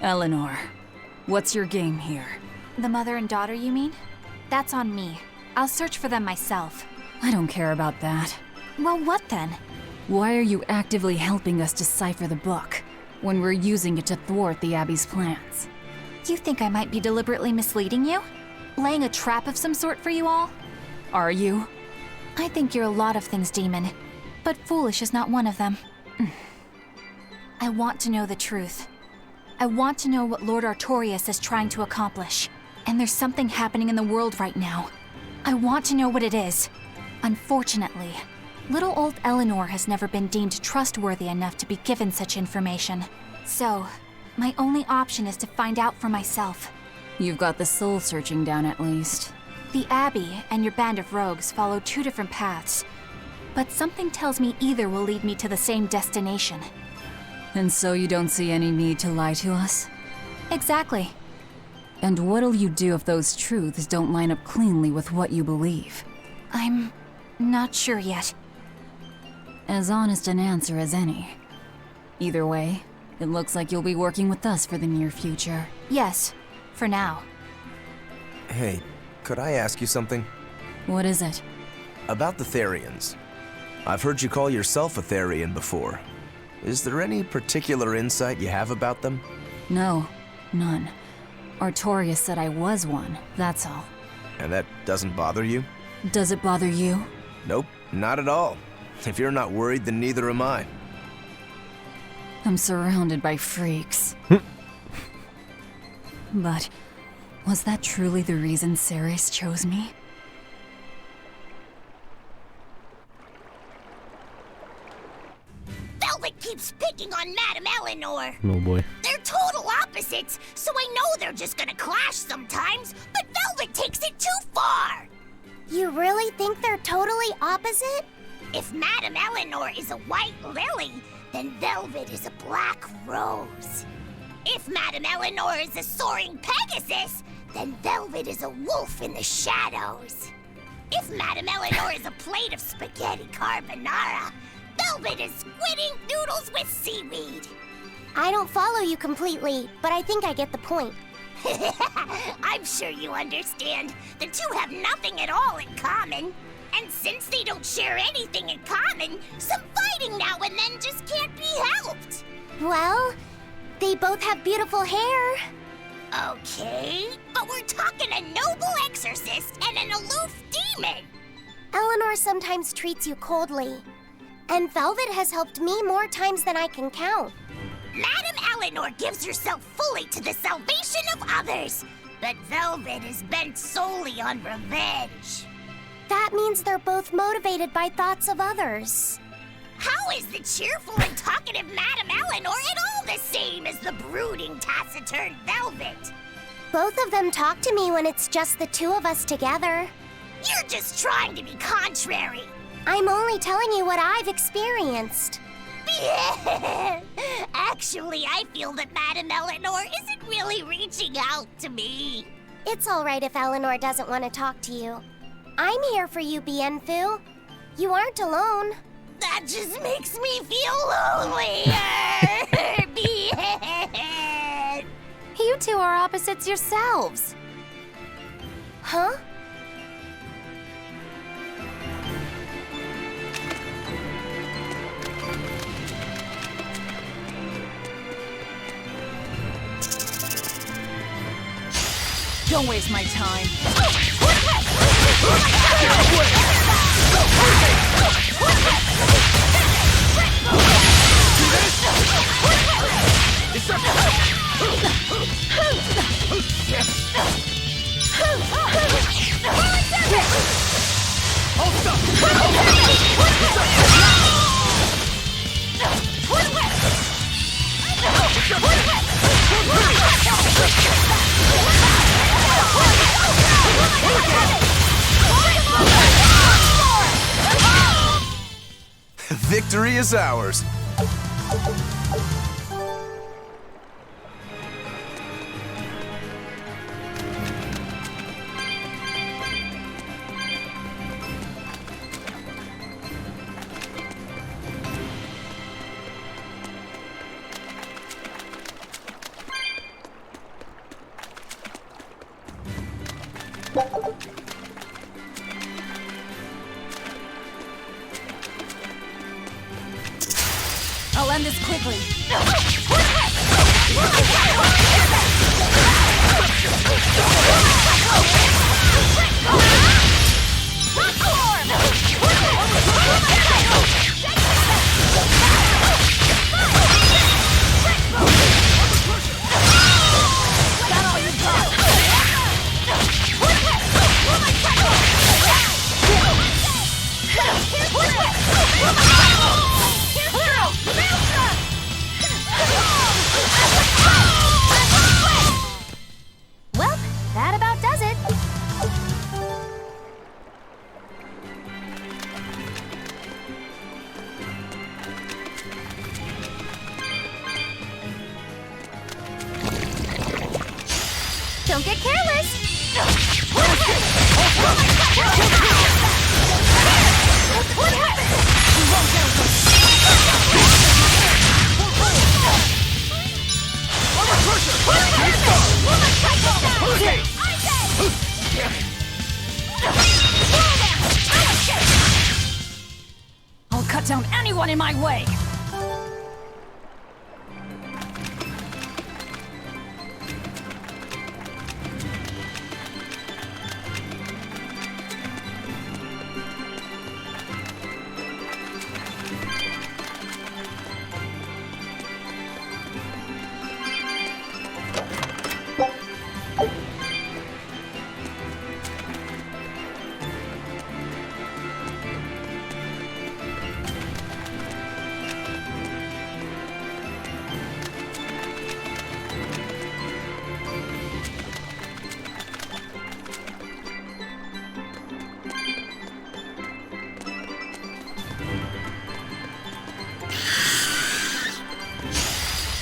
Speaker 10: Eleanor, what's your game here?
Speaker 8: The mother and daughter, you mean? That's on me. I'll search for them myself.
Speaker 10: I don't care about that.
Speaker 8: Well, what then?
Speaker 10: Why are you actively helping us decipher the book, when we're using it to thwart the Abbey's plans?
Speaker 8: You think I might be deliberately misleading you? Laying a trap of some sort for you all?
Speaker 10: Are you?
Speaker 8: I think you're a lot of things, Demon. But foolish is not one of them. I want to know the truth. I want to know what Lord Artorias is trying to accomplish. And there's something happening in the world right now. I want to know what it is. Unfortunately, little old Eleanor has never been deemed trustworthy enough to be given such information. So, my only option is to find out for myself.
Speaker 10: You've got the soul searching down at least.
Speaker 8: The Abbey and your band of rogues follow two different paths. But something tells me either will lead me to the same destination.
Speaker 10: And so you don't see any need to lie to us?
Speaker 8: Exactly.
Speaker 10: And what'll you do if those truths don't line up cleanly with what you believe?
Speaker 8: I'm not sure yet.
Speaker 10: As honest an answer as any. Either way, it looks like you'll be working with us for the near future.
Speaker 8: Yes, for now.
Speaker 6: Hey, could I ask you something?
Speaker 10: What is it?
Speaker 6: About the Therians. I've heard you call yourself a Therian before. Is there any particular insight you have about them?
Speaker 10: No, none. Artorias said I was one, that's all.
Speaker 6: And that doesn't bother you?
Speaker 10: Does it bother you?
Speaker 6: Nope, not at all. If you're not worried, then neither am I.
Speaker 10: I'm surrounded by freaks. But was that truly the reason Ceres chose me?
Speaker 17: Velvet keeps picking on Madame Eleanor.
Speaker 1: Oh boy.
Speaker 17: They're total opposites, so I know they're just gonna clash sometimes, but Velvet takes it too far.
Speaker 7: You really think they're totally opposite?
Speaker 17: If Madame Eleanor is a white lily, then Velvet is a black rose. If Madame Eleanor is a soaring Pegasus, then Velvet is a wolf in the shadows. If Madame Eleanor is a plate of spaghetti carbonara, Velvet is squidding noodles with seaweed.
Speaker 7: I don't follow you completely, but I think I get the point.
Speaker 17: I'm sure you understand. The two have nothing at all in common. And since they don't share anything in common, some fighting now and then just can't be helped.
Speaker 7: Well, they both have beautiful hair.
Speaker 17: Okay, but we're talking a noble exorcist and an aloof demon.
Speaker 7: Eleanor sometimes treats you coldly. And Velvet has helped me more times than I can count.
Speaker 17: Madame Eleanor gives herself fully to the salvation of others, but Velvet is bent solely on revenge.
Speaker 7: That means they're both motivated by thoughts of others.
Speaker 17: How is the cheerful and talkative Madame Eleanor at all the same as the brooding, taciturn Velvet?
Speaker 7: Both of them talk to me when it's just the two of us together.
Speaker 17: You're just trying to be contrary.
Speaker 7: I'm only telling you what I've experienced.
Speaker 17: Actually, I feel that Madame Eleanor isn't really reaching out to me.
Speaker 7: It's all right if Eleanor doesn't want to talk to you. I'm here for you, Bienfu. You aren't alone.
Speaker 17: That just makes me feel lonelier. Bien.
Speaker 8: You two are opposites yourselves.
Speaker 7: Huh?
Speaker 10: Don't waste my time.
Speaker 6: Victory is ours.
Speaker 8: I'll end this quickly.
Speaker 3: Well, that about does it. Don't get careless.
Speaker 8: I'll cut down anyone in my way.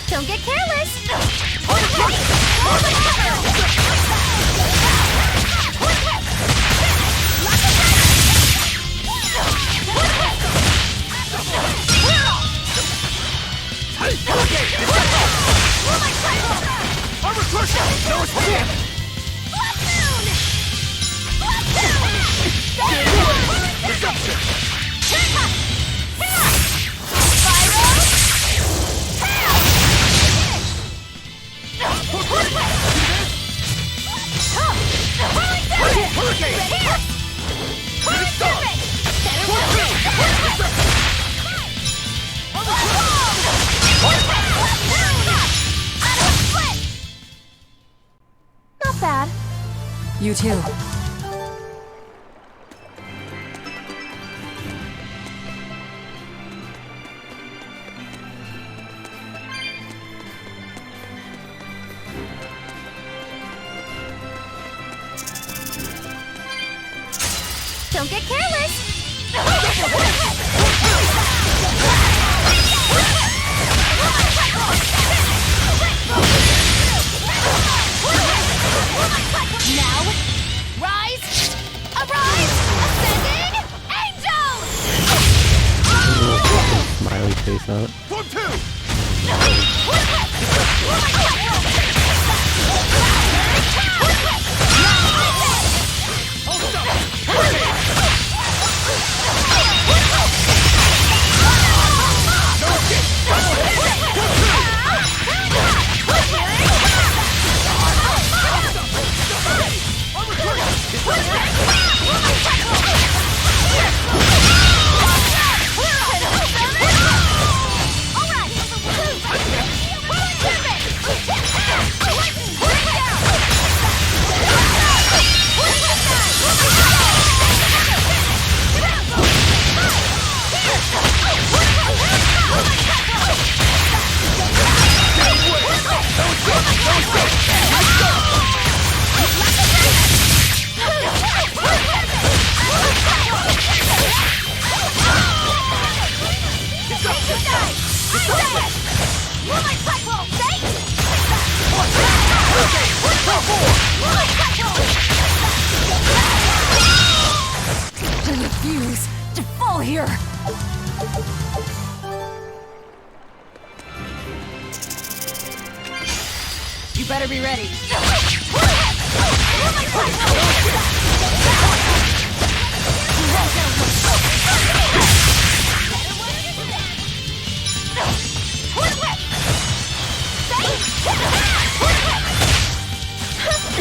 Speaker 3: Don't get careless. Not bad.
Speaker 10: You too.
Speaker 3: Don't get careless. Now, rise, arise, ascending angels.
Speaker 1: Smiley face out.
Speaker 10: here!
Speaker 9: You better be ready.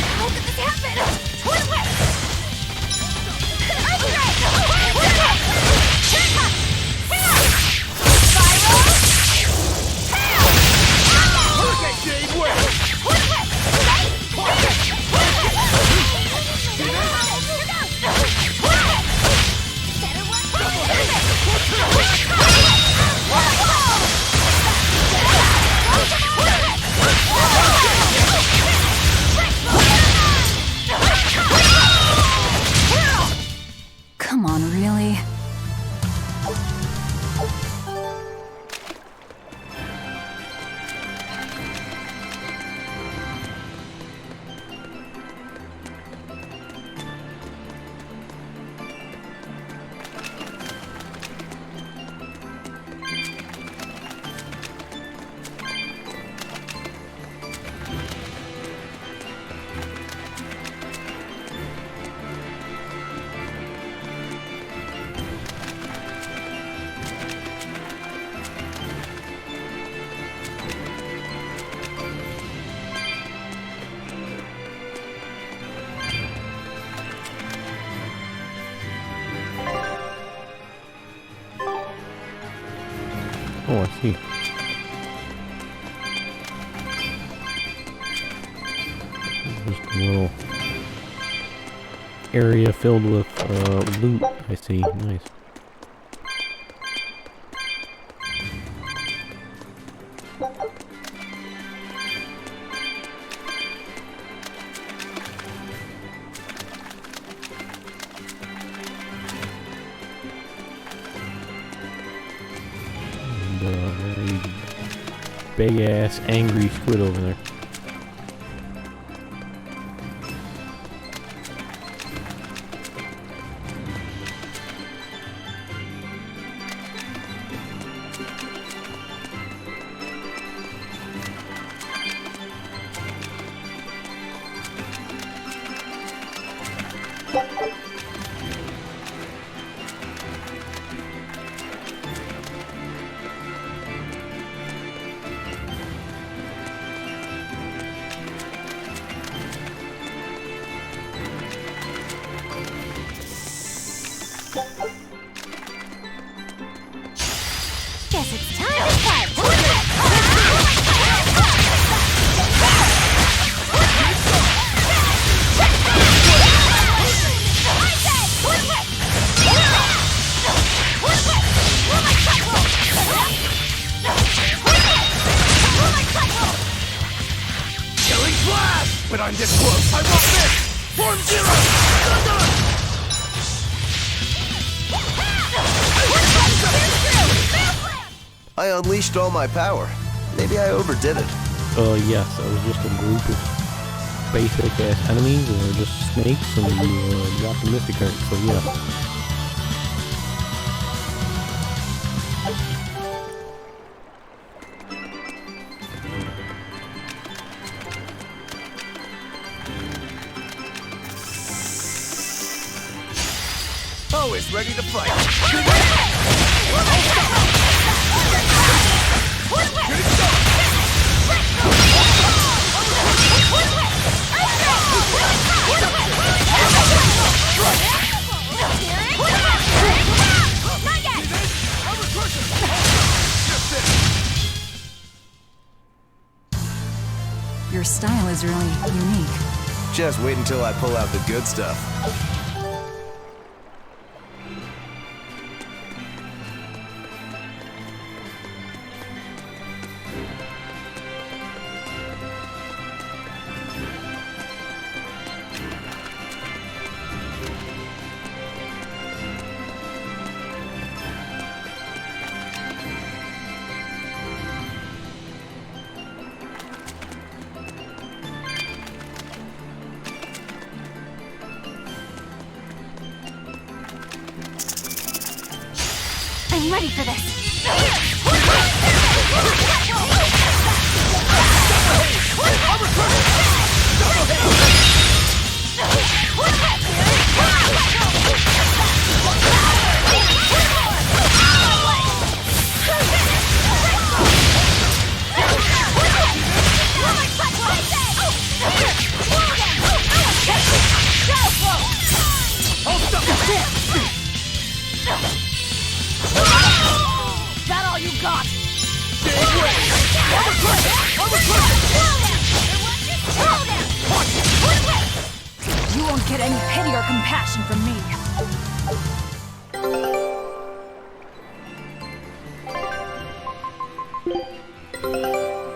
Speaker 3: How did this happen?
Speaker 10: Come on, really?
Speaker 1: Oh, I see. Just a little area filled with loot, I see. Nice. Very big ass angry squid over there.
Speaker 3: Guess it's time to fight!
Speaker 11: Killing flash! But I'm this close. I want this! Form zero!
Speaker 6: I unleashed all my power. Maybe I overdid it.
Speaker 1: Yes, that was just a group of basic ass enemies, and they're just snakes, and you got the Mystic Heart, so yeah.
Speaker 11: Always ready to fight.
Speaker 10: Your style is really unique.
Speaker 6: Just wait until I pull out the good stuff.
Speaker 7: I'm ready for this.
Speaker 3: That all you got?
Speaker 8: You won't get any pity or compassion from me.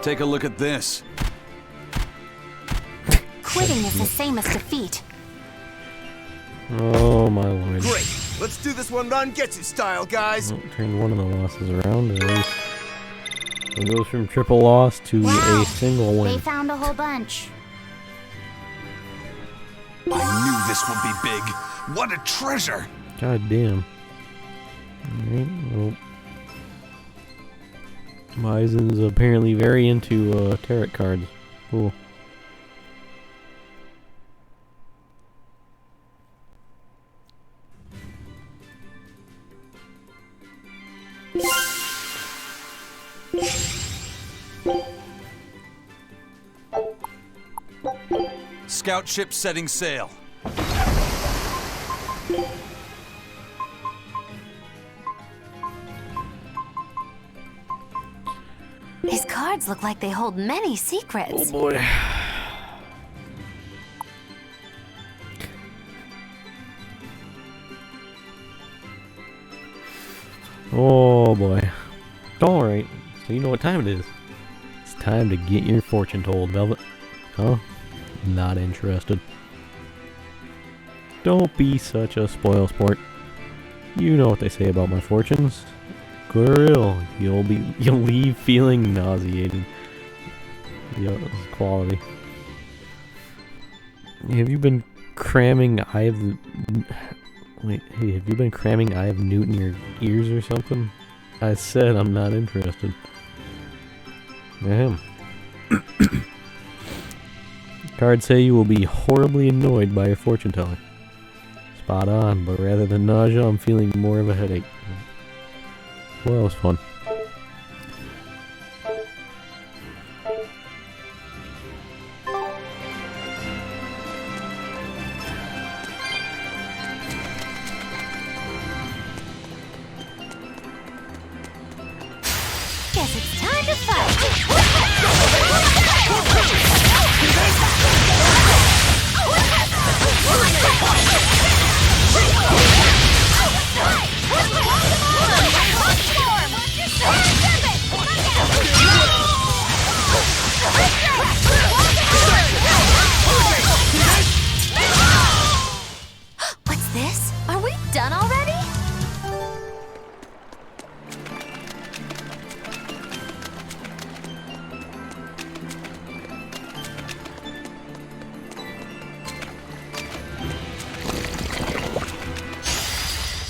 Speaker 2: Take a look at this.
Speaker 7: Quitting is the same as defeat.
Speaker 1: Oh my lord.
Speaker 6: Great. Let's do this one run Getsu style, guys.
Speaker 1: Oh, turned one of the losses around. At least. It goes from triple loss to a single win.
Speaker 7: They found a whole bunch.
Speaker 2: I knew this would be big. What a treasure!
Speaker 1: God damn. Alright, well. Bison's apparently very into tarot cards. Cool.
Speaker 2: Scout ship setting sail.
Speaker 4: These cards look like they hold many secrets.
Speaker 1: Oh boy. Oh boy. Alright, so you know what time it is. It's time to get your fortune told, Velvet. Huh? Not interested. Don't be such a spoil sport. You know what they say about my fortunes. Good or ill, you'll leave feeling nauseated. Yeah, this is quality. Have you been cramming Eye of Newt in your ears or something? I said I'm not interested. Ahem. Cards say you will be horribly annoyed by your fortune teller. Spot on, but rather than nausea, I'm feeling more of a headache. Well, it was fun.
Speaker 7: Guess it's time to fight.
Speaker 4: What's this? Are we done already?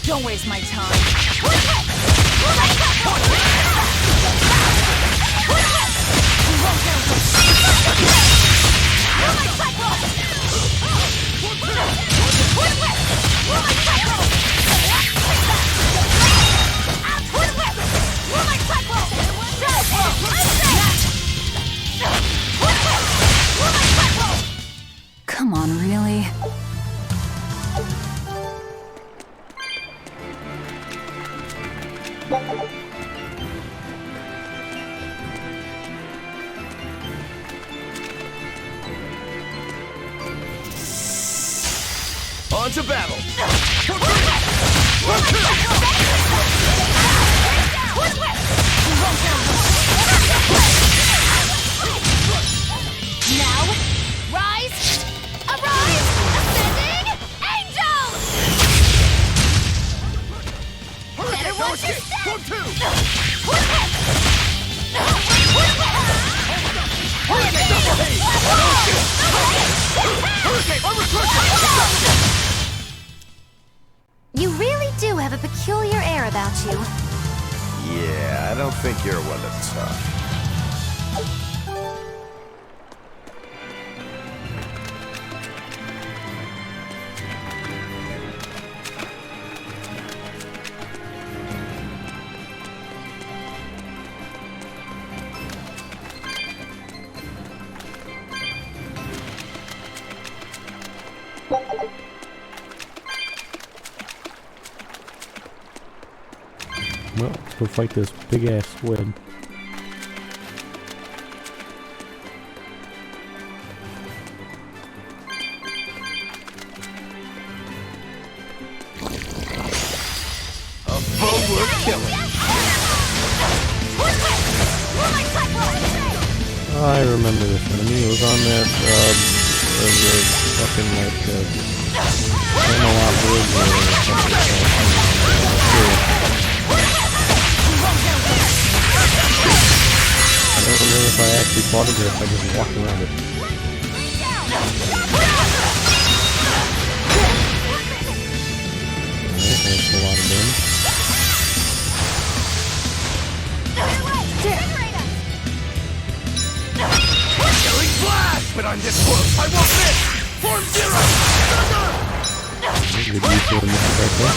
Speaker 8: Don't waste my time.
Speaker 10: Come on, really?
Speaker 6: On to battle!
Speaker 3: Now, rise, arise, ascending angels! Better watch your
Speaker 4: You really do have a peculiar air about you.
Speaker 6: Yeah, I don't think you're one to talk.
Speaker 1: Well, let's go fight this big-ass squid. I remember this enemy. It was on that, the fucking, like, Camelot Bridge or something. I don't remember if I actually fought it or if I just walked around it. Alright, that's a lot of damage.
Speaker 14: Killing blast! But on this close, I won't miss! Form zero!
Speaker 1: Good use of the missile right there.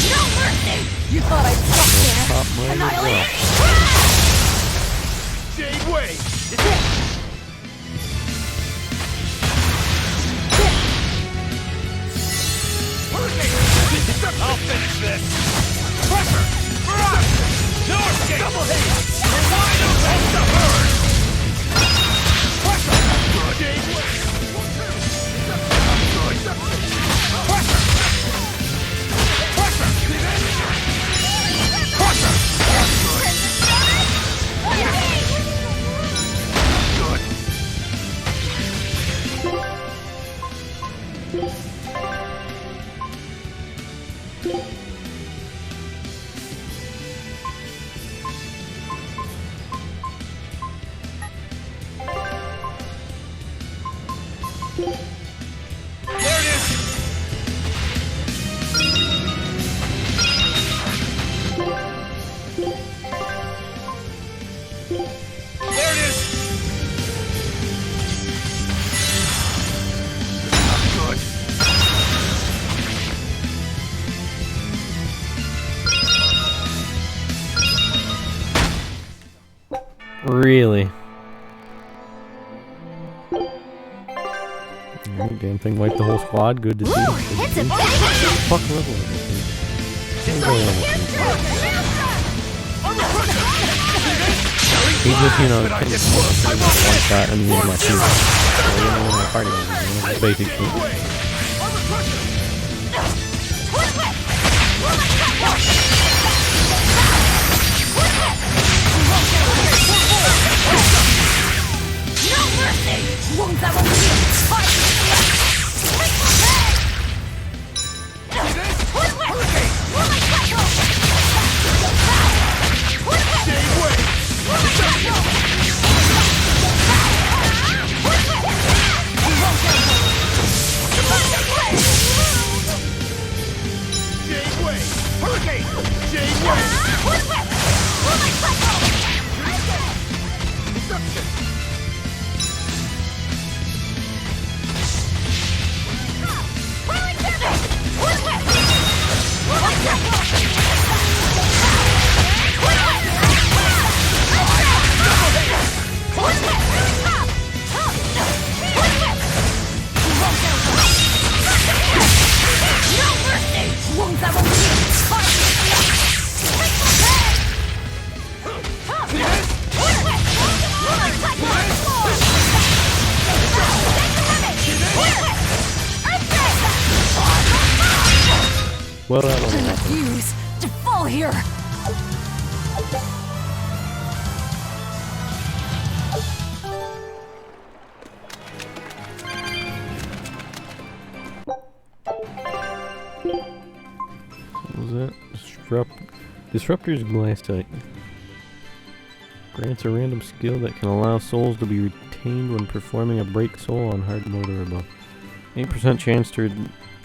Speaker 14: No mercy! You thought I'd stop there?
Speaker 1: Top right as well.
Speaker 14: Jade Way! I'll finish this! Pressure! Barrage! No escape! Double hit! You're wide open! The herd! Pressure! Good! Jade Way! Good! Pressure! Pressure! Pressure!
Speaker 1: Really? Alright, damn thing wiped the whole squad. Good to see.
Speaker 14: It's a
Speaker 1: Fuck level is this thing? He just, you know, one shot and use my shield. So, you know, my party was basically.
Speaker 14: No mercy! Wounds that will be fight!
Speaker 1: Well, that
Speaker 10: I refuse to fall here.
Speaker 1: What was that? Disruptor's glass type. Grants a random skill that can allow souls to be retained when performing a break soul on hard mode or above. 8% chance to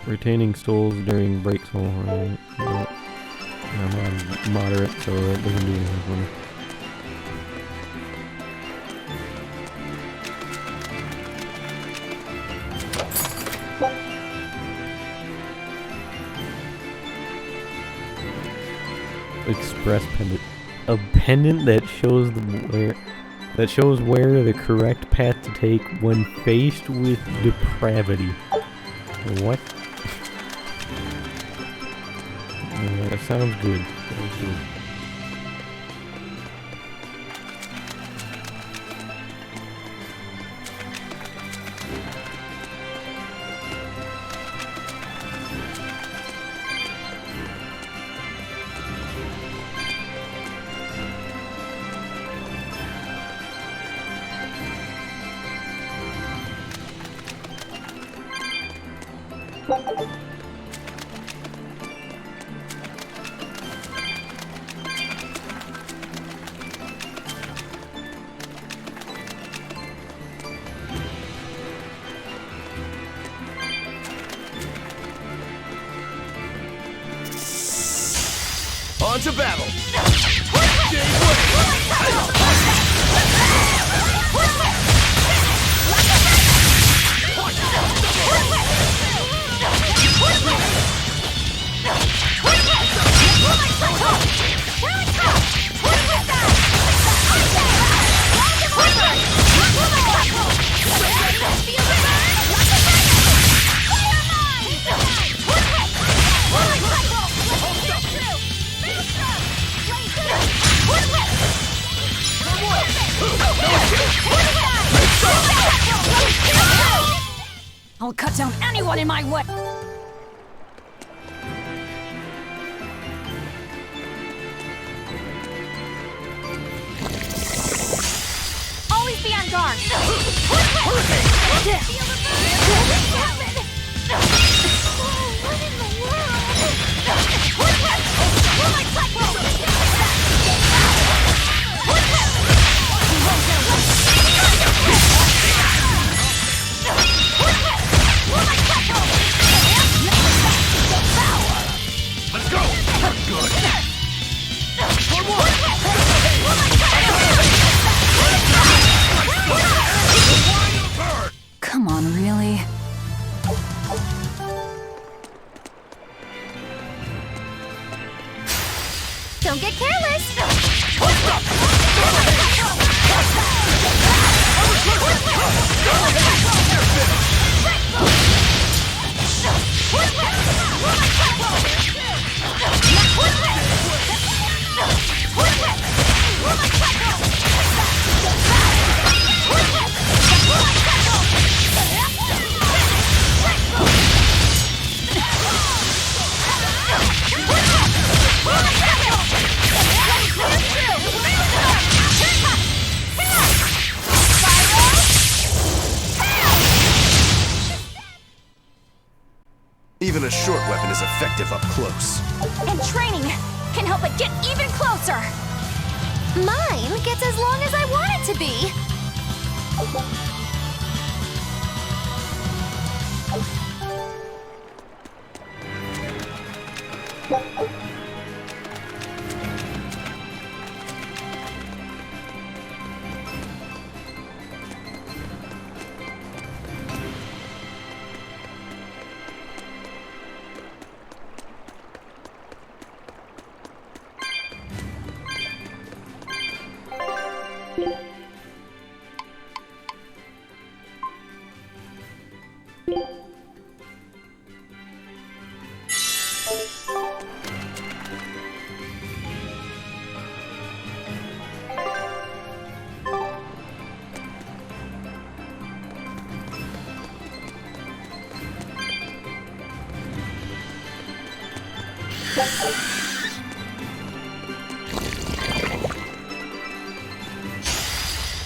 Speaker 1: retaining souls during break soul. Right? I'm on moderate, so that doesn't do anything for me. Express pendant. A pendant that shows where the correct path to take when faced with depravity. What? That sounds good. Sounds good.
Speaker 14: On to battle!
Speaker 8: I'll cut down anyone in my way! Always be on guard!
Speaker 14: Let's go! Good.
Speaker 10: Come on, really?
Speaker 3: Don't get careless!
Speaker 6: Even a short weapon is effective up close.
Speaker 8: And training can help it get even closer!
Speaker 3: Mine gets as long as I want it to be.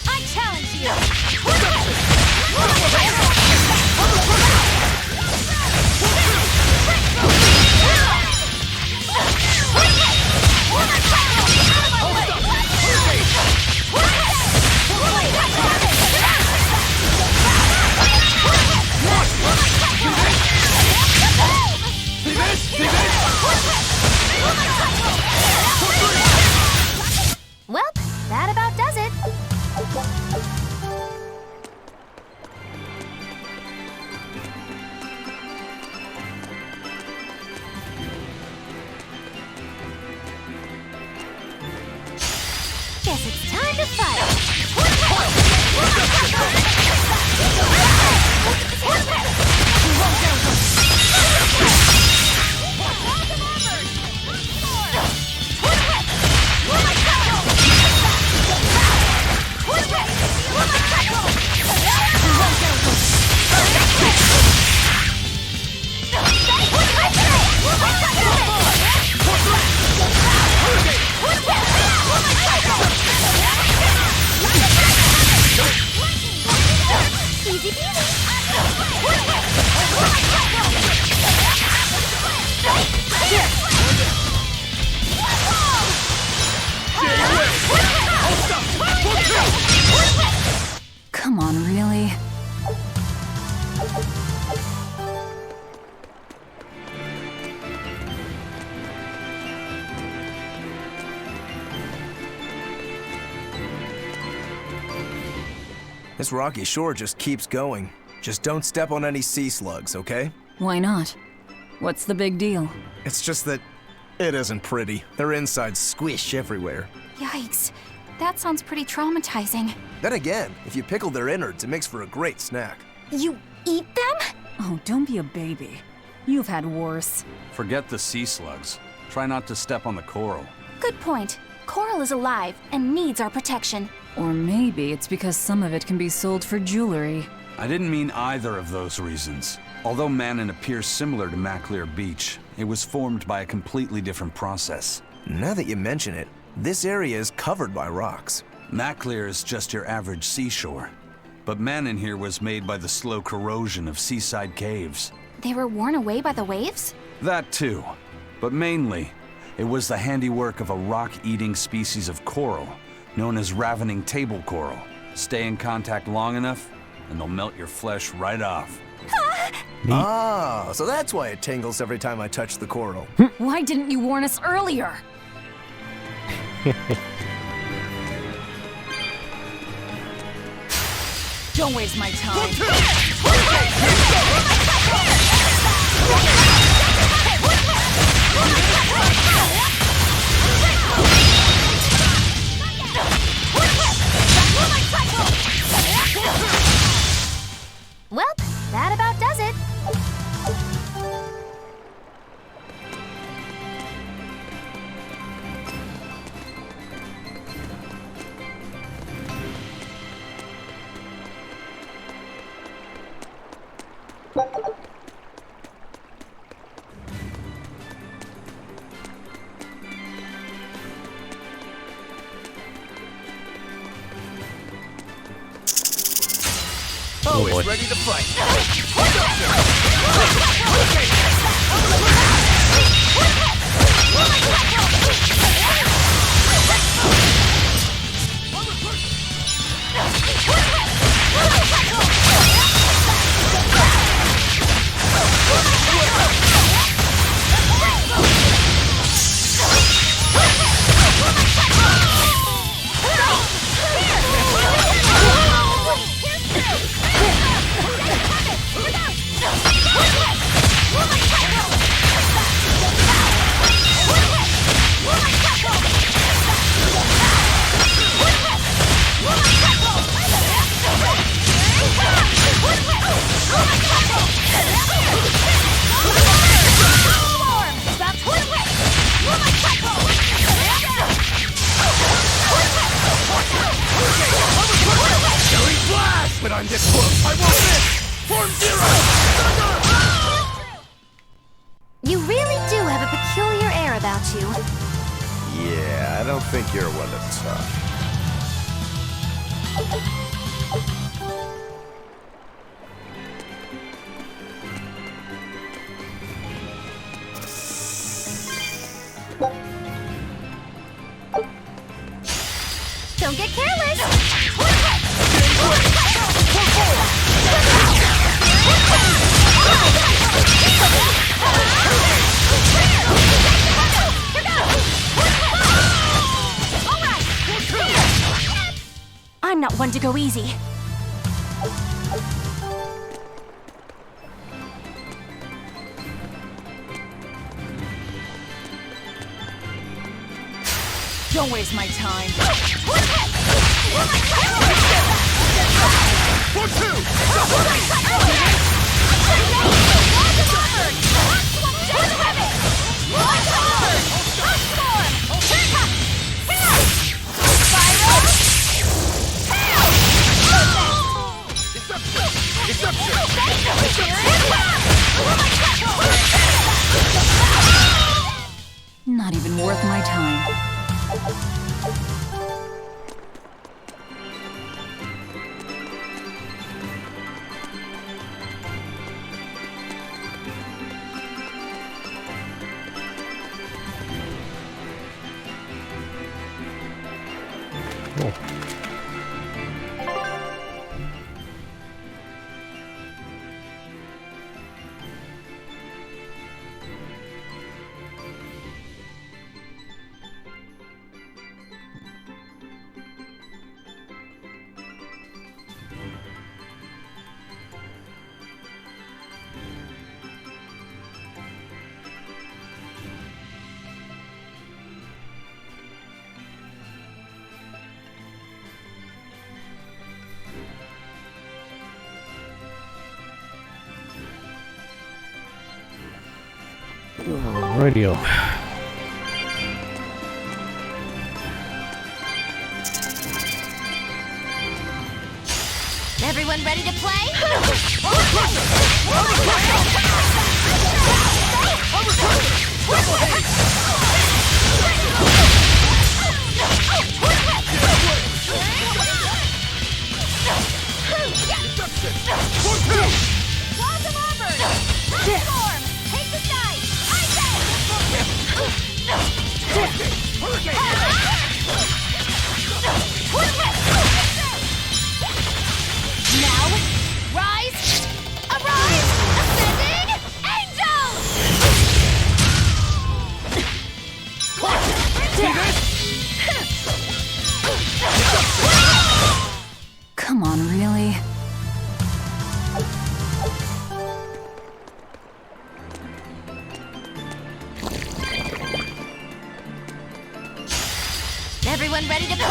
Speaker 8: I challenge you!
Speaker 7: Guess it's time to fight. Easy peasy.
Speaker 10: Come on, really?
Speaker 6: This rocky shore just keeps going. Just don't step on any sea slugs, okay?
Speaker 10: Why not? What's the big deal?
Speaker 6: It's just that it isn't pretty. Their insides squish everywhere.
Speaker 8: Yikes. That sounds pretty traumatizing.
Speaker 6: Then again, if you pickle their innards, it makes for a great snack.
Speaker 8: You eat them?
Speaker 10: Oh, don't be a baby. You've had worse.
Speaker 2: Forget the sea slugs. Try not to step on the coral.
Speaker 8: Good point. Coral is alive and needs our protection.
Speaker 10: Or maybe it's because some of it can be sold for jewelry.
Speaker 2: I didn't mean either of those reasons. Although Manon appears similar to Maclear Beach, it was formed by a completely different process.
Speaker 6: Now that you mention it, this area is covered by rocks.
Speaker 2: Maclear is just your average seashore. But Manon here was made by the slow corrosion of seaside caves.
Speaker 8: They were worn away by the waves?
Speaker 2: That too. But mainly, it was the handiwork of a rock-eating species of coral, known as ravening table coral. Stay in contact long enough, and they'll melt your flesh right off.
Speaker 6: Ah, so that's why it tingles every time I touch the coral.
Speaker 10: Why didn't you warn us earlier? Don't waste my time.
Speaker 3: Well, that about does it.
Speaker 6: Always ready to fight.
Speaker 14: But I'm this close. I won't miss! Form zero!
Speaker 3: You really do have a peculiar air about you.
Speaker 6: Yeah, I don't think you're one to talk.
Speaker 3: Don't get careless!
Speaker 8: I'm not one to go easy.
Speaker 9: Don't waste my time.
Speaker 10: Not even worth my time.
Speaker 1: Radio.
Speaker 3: Everyone ready to play? Take the side! Now, rise! Arise! Ascending! Angels!
Speaker 10: Come on, really?
Speaker 3: Everyone ready to play?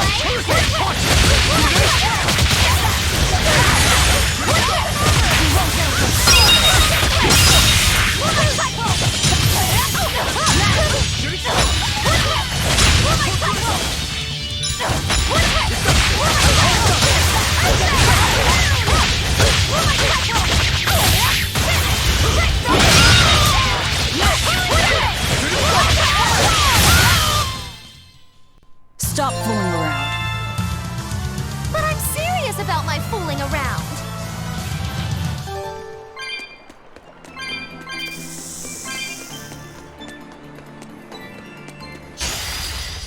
Speaker 10: Stop fooling around.
Speaker 3: But I'm serious about my fooling around.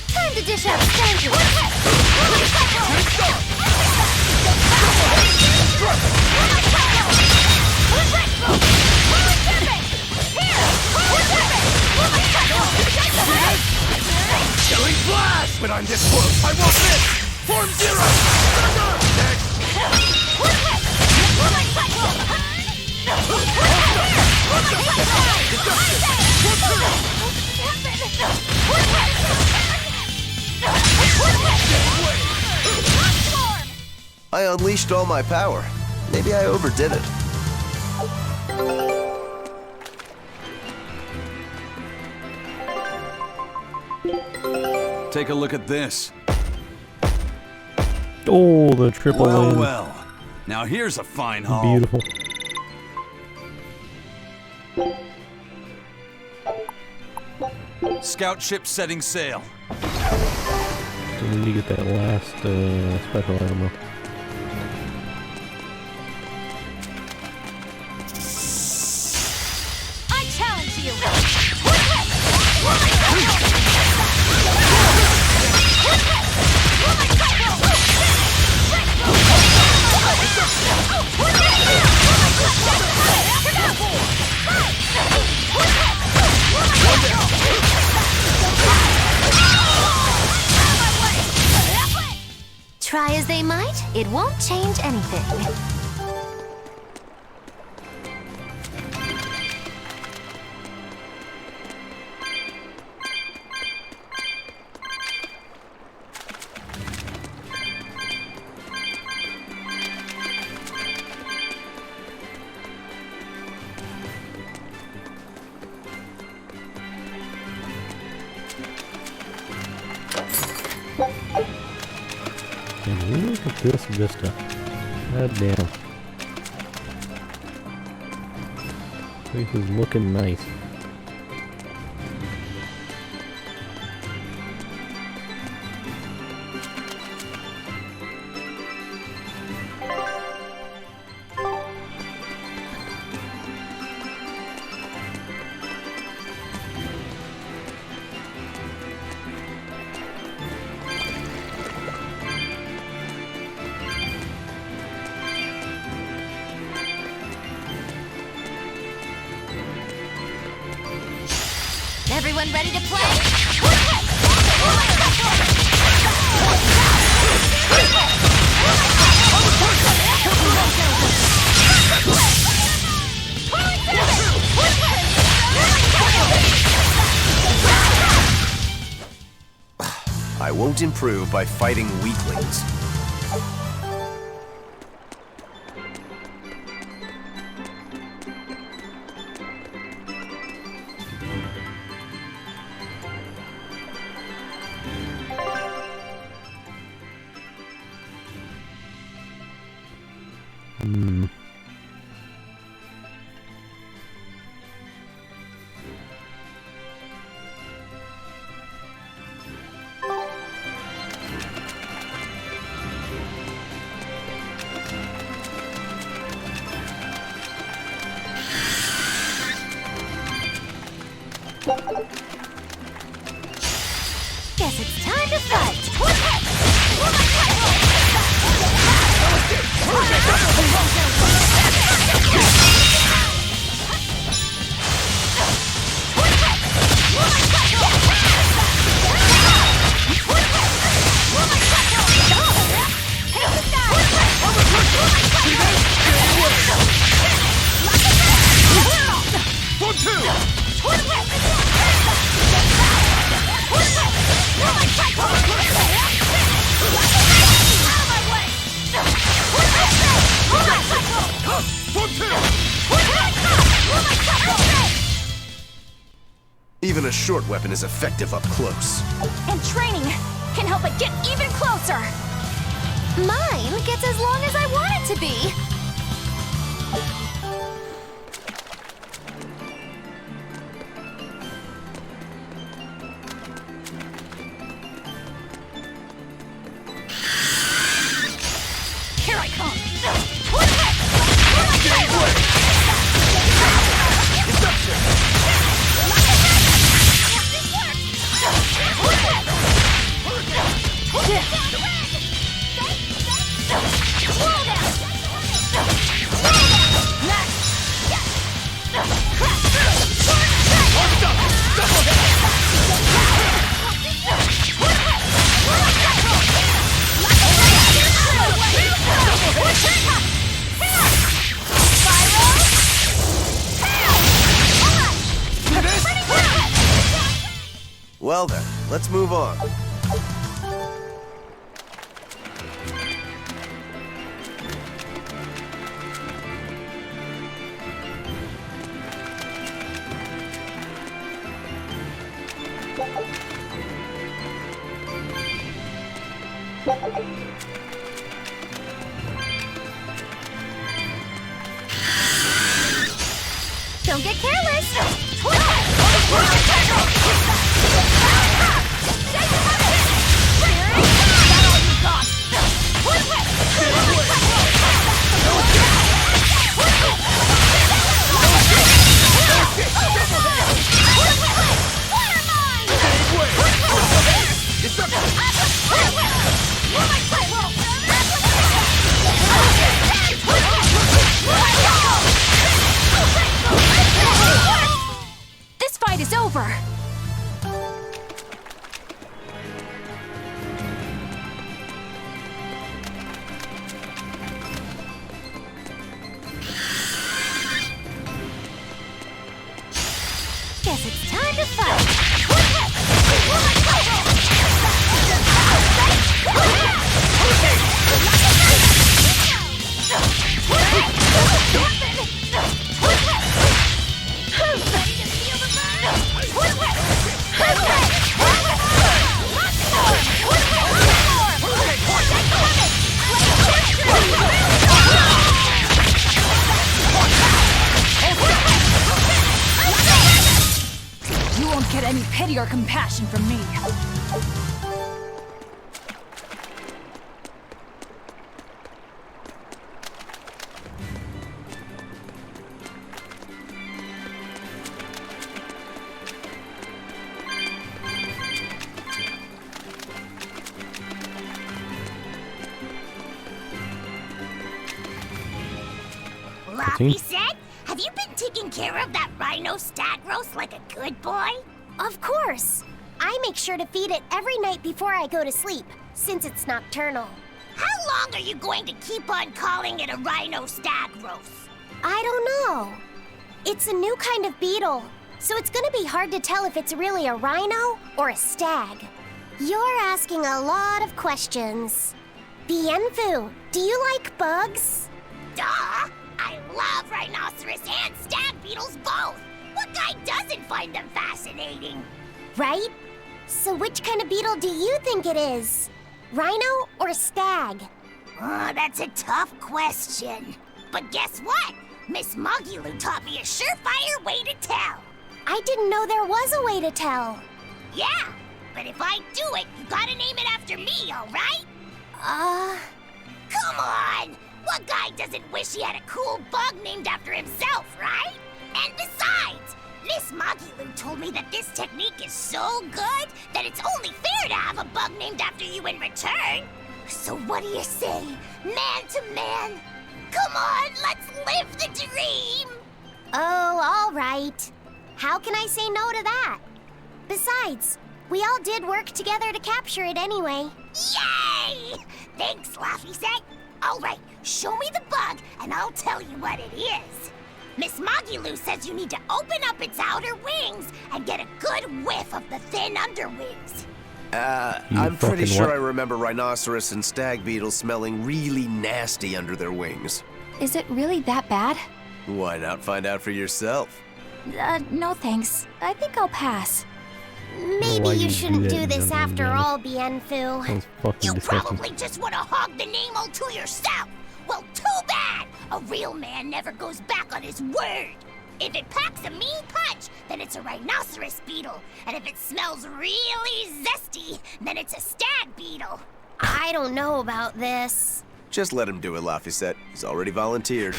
Speaker 3: Time to dish out
Speaker 14: Killing blast! But I'm this close, I won't miss! Form zero!
Speaker 6: I unleashed all my power. Maybe I overdid it.
Speaker 2: Take a look at this.
Speaker 1: Oh, the triple
Speaker 2: Well,
Speaker 1: in.
Speaker 2: well. Now here's a fine haul.
Speaker 1: Beautiful.
Speaker 2: Scout ship setting sail.
Speaker 1: So we need to get that last special ammo.
Speaker 3: I challenge you!
Speaker 4: Try as they might, it won't change anything.
Speaker 1: And look at this vista. God damn. Place is looking nice.
Speaker 4: Everyone ready to play?
Speaker 6: I won't improve by fighting weaklings.
Speaker 3: Guess it's time to fight.
Speaker 6: Even a short weapon is effective up close.
Speaker 8: And training can help it get even closer.
Speaker 4: Mine gets as long as I want it to be.
Speaker 3: Here I come.
Speaker 6: Well then, let's move on.
Speaker 3: Don't get careless.
Speaker 8: This fight is over. pity or compassion from me.
Speaker 17: Laffy said, have you been taking care of that rhino stag roast like a good boy?
Speaker 7: Of course. I make sure to feed it every night before I go to sleep, since it's nocturnal.
Speaker 17: How long are you going to keep on calling it a rhino stag roast?
Speaker 7: I don't know. It's a new kind of beetle, so it's gonna be hard to tell if it's really a rhino or a stag. You're asking a lot of questions. Bienfu, do you like bugs?
Speaker 17: Duh! I love rhinoceros and stag beetles both! What guy doesn't find them fascinating?
Speaker 7: Right? So which kind of beetle do you think it is? Rhino or stag?
Speaker 17: Oh, that's a tough question. But guess what? Miss Mogulu taught me a surefire way to tell.
Speaker 7: I didn't know there was a way to tell.
Speaker 17: Yeah, but if I do it, you gotta name it after me, alright? Come on! What guy doesn't wish he had a cool bug named after himself, right? And besides, Miss Mogulu told me that this technique is so good that it's only fair to have a bug named after you in return. So what do you say, man to man? Come on, let's live the dream!
Speaker 7: Oh, all right. How can I say no to that? Besides, we all did work together to capture it anyway.
Speaker 17: Yay! Thanks, Laffy Set. All right, show me the bug, and I'll tell you what it is. Miss Mogulu says you need to open up its outer wings and get a good whiff of the thin underwings.
Speaker 6: I'm pretty sure I remember rhinoceros and stag beetles smelling really nasty under their wings.
Speaker 8: Is it really that bad?
Speaker 6: Why not find out for yourself?
Speaker 8: No thanks. I think I'll pass.
Speaker 7: Maybe you shouldn't do this after all, Bienfu.
Speaker 17: You probably just want to hog the name all to yourself. Well, too bad! A real man never goes back on his word. If it packs a mean punch, then it's a rhinoceros beetle. And if it smells really zesty, then it's a stag beetle.
Speaker 7: I don't know about this.
Speaker 6: Just let him do it, Laffy. He's already volunteered.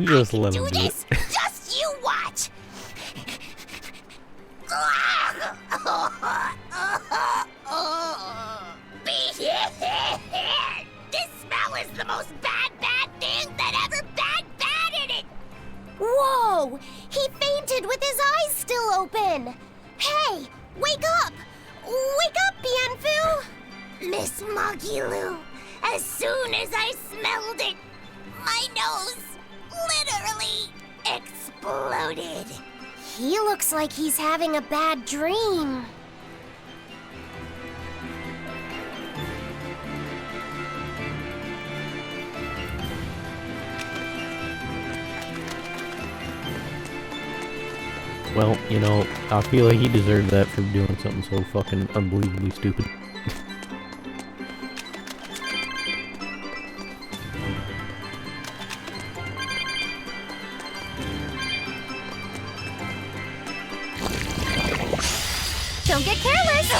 Speaker 1: Just let him do
Speaker 17: this. Just you watch. This smell is the most bad thing that ever bad in it.
Speaker 7: Whoa! He fainted with his eyes still open. Hey, wake up! Wake up, Bienfu!
Speaker 17: Miss Mogulu, as soon as I smelled it, my nose literally exploded.
Speaker 7: He looks like he's having a bad dream.
Speaker 1: Well, you know, I feel like he deserved that for doing something so fucking unbelievably stupid.
Speaker 7: Don't get careless!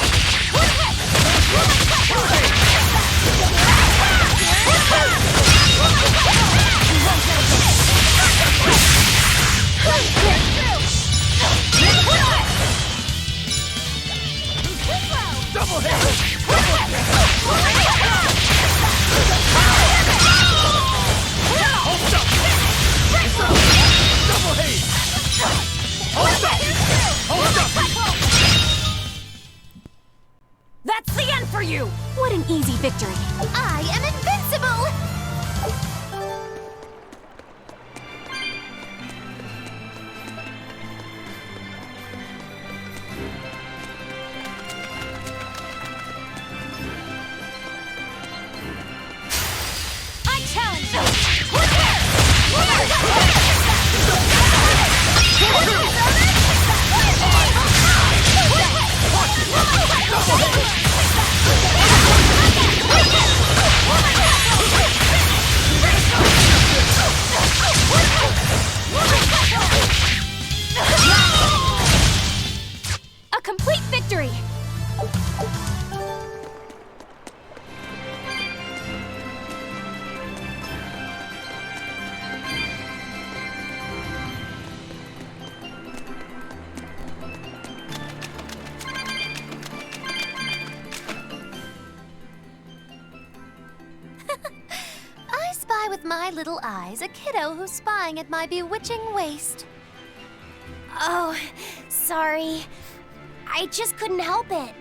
Speaker 14: Double hit! Hold up! Double hit! Hold up! Hold up!
Speaker 8: That's the end for you! What an easy victory.
Speaker 7: I am invincible!
Speaker 8: I challenge you!
Speaker 14: Double hit!
Speaker 4: with my little eyes a kiddo who's spying at my bewitching waist.
Speaker 7: Oh, sorry. I just couldn't help it.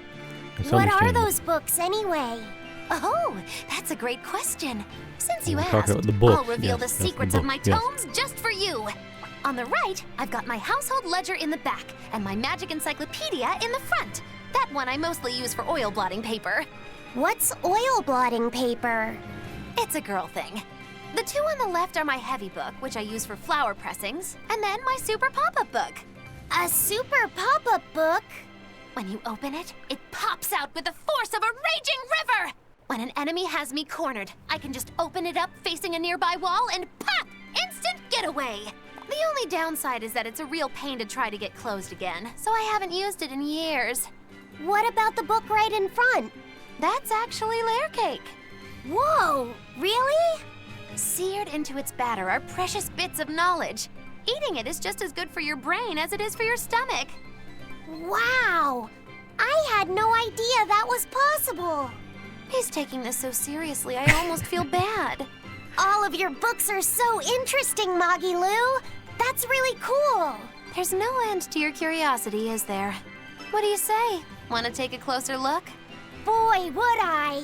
Speaker 1: It's
Speaker 7: What are
Speaker 1: understandable.
Speaker 7: those books anyway?
Speaker 4: Oh, that's a great question. Since you
Speaker 1: We're
Speaker 4: asked,
Speaker 1: talking about the book.
Speaker 4: I'll reveal
Speaker 1: Yes,
Speaker 4: the
Speaker 1: that's the
Speaker 4: secrets of
Speaker 1: book,
Speaker 4: my
Speaker 1: yes.
Speaker 4: tomes just for you. On the right, I've got my household ledger in the back and my magic encyclopedia in the front. That one I mostly use for oil blotting paper.
Speaker 7: What's oil blotting paper?
Speaker 4: It's a girl thing. The two on the left are my heavy book, which I use for flower pressings, and then my super pop-up book.
Speaker 7: A super pop-up book?
Speaker 4: When you open it, it pops out with the force of a raging river! When an enemy has me cornered, I can just open it up facing a nearby wall and pop! Instant getaway! The only downside is that it's a real pain to try to get closed again, so I haven't used it in years.
Speaker 7: What about the book right in front?
Speaker 4: That's actually layer cake.
Speaker 7: Whoa, really?
Speaker 4: Seared into its batter are precious bits of knowledge. Eating it is just as good for your brain as it is for your stomach.
Speaker 7: Wow! I had no idea that was possible.
Speaker 4: He's taking this so seriously, I almost feel bad.
Speaker 7: All of your books are so interesting, Magilu. That's really cool.
Speaker 4: There's no end to your curiosity, is there? What do you say? Want to take a closer look?
Speaker 7: Boy, would I.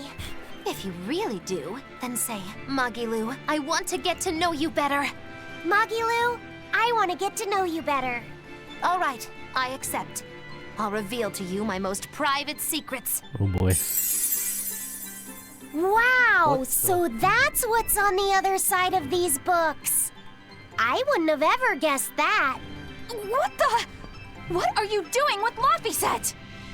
Speaker 4: If you really do, then say, Magilu, I want to get to know you better.
Speaker 7: Magilu, I want to get to know you better.
Speaker 4: All right, I accept. I'll reveal to you my most private secrets.
Speaker 1: Oh boy.
Speaker 7: Wow, so that's what's on the other side of these books. I wouldn't have ever guessed that.
Speaker 8: What the? What are you doing with Laphicet?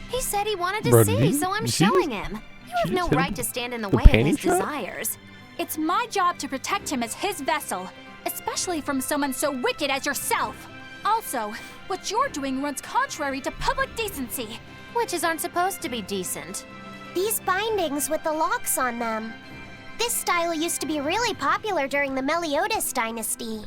Speaker 4: He said he wanted to
Speaker 1: Bro,
Speaker 4: see, so I'm showing him. You have no
Speaker 1: hit
Speaker 4: right to stand in the
Speaker 1: the
Speaker 4: way of
Speaker 1: panty
Speaker 4: his
Speaker 1: shop?
Speaker 4: desires.
Speaker 8: It's my job to protect him as his vessel, especially from someone so wicked as yourself. Also, what you're doing runs contrary to public decency.
Speaker 4: Witches aren't supposed to be decent.
Speaker 7: These bindings with the locks on them. This style used to be really popular during the Meliodas dynasty.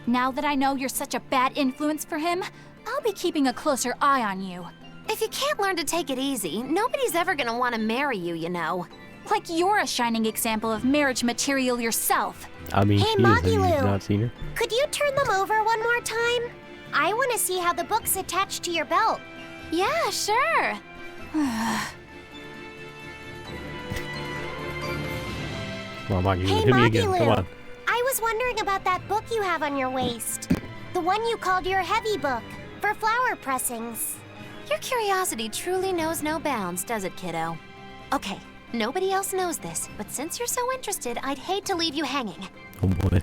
Speaker 8: Now that I know you're such a bad influence for him, I'll be keeping a closer eye on you.
Speaker 4: If you can't learn to take it easy, nobody's ever gonna want to marry you, you know.
Speaker 8: Like you're a shining example of marriage material yourself.
Speaker 1: I mean,
Speaker 7: Hey,
Speaker 1: she is. Have you
Speaker 7: Magilu.
Speaker 1: not seen her?
Speaker 7: Could you turn them over one more time? I want to see how the book's attached to your belt.
Speaker 4: Yeah, sure.
Speaker 1: Come on, Maggie,
Speaker 7: Hey,
Speaker 1: hit me again. Come
Speaker 7: Magilu.
Speaker 1: on.
Speaker 7: I was wondering about that book you have on your waist. The one you called your heavy book for flower pressings.
Speaker 4: Your curiosity truly knows no bounds, does it, kiddo? Okay, nobody else knows this, but since you're so interested, I'd hate to leave you hanging.
Speaker 1: Oh boy.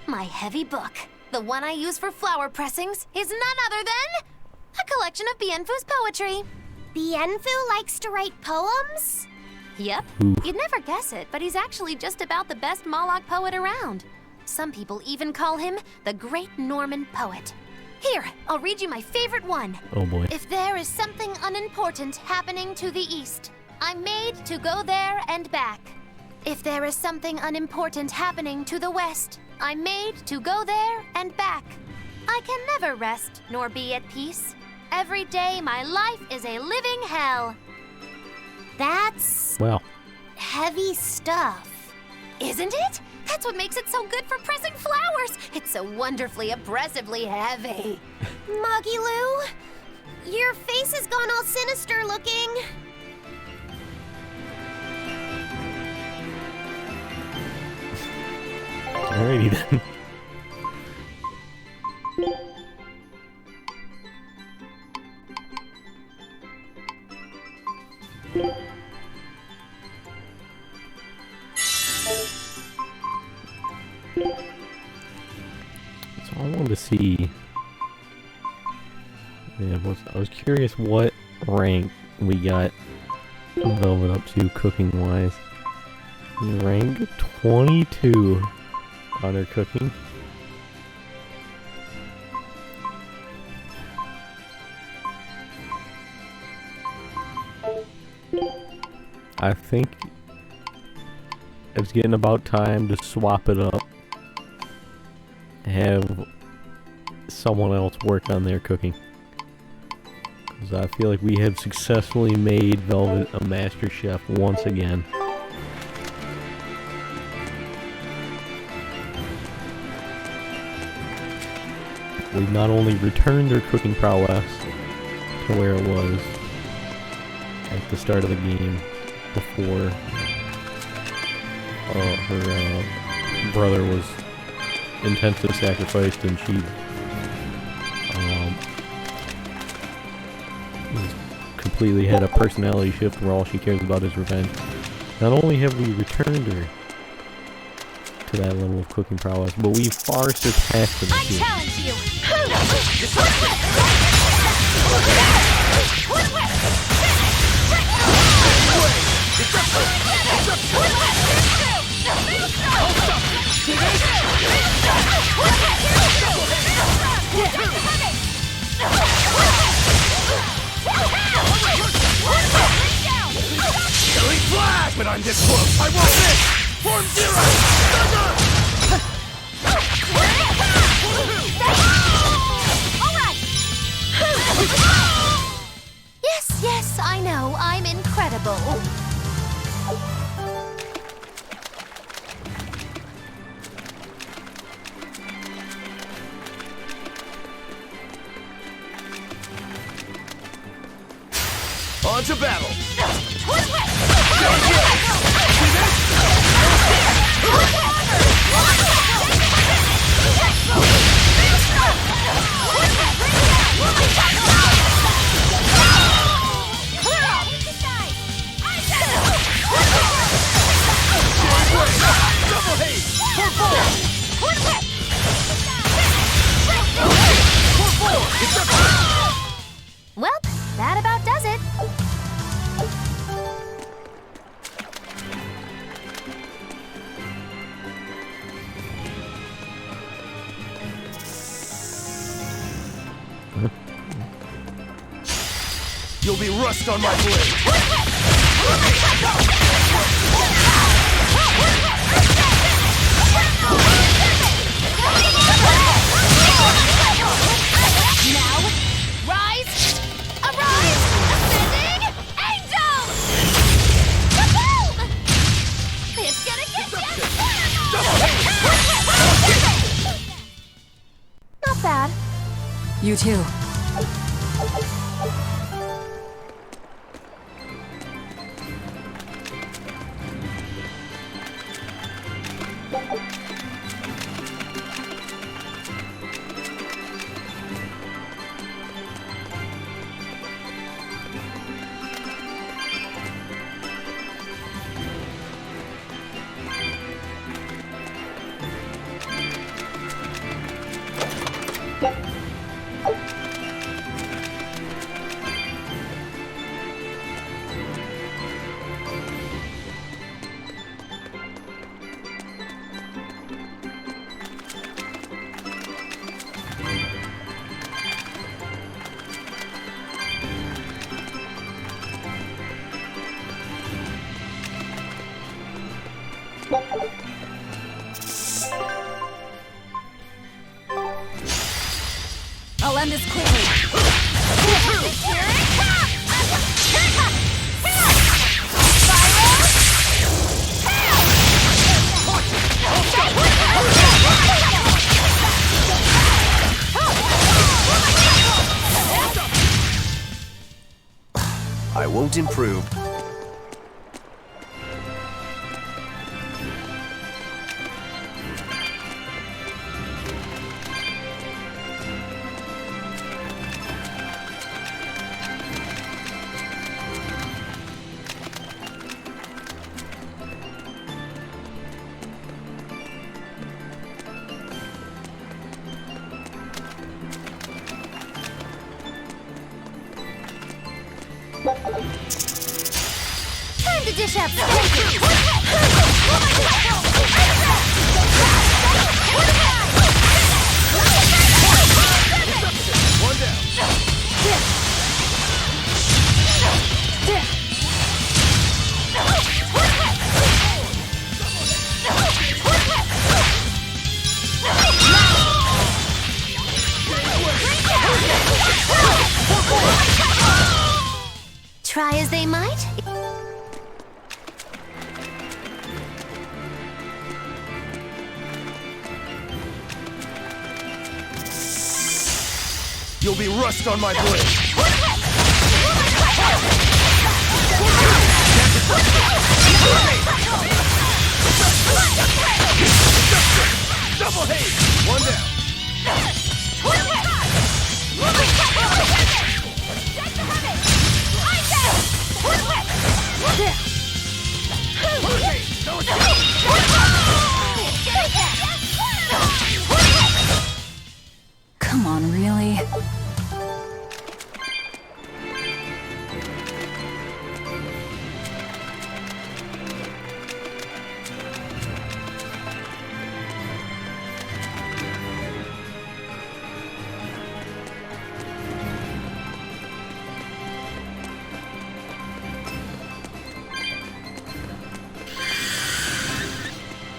Speaker 4: My heavy book, the one I use for flower pressings, is none other than a collection of Bienfu's poetry.
Speaker 7: Bienfu likes to write poems?
Speaker 4: Yep. You'd never guess it, but he's actually just about the best Moloch poet around. Some people even call him the Great Norman Poet. Here, I'll read you my favorite one.
Speaker 1: Oh boy.
Speaker 4: If there is something unimportant happening to the east, I'm made to go there and back. If there is something unimportant happening to the west, I'm made to go there and back. I can never rest nor be at peace. Every day my life is a living hell.
Speaker 7: That's
Speaker 1: Wow.
Speaker 7: heavy stuff.
Speaker 4: Isn't it? That's what makes it so good for pressing flowers. It's so wonderfully, oppressively heavy.
Speaker 7: Magilu, your face has gone all sinister looking.
Speaker 1: Alrighty then. So I wanted to see. Yeah, I was curious what rank we got Velvet up to cooking wise. Rank 22 on her cooking. I think it's getting about time to swap it up. Have someone else work on their cooking. Because I feel like we have successfully made Velvet a master chef once again. we've not only returned her cooking prowess to where it was at the start of the game before her brother was intensely sacrificed, and she completely had a personality shift where all she cares about is revenge. Not only have we returned her to that level of cooking prowess, but we've far surpassed her.
Speaker 3: I challenge you!
Speaker 14: Killing flash! But I'm this close! I won't miss! Form zero!
Speaker 4: Yes, yes, I know. I'm incredible.
Speaker 14: On to battle! Double haste! For
Speaker 4: Well, that about does it.
Speaker 14: You'll be rust on my blade!
Speaker 3: Now, rise! Arise! Ascending angels! Kaboom! It's gonna get you!
Speaker 4: Not bad.
Speaker 10: You too.
Speaker 8: I'll end this quickly.
Speaker 6: I won't improve.
Speaker 3: Time to dish up
Speaker 14: One down.
Speaker 4: Try as they might.
Speaker 11: You'll be rust on my blade. Double haze! One down.
Speaker 10: Come on, really?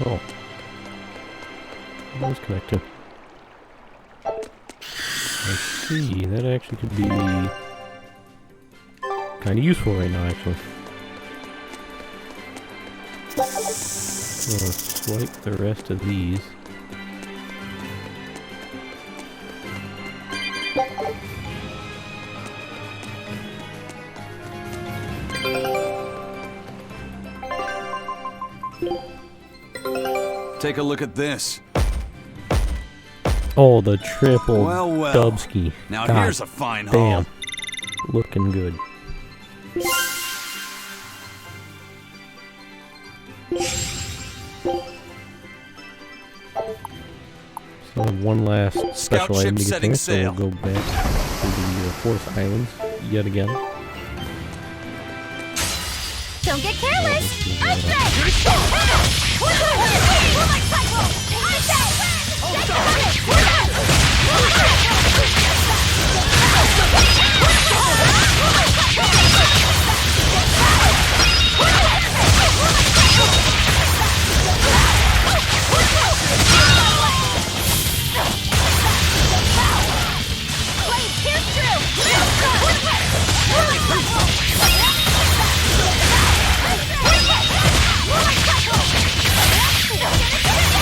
Speaker 1: Oh. Those connect to. Let's see, that actually could be kind of useful right now, actually. I'm gonna swipe the rest of these.
Speaker 2: Take a look at this.
Speaker 1: Oh, the triple
Speaker 2: Well.
Speaker 1: Dubski.
Speaker 2: Now
Speaker 1: God
Speaker 2: here's a fine haul.
Speaker 1: damn. Looking good. So one last special item to get there, so we'll go back to the Forest Islands yet again.
Speaker 3: Don't get careless! I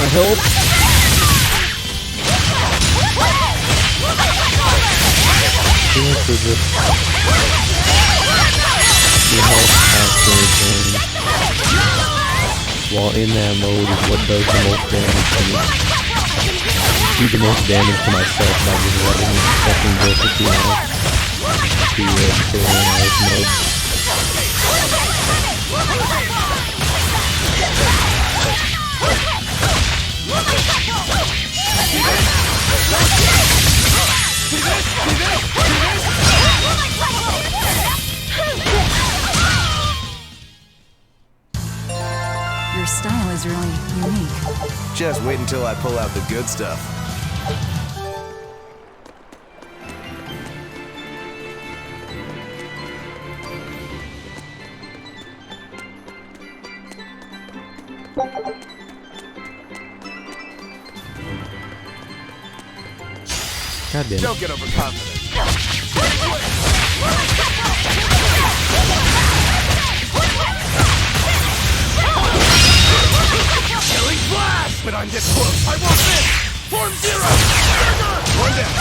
Speaker 1: I hope. While in that mode is what does the most damage to me. Do the most damage to myself by just letting me fucking go for 2 hours. To Berseria mode.
Speaker 10: Your style is really unique.
Speaker 6: Just wait until I pull out the good stuff.
Speaker 1: God damn it.
Speaker 11: Don't get overconfident. Killing blast! But I'm this close. I won't miss. Form 0. One down.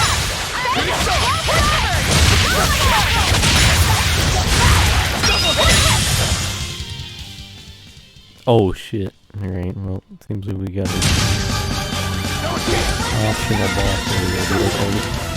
Speaker 1: Oh shit. Alright, well, it seems like we got an optional boss over there.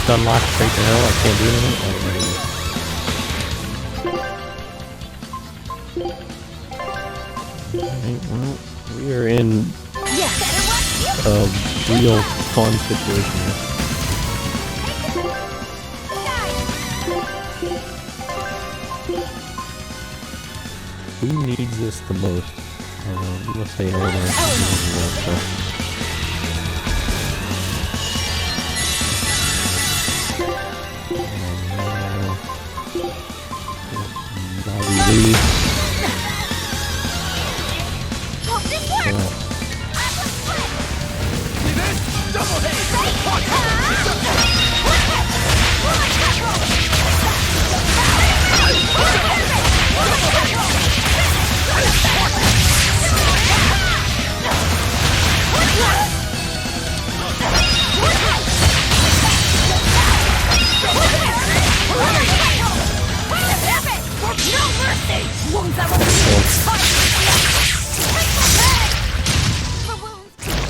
Speaker 1: Stun lock straight to hell, I can't do anything. Alright, well, we We're in a real fun situation here. Who needs this the most? Let's say Eleanor. Bobby Lee.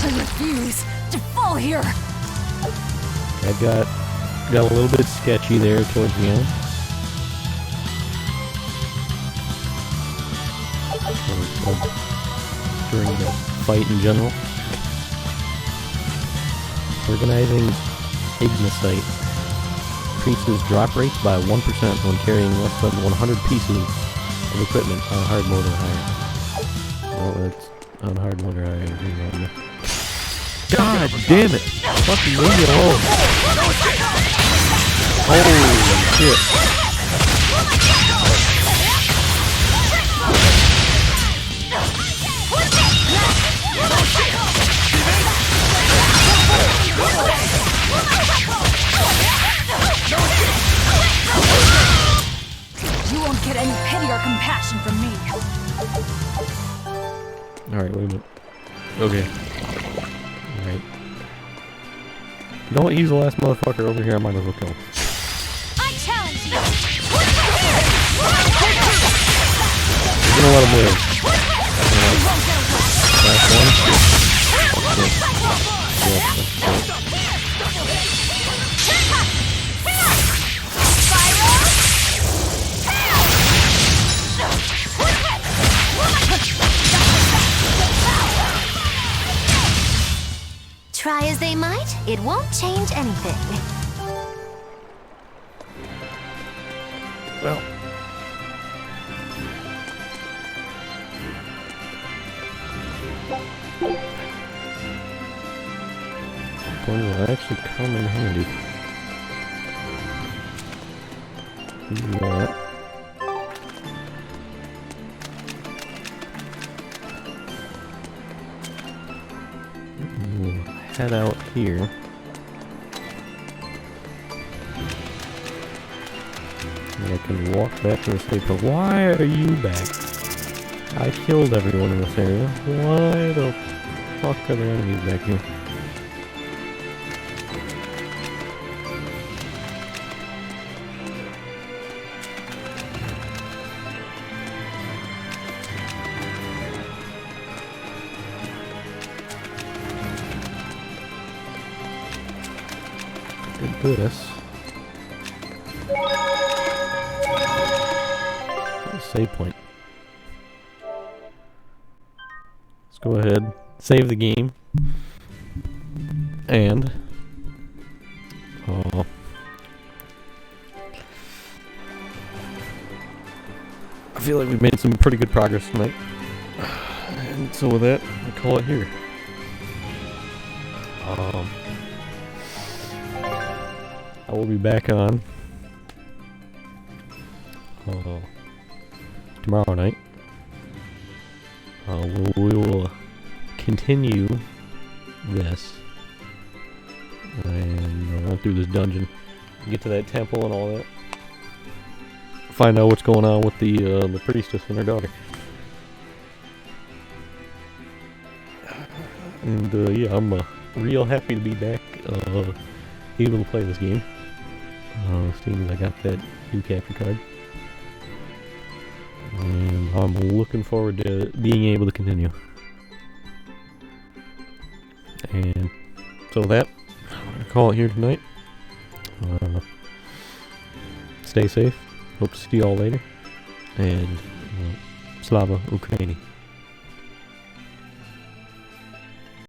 Speaker 10: I refuse to fall here.
Speaker 1: That got a little bit sketchy there towards the end. During the fight in general. Organizing Ignicite increases drop rates by 1% when carrying less than 100 pieces of equipment on hard mode or higher. Well, that's on hard mode or higher. God damn it! Fucking leave me alone! Holy shit!
Speaker 10: You won't get any pity or compassion from me.
Speaker 1: Alright, wait a minute. Okay. Alright. You know what? He's the last motherfucker over here. I might as well kill him.
Speaker 7: I challenge you.
Speaker 1: We're gonna let him live. Last one.
Speaker 4: Try as they might, it won't change anything.
Speaker 1: Well. One will actually come in handy. Do that. We'll head out here. And I can walk back to the state, but why are you back? I killed everyone in this area. Why the fuck are there enemies back here? Could do this. Save point. Let's go ahead, save the game, and I feel like we've made some pretty good progress tonight. And so with that, I call it here. I will be back on tomorrow night. We will continue this and run through this dungeon, get to that temple and all that. Find out what's going on with the priestess and her daughter. And yeah, I'm real happy to be back, able to play this game. Seeing as I got that new capture card. And I'm looking forward to being able to continue. And so with that, I'm going to call it here tonight. Stay safe. Hope to see you all later. And Slava Ukraini.